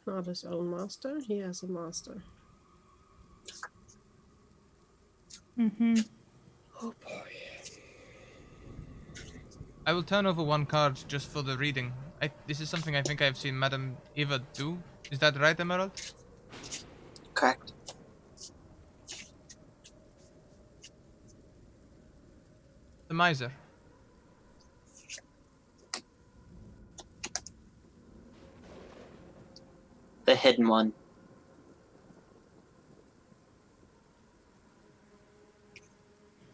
B: Not his own master, he has a master.
E: Mm-hmm.
B: Oh boy.
A: I will turn over one card just for the reading. This is something I think I've seen Madame Eva do. Is that right, Emerald?
C: Correct.
A: The miser.
C: The hidden one.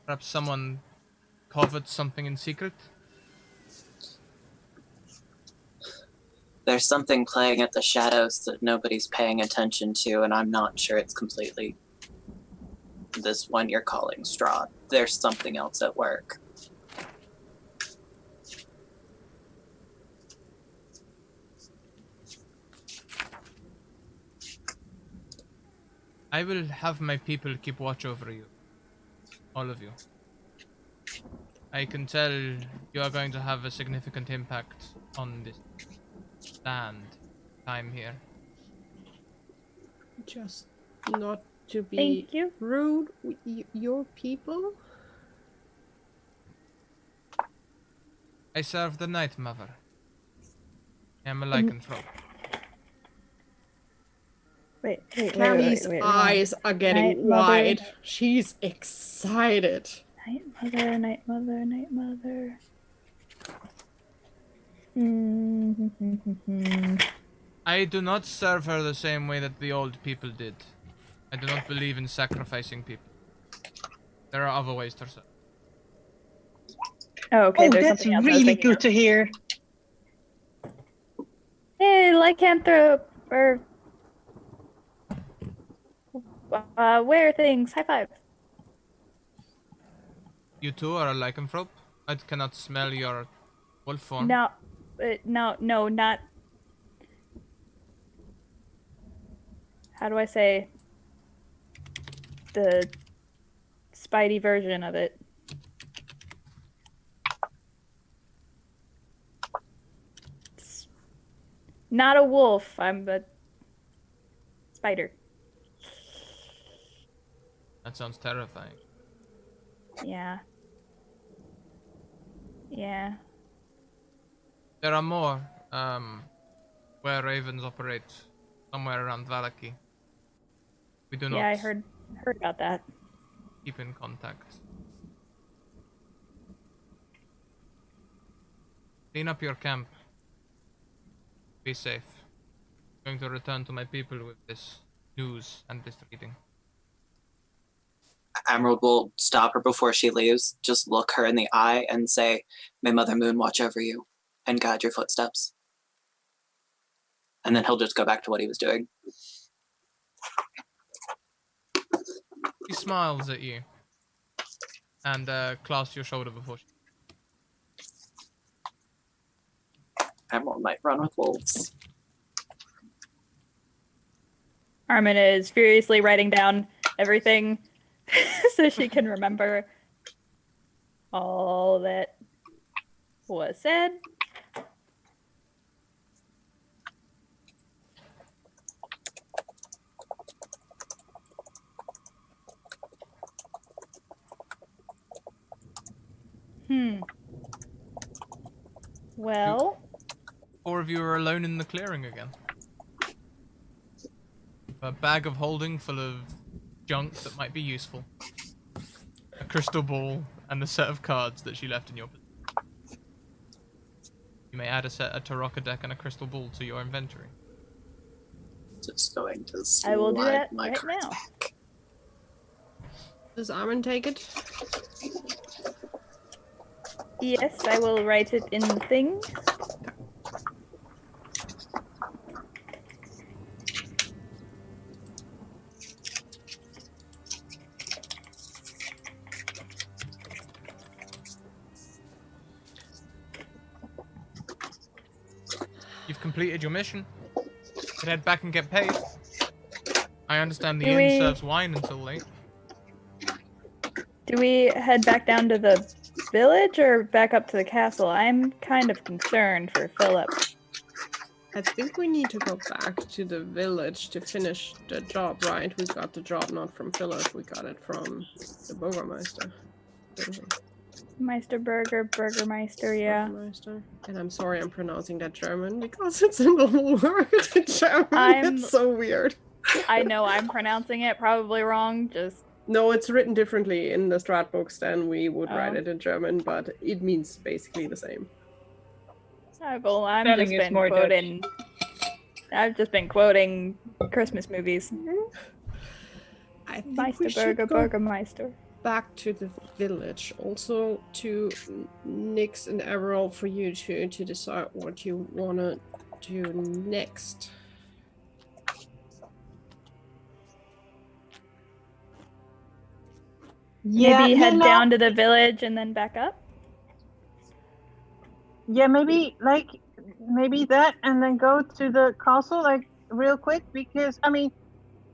A: Perhaps someone covered something in secret?
C: There's something playing at the shadows that nobody's paying attention to, and I'm not sure it's completely this one you're calling straw. There's something else at work.
A: I will have my people keep watch over you. All of you. I can tell you are going to have a significant impact on this time here.
B: Just not to be
E: Thank you.
B: rude. Your people?
A: I serve the Night Mother. I am a lycanthrope.
E: Wait.
B: Cammy's eyes are getting
E: Night
B: wide.
E: Mother.
B: She's excited.
E: Night Mother, Night Mother, Night Mother.
A: I do not serve her the same way that the old people did. I do not believe in sacrificing people. There are other ways to serve.
E: Oh, okay.
D: Oh,
E: There's
D: that's
E: something else I was
D: really
E: thinking
D: good
E: of.
D: to hear.
E: Hey, lycanthrope, or where things. High five.
A: You too are a lycanthrope? I cannot smell your wolf form.
E: No, no, not. How do I say the Spidey version of it? It's not a wolf. I'm a spider.
A: That sounds terrifying.
E: Yeah. Yeah.
A: There are more, where ravens operate somewhere around Valaki. We do
E: Yeah,
A: not
E: I heard about that.
A: keep in contact. Clean up your camp. Be safe. I'm going to return to my people with this news and this reading.
C: Emerald will stop her before she leaves, just look her in the eye and say, "May Mother Moon watch over you and guide your footsteps." And then he'll just go back to what he was doing.
A: She smiles at you and clasps your shoulder before she...
C: Emerald might run with wolves.
E: Armin is furiously writing down everything so she can remember all that was said. Well,
A: 4 of you are alone in the clearing again. A bag of holding full of junk that might be useful. A crystal ball and a set of cards that she left in your possession. You may add a Tarocca deck and a crystal ball to your inventory.
C: Just going to
E: I will do
C: slide
E: that
C: my
E: right
C: cards
E: now.
C: back.
B: Does Armin take it?
E: Yes, I will write it in the thing.
A: You've completed your mission. You can head back and get paid. I understand the
E: Do
A: inn
E: we-
A: serves wine until late.
E: Do we head back down to the village or back up to the castle? I'm kind of concerned for Philip.
B: I think we need to go back to the village to finish the job, right? We got the job not from Philip, we got it from the Bürgermeister.
E: Burgermeister, yeah.
B: Bürgermeister. And I'm sorry I'm pronouncing that German because it's a normal word in German. It's so weird.
E: I know I'm pronouncing it probably wrong, just...
B: No, it's written differently in the Strat books than we would write
E: Oh.
B: it in German, but it means basically the same.
E: Well,
D: Spelling is more Dutch.
E: I've just been quoting Christmas movies.
B: I think we should go
E: Burgermeister.
B: back to the village. Also to Nyx and Errol for you two to decide what you want to do next.
E: Maybe head down to the village and then back up?
D: Yeah, maybe that, and then go to the castle like real quick, because I mean,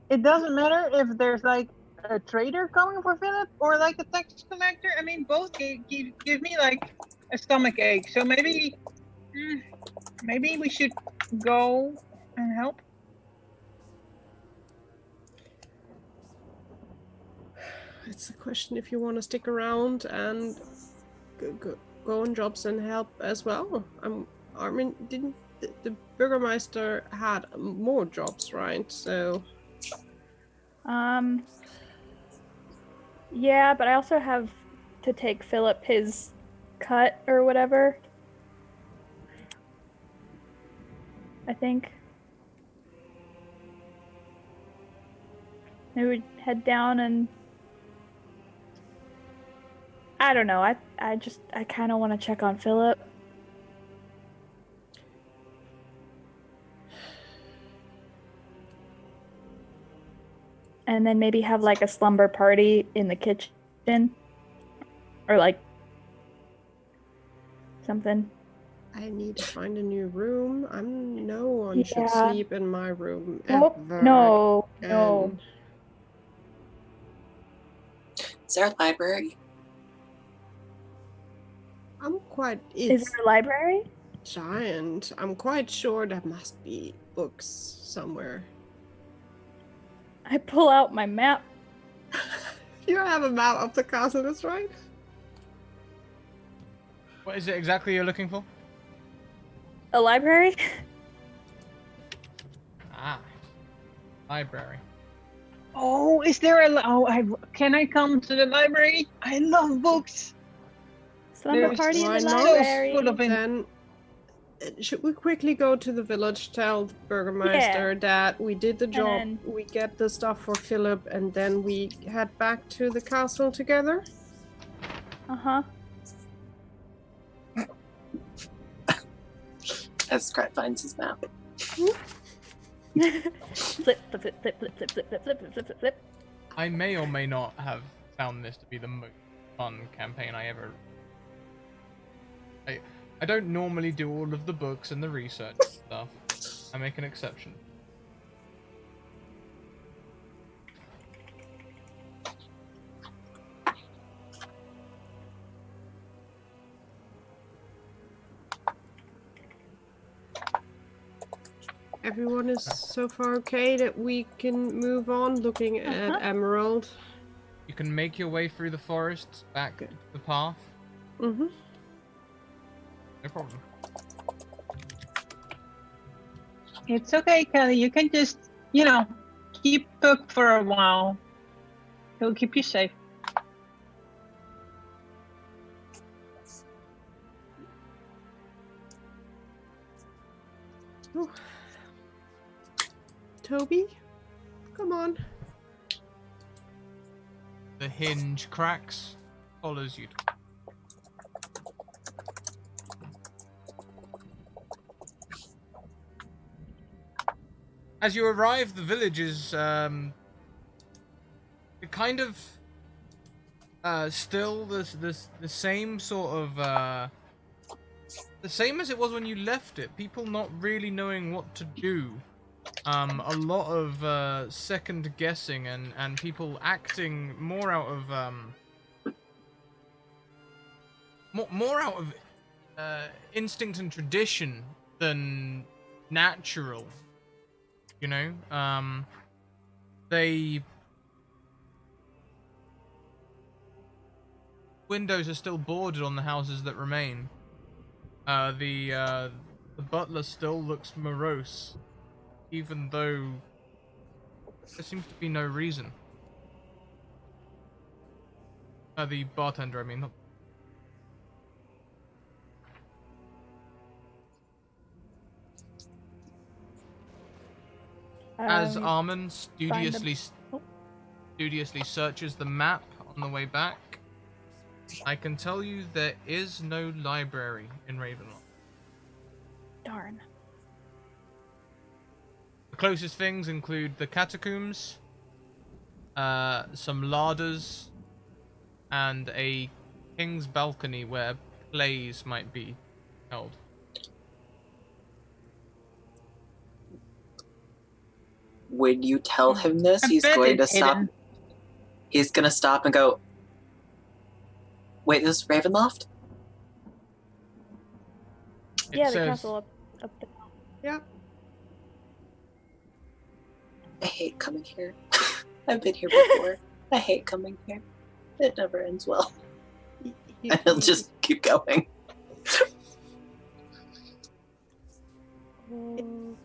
D: it doesn't matter if there's like a trader coming for Philip or like a tax collector. I mean, both give me like a stomach ache. So maybe we should go and help.
B: It's a question if you want to stick around and go on jobs and help as well. I mean, didn't the Bürgermeister had more jobs, right? So
E: yeah, but I also have to take Philip his cut or whatever. I think. Maybe we'd head down and... I don't know. I kind of want to check on Philip. and then maybe have like a slumber party in the kitchen, or like something.
B: I need to find a new room. No one should
E: Yeah.
B: sleep in my room
E: Nope.
B: ever.
E: No.
B: again.
C: Is there a library?
B: I'm quite.
E: Is
B: It's
E: there a library?
B: giant. I'm quite sure there must be books somewhere.
E: I pull out my map.
B: You have a map of the castle, that's right.
A: What is it exactly you're looking for?
E: A library?
A: Ah, library.
D: Oh, is there can I come to the library? I love books.
E: Slumber
D: There's
E: party in
B: why
E: the
B: not?
E: library.
D: Full of
B: Then should we quickly go to the village, tell the Burgermeister that we did the job,
E: then-
B: we get the stuff for Philip, and then we head back to the castle together?
E: Uh-huh.
C: As Scrat finds his map.
E: flip, flip, flip, flip, flip, flip, flip, flip, flip, flip, flip, flip.
A: I may or may not have found this to be the most fun campaign I ever. I don't normally do all of the books and the research stuff. I make an exception.
B: Everyone is so far okay that we can move on looking at Emerald.
A: You can make your way through the forests back to the path.
B: Mm-hmm.
A: No problem.
D: It's okay, Kelly. You can just, keep Puck for a while. He'll keep you safe.
B: Oh. Toby, come on.
A: The hinge cracks, follows you. As you arrive, the village is kind of still the same sort of the same as it was when you left it. People not really knowing what to do. A lot of second guessing and people acting more out of more out of instinct and tradition than natural. You know, windows are still boarded on the houses that remain. The butler still looks morose, even though there seems to be no reason. The bartender, I mean. Not... As Armin studiously searches the map on the way back, I can tell you there is no library in Ravenloft.
E: Darn.
A: The closest things include the catacombs, some larders, and a king's balcony where plays might be held.
C: When you tell him this,
D: I
C: he's
D: bet
C: going to
D: it's
C: stop.
D: hidden.
C: He's going to stop and go, wait, this is Ravenloft?
E: Yeah, the castle up there.
B: Yep.
C: I hate coming here. I've been here before. I hate coming here. It never ends well. And he'll just keep going.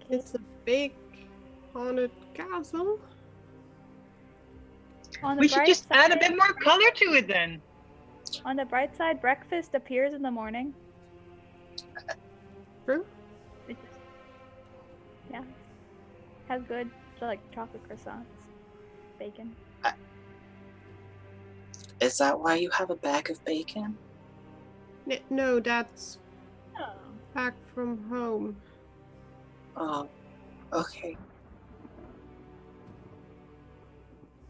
B: It's a big haunted castle.
E: On the
D: We should
E: bright
D: just add a
E: side-
D: bit more color to it then.
E: On the bright side, breakfast appears in the morning.
B: True.
E: It just, yeah, has good like chocolate croissants, bacon.
C: Is that why you have a bag of bacon?
B: No, that's
E: Oh.
B: back from home.
C: Oh, okay.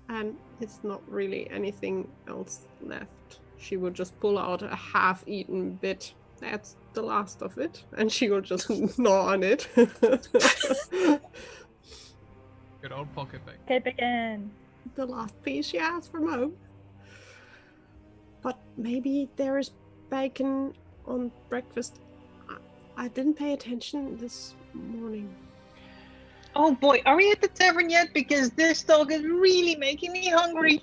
B: and it's not really anything else left. She will just pull out a half-eaten bit. That's the last of it, and she will just gnaw on it.
A: Good old pocket bake.
E: Okay, begin.
B: The last piece she has from home. But maybe there is bacon on breakfast. I didn't pay attention this morning.
D: Oh boy, are we at the tavern yet? Because this dog is really making me hungry.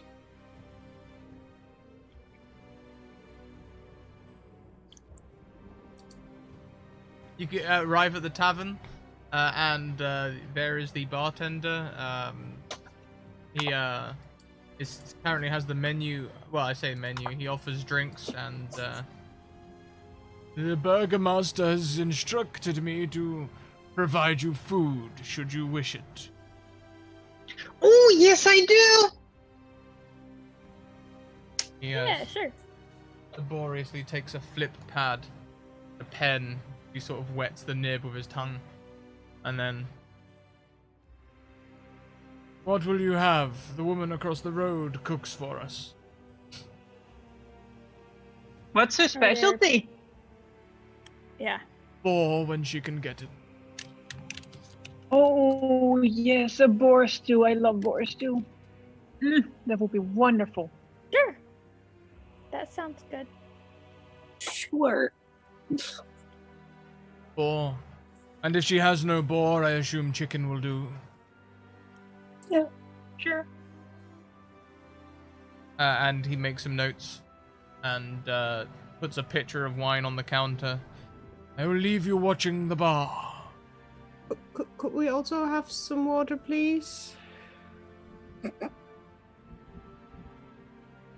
A: You arrive at the tavern, and there is the bartender. He currently has the menu. Well, I say menu. He offers drinks, and the burgomaster has instructed me to provide you food, should you wish it.
D: Oh yes, I do.
A: He
E: Yeah, sure.
A: laboriously takes a flip pad, a pen. He sort of wets the nib with his tongue, and then. What will you have? The woman across the road cooks for us.
D: What's her specialty?
E: Yeah.
A: Or when she can get it.
D: Oh yes, a boar stew. I love boar stew. That would be wonderful.
E: Sure. That sounds good.
C: Sure.
A: Boar. And if she has no boar, I assume chicken will do.
C: Yeah.
D: Sure.
A: And he makes some notes and puts a pitcher of wine on the counter. I will leave you watching the bar.
B: Could we also have some water, please?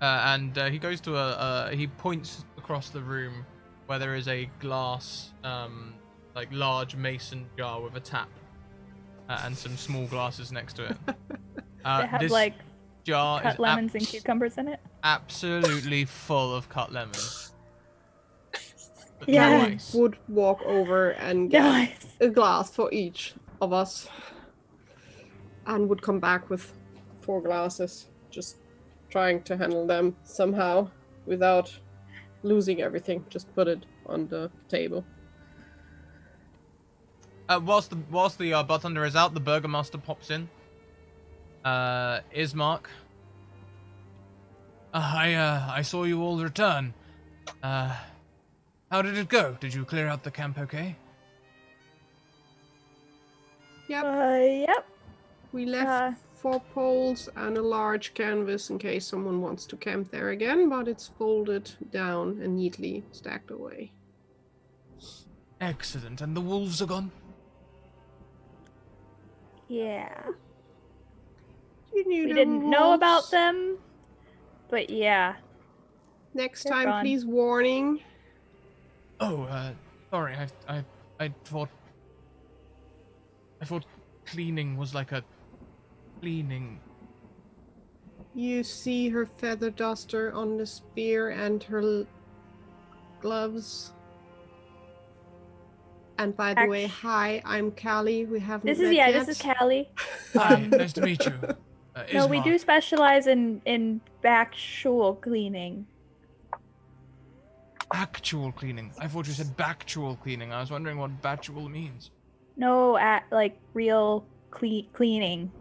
A: And he goes to he points across the room where there is a glass, like large mason jar with a tap, and some small glasses next to it.
E: They have
A: this
E: like
A: jar
E: cut
A: is
E: lemons and cucumbers in it.
A: absolutely full of cut lemons. But
E: Yeah.
A: they're
B: I
A: nice.
B: would walk over and get
E: Nice.
B: a glass for each of us, and would come back with 4 glasses, just trying to handle them somehow without losing everything. Just put it on the table.
A: Whilst the bartender is out, the burgomaster pops in. Ismark. I saw you all return. How did it go? Did you clear out the camp okay?
B: Yep,
E: Yep.
B: we left 4 poles and a large canvas in case someone wants to camp there again, but it's folded down and neatly stacked away.
A: Excellent. And the wolves are gone?
E: Yeah.
B: You knew
E: We
B: the
E: didn't know about
B: rules.
E: them, but yeah.
B: Next
E: They're
B: time,
E: gone.
B: please warning.
A: Oh, sorry. I thought cleaning was like a cleaning.
B: You see her feather duster on the spear and her gloves. And by the way, hi, I'm Callie. We haven't
E: This
B: met
E: is
B: yet.
E: this is Callie.
A: Hi, nice to meet you.
E: No, we
A: Ismark.
E: do specialize in actual cleaning.
A: Actual cleaning. I thought you said bactual cleaning. I was wondering what bactual means.
E: No, like real cleaning.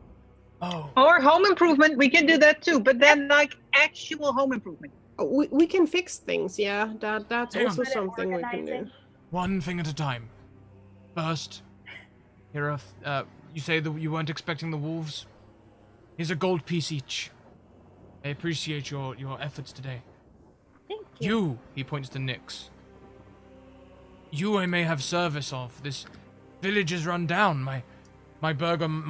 A: Oh.
D: Or home improvement. We can do that too, but then like actual home improvement.
B: Oh, we can fix things, yeah. That's
A: Hang
B: also
A: on.
B: something we can do.
E: Organizing.
A: One thing at a time. First, here are, you say that you weren't expecting the wolves? Here's a gold piece each. I appreciate your efforts today.
E: Thank you.
A: You, he points to Nyx. You I may have service of. This village is run down. My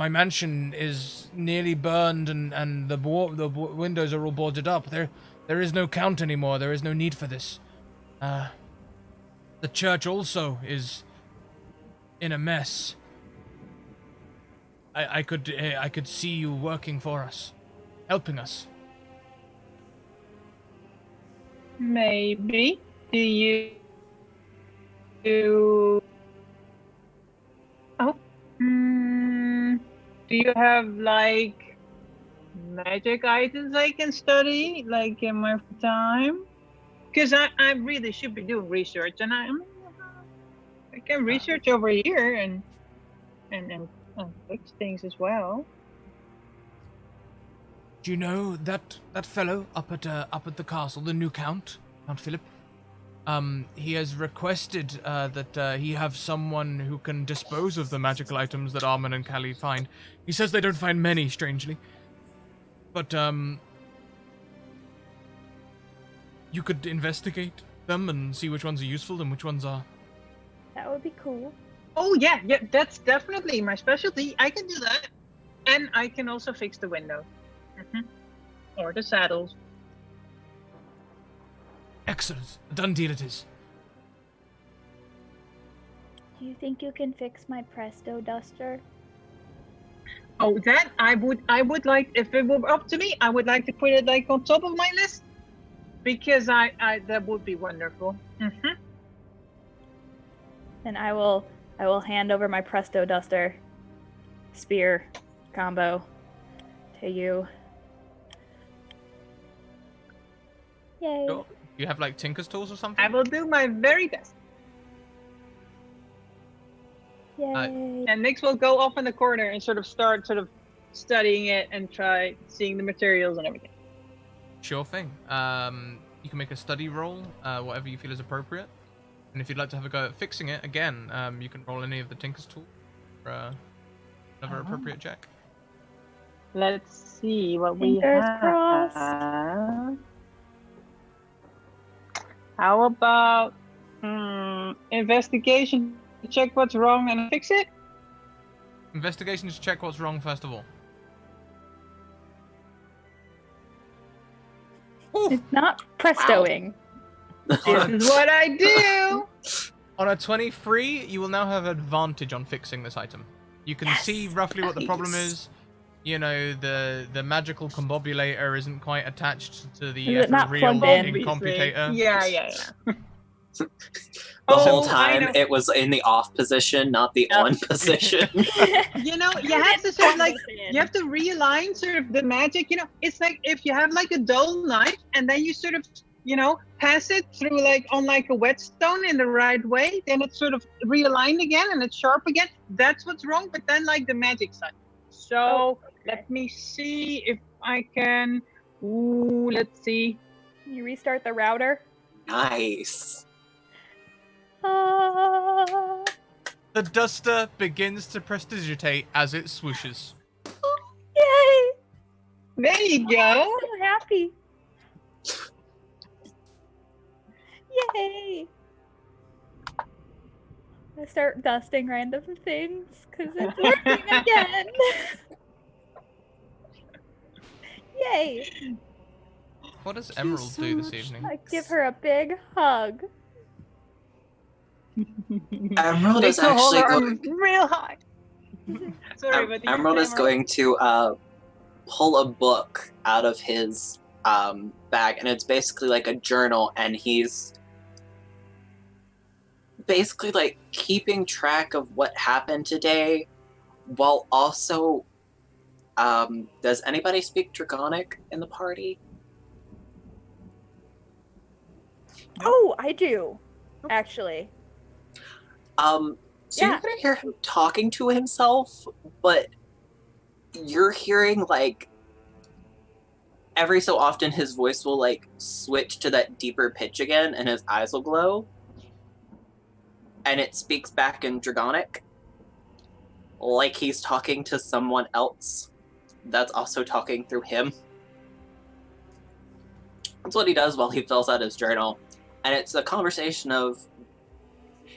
A: mansion is nearly burned and the windows are all boarded up. There is no count anymore. There is no need for this. The church also is in a mess. I could see you working for us, helping us.
D: Maybe. Do you have like magic items I can study, like in my time? Because I really should be doing research, and I can research over here and fix things as well.
A: Do you know that fellow up at the castle, the new Count Philip? He has requested that he have someone who can dispose of the magical items that Armin and Callie find. He says they don't find many, strangely. But, you could investigate them and see which ones are useful and which ones are...
E: That would be cool.
D: Oh yeah, that's definitely my specialty. I can do that, and I can also fix the window, or the saddles.
A: Excellent. A done deal it is.
E: Do you think you can fix my Presto duster?
D: Oh, that I would like, if it were up to me, I would like to put it like on top of my list, because I that would be wonderful.
E: And I will hand over my Presto duster spear combo to you. Yay.
A: Sure. You have like Tinker's tools or something?
D: I will do my very best.
E: Yay.
D: And Nix will go off in the corner and start studying it and try seeing the materials and everything.
A: Sure thing. You can make a study roll, whatever you feel is appropriate. And if you'd like to have a go at fixing it, again, you can roll any of the Tinker's tools for another appropriate check.
D: Let's see what we
E: Fingers
D: have.
E: crossed.
D: How about investigation to check what's wrong and fix it?
A: Investigation to check what's wrong, first of all.
E: It's not prestoing.
D: This is what I do.
A: On a 23, you will now have advantage on fixing this item. You can see roughly what the problem is. You know, the magical combobulator isn't quite attached to the
E: Is it not
A: real
E: plugged in?
A: computator.
D: Yeah.
C: The whole
D: I
C: time
D: know.
C: it was in the off position, not the on position.
D: You know, you have to you have to realign the magic. You know, it's like if you have like a dull knife and then you pass it through on a whetstone in the right way, then it's realigned again and it's sharp again. That's what's wrong, but then the magic side. So let me see if I can. Ooh, let's see.
E: You restart the router.
C: Nice.
A: The duster begins to prestidigitate as it swooshes.
E: Yay!
D: There you go.
E: I'm so happy. Yay! I start dusting random things because it's working again. Yay!
A: What does Emerald
B: so
A: do this
B: much.
A: evening?
E: I give her a big hug.
C: Emerald is
D: Let's hold
C: actually
D: our
C: going.
D: arms real high. Sorry, but
C: Emerald is going to pull a book out of his bag, and it's basically like a journal, and he's basically keeping track of what happened today, while also does anybody speak Draconic in the party?
E: Oh, I do. Actually.
C: So
E: Yeah.
C: you're gonna hear him talking to himself, but you're hearing every so often his voice will switch to that deeper pitch again and his eyes will glow. And it speaks back in Dragonic. Like he's talking to someone else that's also talking through him. That's what he does while he fills out his journal. And it's a conversation of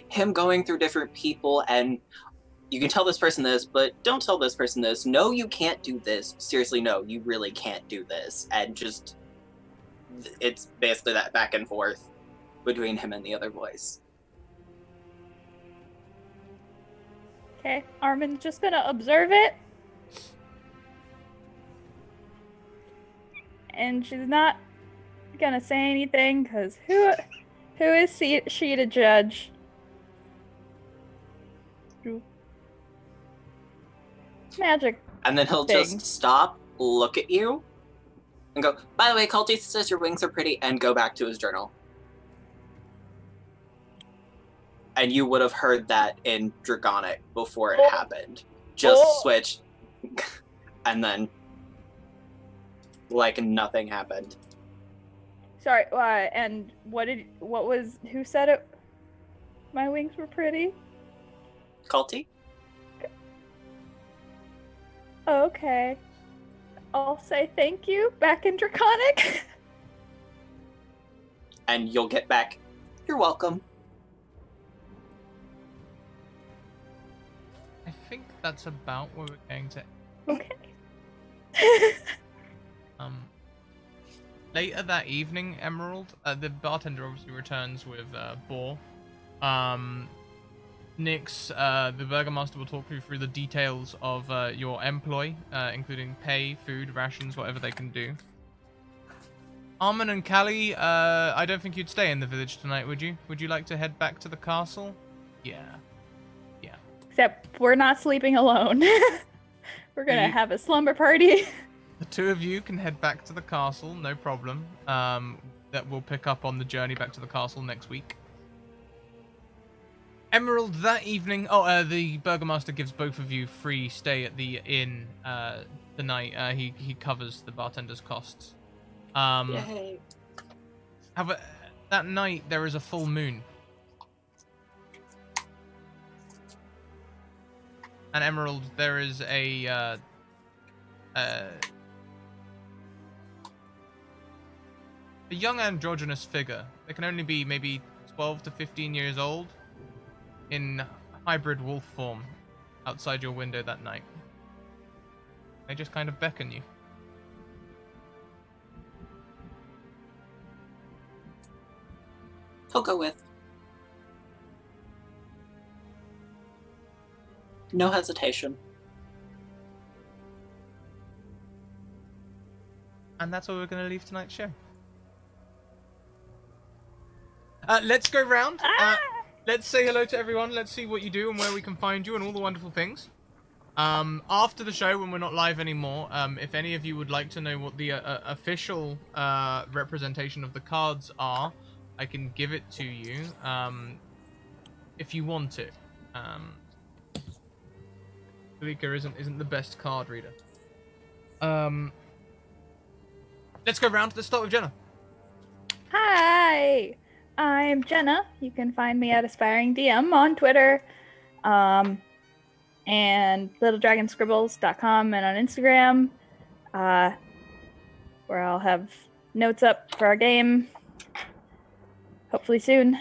C: him going through different people, and you can tell this person this, but don't tell this person this. No, you can't do this. Seriously, no, you really can't do this. And just, it's basically that back and forth between him and the other voice.
E: Okay, Armin's just gonna observe it. And she's not gonna say anything, because who is she to judge? Magic.
C: And then he'll
E: Thing.
C: just stop look at you and go, by the way, Culty says your wings are pretty, and go back to his journal. And you would have heard that in Draconic before it happened. Just switch, and then like nothing happened.
E: Sorry, and who said it? My wings were pretty?
C: Culty?
E: Okay. I'll say thank you back in Draconic.
C: And you'll get back, you're welcome.
A: I think that's about where we're going to.
E: Okay.
A: Later that evening, Emerald, the bartender obviously returns with Boar. Nix, the Burgomaster will talk you through the details of your employ, including pay, food, rations, whatever they can do. Armin and Callie, I don't think you'd stay in the village tonight, would you? Would you like to head back to the castle? Yeah.
E: Except we're not sleeping alone. We're gonna have a slumber party.
A: The two of you can head back to the castle, no problem. That will pick up on the journey back to the castle next week. Emerald, that evening... the Burgomaster gives both of you free stay at the inn tonight. He covers the bartender's costs.
C: Yay.
A: However, that night there is a full moon. And Emerald, there is a young androgynous figure. They can only be maybe 12 to 15 years old in hybrid wolf form outside your window that night. They just kind of beckon you.
C: He'll go with. No hesitation.
A: And that's where we're going to leave tonight's show. Let's go round. Let's say hello to everyone. Let's see what you do and where we can find you and all the wonderful things. After the show, when we're not live anymore, if any of you would like to know what the official representation of the cards are, I can give it to you if you want it. Kalika isn't the best card reader. Let's go round. Let's start with Jenna.
E: Hi, I'm Jenna. You can find me at Aspiring DM on Twitter, and littledragonscribbles.com and on Instagram, where I'll have notes up for our game, hopefully soon.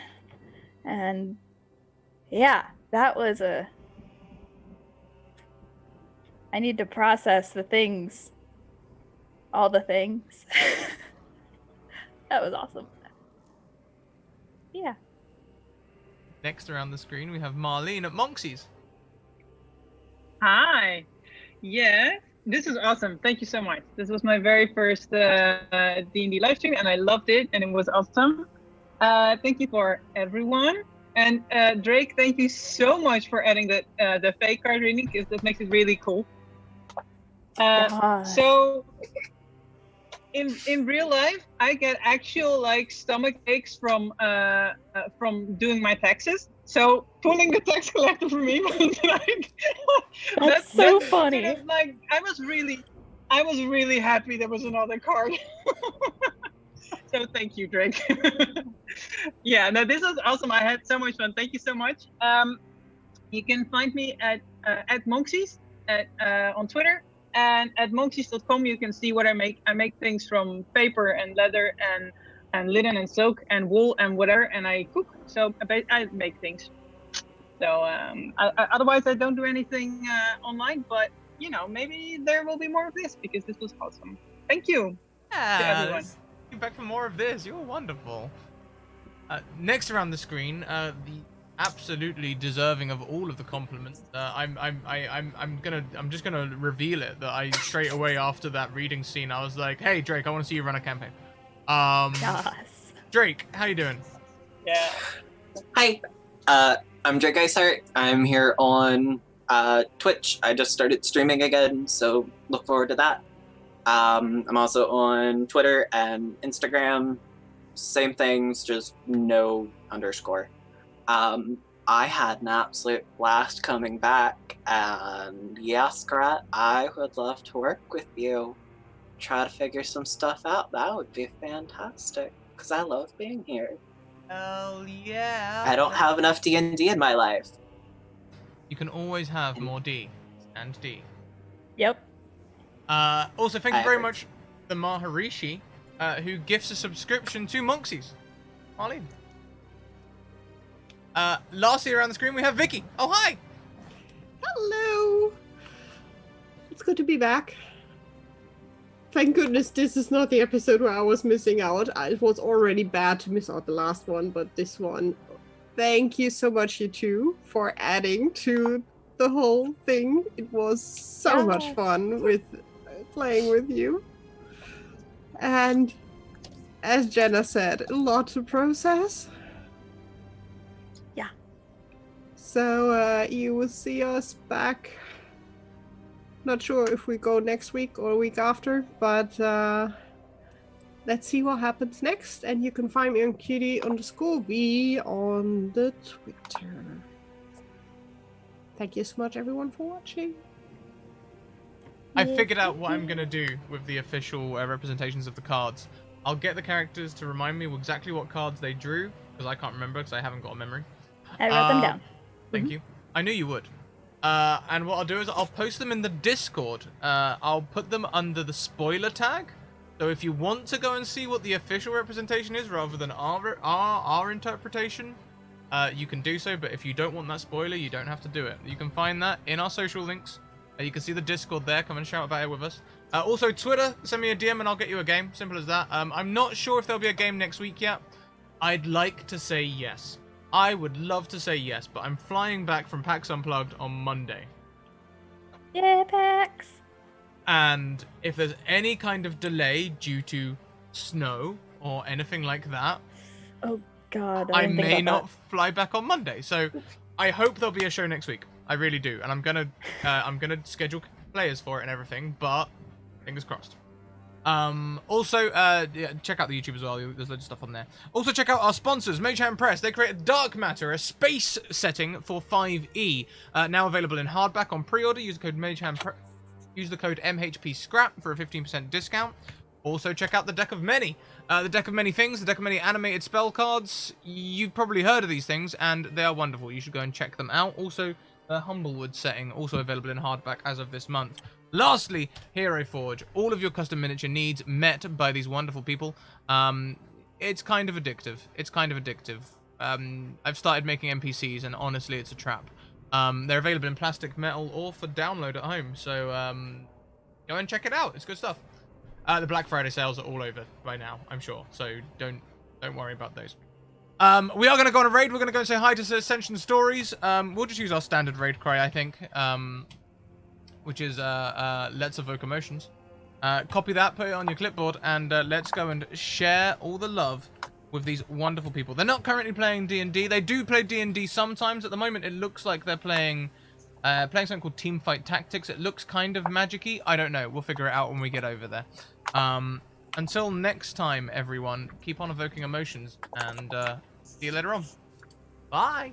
E: And yeah, that was I need to process all the things. That was awesome. Yeah.
A: Next around the screen, we have Marlene at Monksy's.
D: Hi. Yeah, this is awesome. Thank you so much. This was my very first D&D live stream, and I loved it, and it was awesome. Thank you for everyone. And Drake, thank you so much for adding the fake card reading, because that makes it really cool. So in real life, I get actual stomach aches from doing my taxes. So pulling the tax collector for me was
E: that's so funny.
D: Sort of I was really happy there was another card. So thank you, Drake. Yeah, no, this was awesome. I had so much fun. Thank you so much. You can find me at Monksy's on Twitter. And at monksys.com you can see what I make. I make things from paper and leather and linen and silk and wool and whatever, and I cook. So I make things. So otherwise I don't do anything online, but maybe there will be more of this because this was awesome. Thank you to everyone.
A: Get back for more of this. You're wonderful. Next around the screen, the absolutely deserving of all of the compliments. I'm just gonna reveal it that I straight away after that reading scene I was like, hey Drake, I want to see you run a campaign.
E: Yes.
A: Drake, how you doing?
D: Yeah.
C: Hi, I'm Drake Iceheart. I'm here on Twitch. I just started streaming again, so look forward to that. I'm also on Twitter and Instagram. Same things, just no underscore. I had an absolute blast coming back, and yeah, Scrat, I would love to work with you. Try to figure some stuff out. That would be fantastic, because I love being here.
A: Hell yeah.
C: I don't have enough D&D in my life.
A: You can always have more D and D.
E: Yep.
A: Also, thank you very much, the Maharishi, who gifts a subscription to Monksies. Marlene. Lastly, around the screen, we have Vicky. Oh, hi.
B: Hello. It's good to be back. Thank goodness this is not the episode where I was missing out. It was already bad to miss out the last one, but this one, thank you so much, you two, for adding to the whole thing. It was so much fun with playing with you. And as Jenna said, a lot to process.
E: Yeah.
B: So you will see us back. Not sure if we go next week or week after, but let's see what happens next. And you can find me on cutie_v on the Twitter. Thank you so much, everyone, for watching.
A: I figured out what I'm going to do with the official representations of the cards. I'll get the characters to remind me exactly what cards they drew, because I can't remember, because I haven't got a memory.
E: I wrote them down.
A: Thank you. I knew you would. And what I'll do is I'll post them in the Discord. I'll put them under the spoiler tag. So if you want to go and see what the official representation is rather than our interpretation, you can do so. But if you don't want that spoiler, you don't have to do it. You can find that in our social links. You can see the Discord there. Come and shout about it with us. Also, Twitter, send me a DM and I'll get you a game. Simple as that. I'm not sure if there'll be a game next week yet. I'd like to say yes. I would love to say yes, but I'm flying back from PAX Unplugged on Monday.
E: Yeah, PAX.
A: And if there's any kind of delay due to snow or anything like that,
E: oh god,
A: I may not fly back on Monday. So I hope there'll be a show next week. I really do, and I'm gonna schedule players for it and everything. But fingers crossed. Also, yeah, check out the YouTube as well. There's loads of stuff on there. Also, check out our sponsors, Mage Hand Press. They created Dark Matter, a space setting for 5e. Now available in hardback on pre-order. Use the code MHPSCRAP for a 15% discount. Also, check out the Deck of Many. The Deck of Many Things, the Deck of Many animated spell cards. You've probably heard of these things, and they are wonderful. You should go and check them out. Also, the Humblewood setting, also available in hardback as of this month. Lastly, Hero Forge. All of your custom miniature needs met by these wonderful people. It's kind of addictive. I've started making NPCs, and honestly, it's a trap. They're available in plastic, metal, or for download at home. So go and check it out. It's good stuff. The Black Friday sales are all over by now, I'm sure. So don't worry about those. We are going to go on a raid. We're going to go and say hi to Ascension Stories. We'll just use our standard raid cry, I think. Which is let's evoke emotions. Copy that, put it on your clipboard, and let's go and share all the love with these wonderful people. They're not currently playing D&D. They do play D&D sometimes. At the moment, it looks like they're playing something called Teamfight Tactics. It looks kind of magic-y. I don't know. We'll figure it out when we get over there. Until next time, everyone, keep on evoking emotions, and see you later on. Bye!